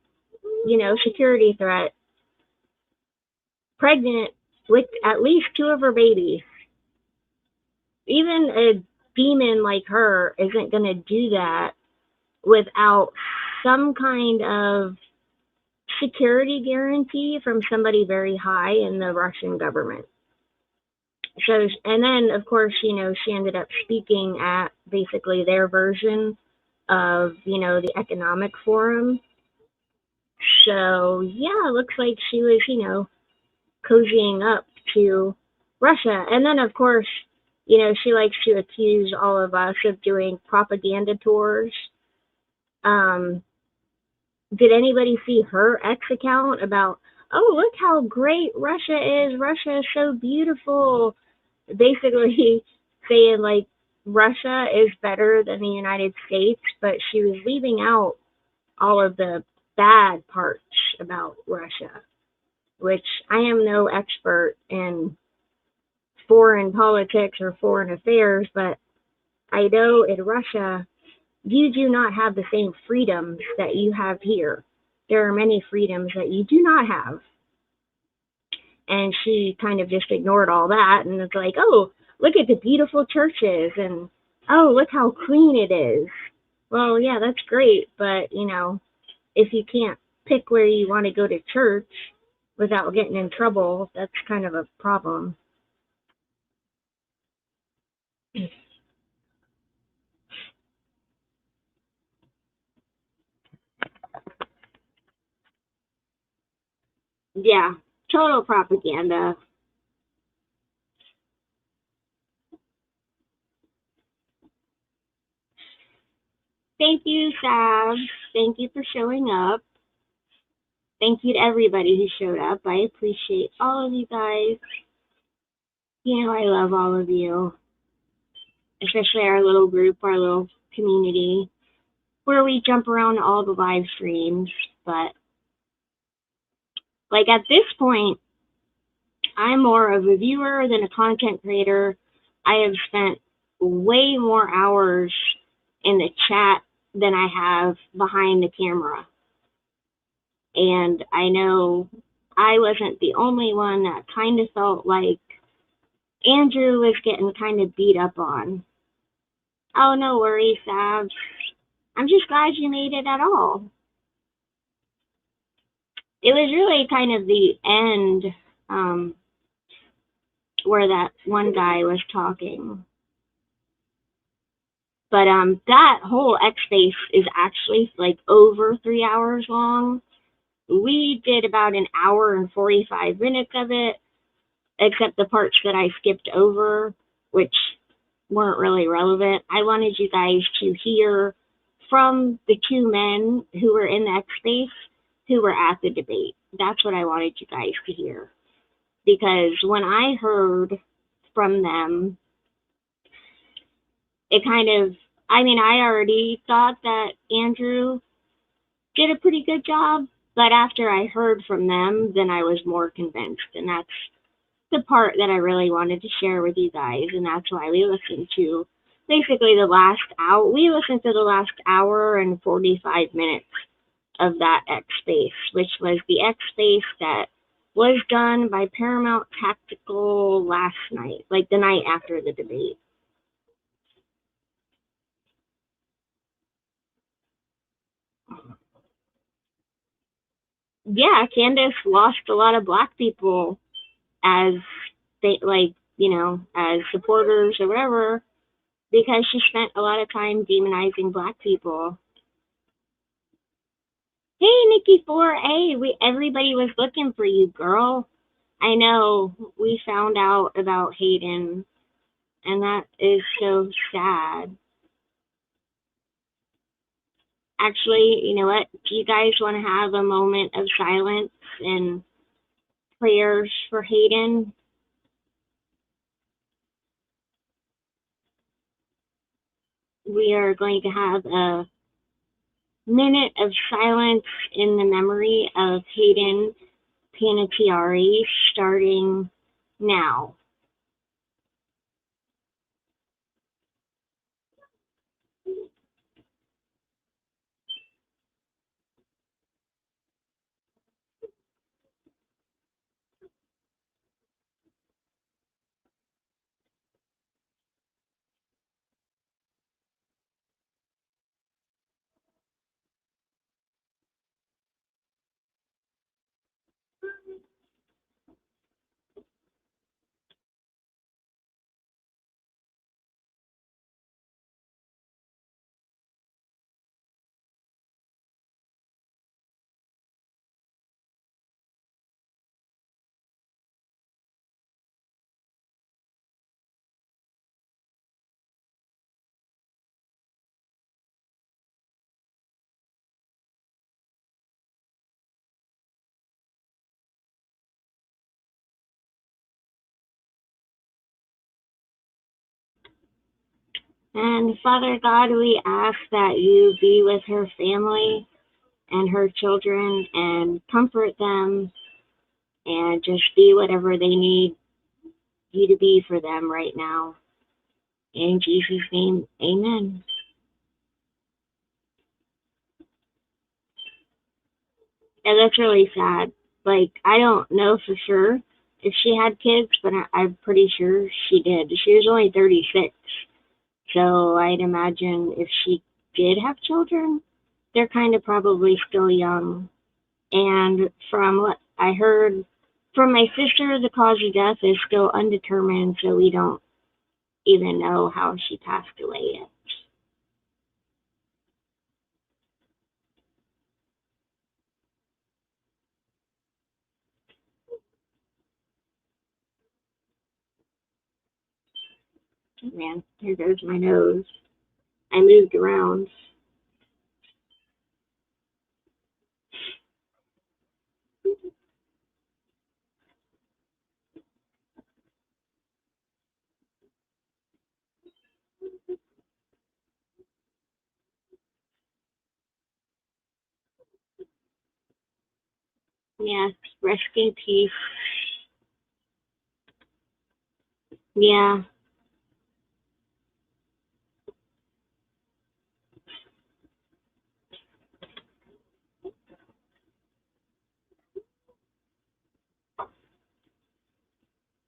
security threat, pregnant with at least 2 of her babies. Even a demon like her isn't going to do that without some kind of security guarantee from somebody very high in the Russian government. So, and then of course, she ended up speaking at basically their version of, the economic forum. So, yeah, it looks like she was, cozying up to Russia. And then, of course, she likes to accuse all of us of doing propaganda tours. Did anybody see her X account about, oh, look how great Russia is. Russia is so beautiful. Basically saying, like, Russia is better than the United States, but she was leaving out all of the bad parts about Russia, which I am no expert in foreign politics or foreign affairs, but I know in Russia, you do not have the same freedoms that you have here. There are many freedoms that you do not have. And she kind of just ignored all that and was like, oh, look at the beautiful churches and oh, look how clean it is. Well, yeah, that's great, but if you can't pick where you want to go to church without getting in trouble, that's kind of a problem. Yeah, total propaganda. Thank you, Sav. Thank you for showing up. Thank you to everybody who showed up. I appreciate all of you guys. I love all of you, especially our little group, our little community, where we jump around all the live streams. But, like, at this point, I'm more of a viewer than a content creator. I have spent way more hours in the chat than I have behind the camera. And I know I wasn't the only one that kind of felt like Andrew was getting kind of beat up on. Oh, no worries, Sabs. I'm just glad you made it at all. It was really kind of the end where that one guy was talking. But that whole X Space is actually like over 3 hours long. We did about an hour and 45 minutes of it, except the parts that I skipped over, which weren't really relevant. I wanted you guys to hear from the 2 men who were in the X Space who were at the debate. That's what I wanted you guys to hear. Because when I heard from them, it kind of, I already thought that Andrew did a pretty good job, but after I heard from them, then I was more convinced. And that's the part that I really wanted to share with you guys. And that's why we listened to basically the last hour. We listened to the last hour and 45 minutes of that X Space, which was the X Space that was done by Paramount Tactical last night, like the night after the debate. Yeah, Candace lost a lot of black people as they, like, as supporters or whatever, because she spent a lot of time demonizing black people. Hey, Nikki 4A, everybody was looking for you, girl. I know, we found out about Hayden, and that is so sad. Actually, you know what? Do you guys want to have a moment of silence and prayers for Hayden? We are going to have a minute of silence in the memory of Hayden Panettiere starting now. And Father God, we ask that you be with her family and her children and comfort them and just be whatever they need you to be for them right now. In Jesus' name, amen. And that's really sad. Like, I don't know for sure if she had kids, but I'm pretty sure she did. She was only 36. So I'd imagine if she did have children, they're kind of probably still young. And from what I heard from my sister, the cause of death is still undetermined, so we don't even know how she passed away yet. Man, here goes my nose. I moved around. Yeah, rest in peace. Yeah.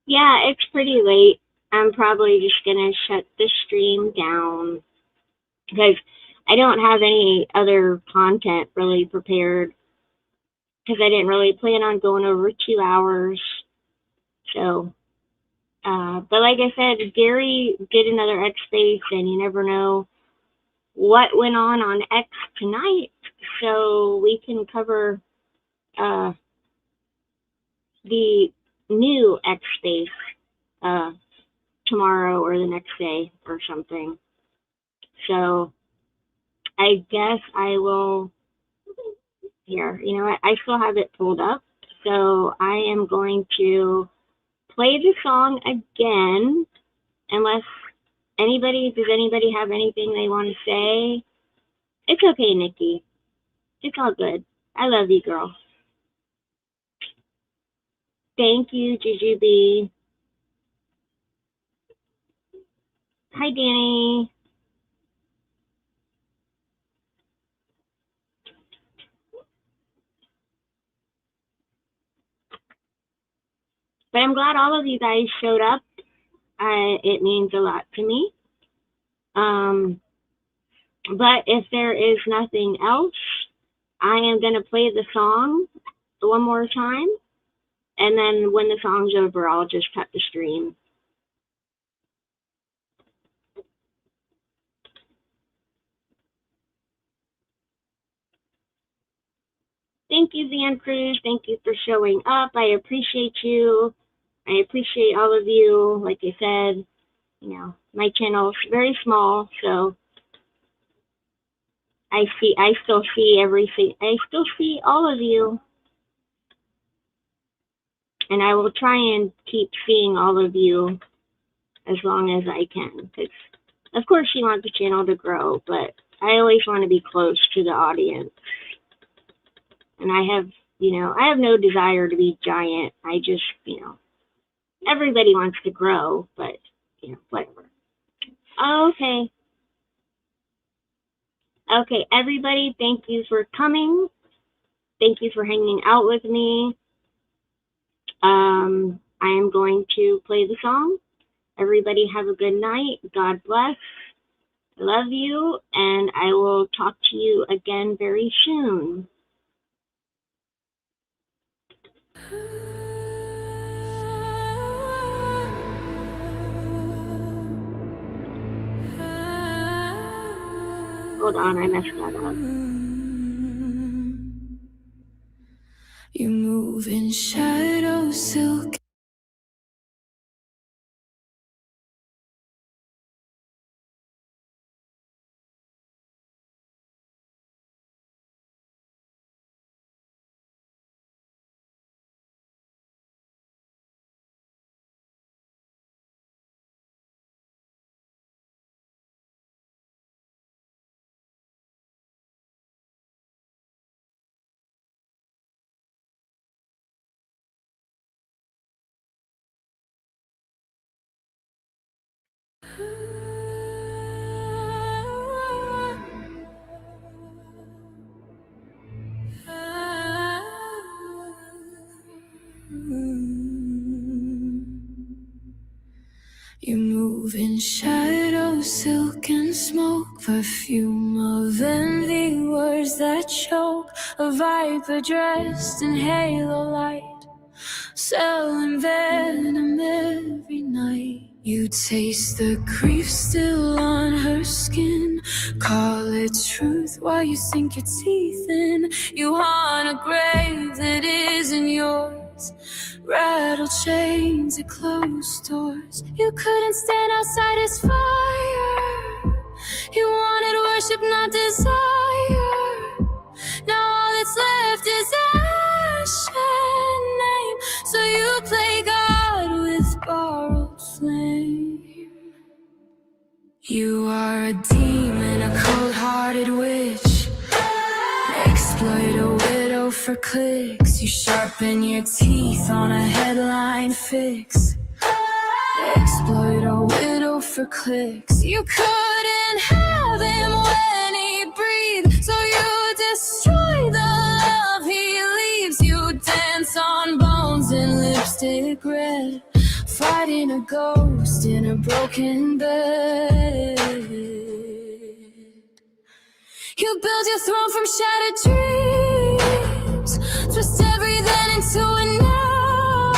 Yeah, it's pretty late. I'm probably just gonna shut the stream down because I don't have any other content really prepared because I didn't really plan on going over 2 hours. So, but like I said, Gary did another X Space, and you never know what went on X tonight. So we can cover uh, the new X Space uh, tomorrow or the next day or something. So I guess I will. Here, you know what? I still have it pulled up, so I am going to play the song again, unless does anybody have anything they want to say? It's okay, Nikki. It's all good. I love you, girl. Thank you, Jujubee. Hi, Danny. But I'm glad all of you guys showed up. It means a lot to me. But if there is nothing else, I am going to play the song one more time. And then when the song's over, I'll just cut the stream. thank you, Van Cruz. Thank you for showing up. I appreciate you. I appreciate all of you. Like I said, you know, my channel's very small, so I still see everything. I still see all of you. And I will try and keep seeing all of you as long as I can. Because, of course, you want the channel to grow, but I always want to be close to the audience. And I have no desire to be giant. I just, everybody wants to grow, but, whatever. Okay. Okay, everybody, thank you for coming. Thank you for hanging out with me. I am going to play the song. Everybody have a good night. God bless. I love you, and I will talk to you again very soon. Hold on, I messed that up. You move in shadow silk. You move in shadow, silk and smoke, perfume of envy, words that choke, a viper dressed in halo light, selling venom every night. You taste the grief still on her skin, call it truth while you sink your teeth in. You want a grave that isn't yours, rattle chains and closed doors. You couldn't stand outside his fire. You wanted worship, not desire. Now all that's left is ash and name. So you play God with borrowed flame. You are a demon, a cold-hearted witch. Exploit a widow for clicks. You sharpen your teeth on a headline fix. Exploit a widow for clicks. You couldn't have him when he breathed, so you destroy the love he leaves. You dance on bones and lipstick red, fighting a ghost in a broken bed. You build your throne from shattered dreams, twist everything into a now.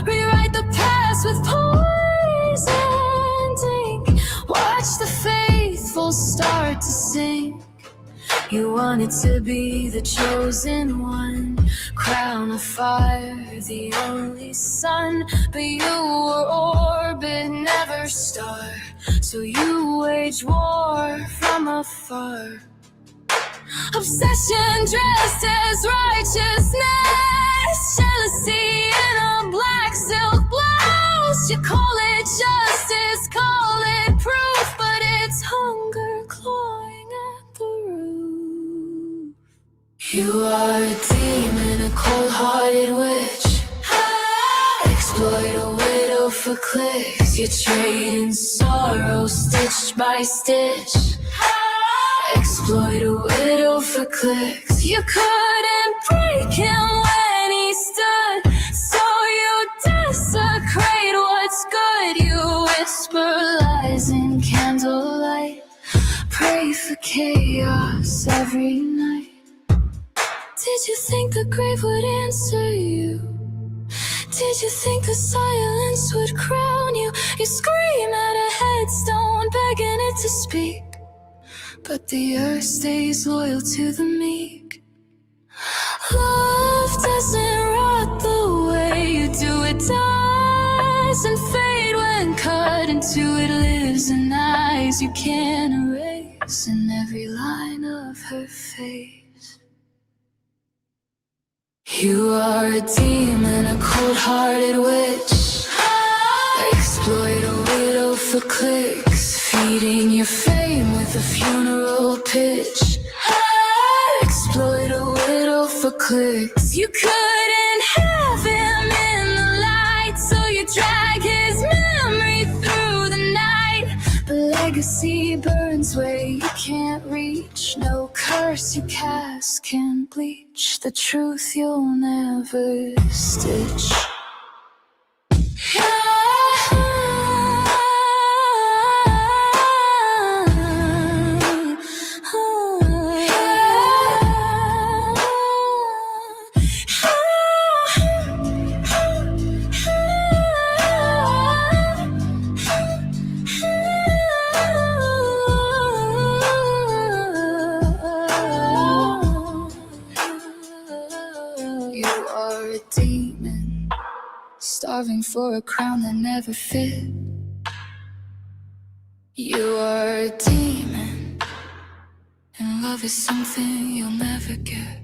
Rewrite the past with poison ink. Watch the faithful start to sink. You wanted to be the chosen one, crown of fire, the only sun. But you were orbit, never star, so you wage war from afar. Obsession dressed as righteousness, jealousy in a black silk blouse. You call it justice, call it proof, but it's hunger clawing at the root. You are a demon, a cold-hearted witch. Exploit a widow for clicks. You trade in sorrow, stitch by stitch. Exploit a widow for clicks. You couldn't break him when he stood, so you desecrate what's good. You whisper lies in candlelight, pray for chaos every night. Did you think the grave would answer you? Did you think the silence would crown you? You scream at a headstone, begging it to speak, but the earth stays loyal to the meek. to, it lives in eyes you can't erase, in every line of her face. You are a demon, a cold-hearted witch. Exploit a widow for clicks, feeding your fame with a funeral pitch. Exploit a widow for clicks. You couldn't have him in the light, so you drag his memory through the night. But legacy burns where you can't reach. No curse you cast can bleach the truth you'll never stitch. You are a demon, starving for a crown that never fit. You are a demon, and love is something you'll never get.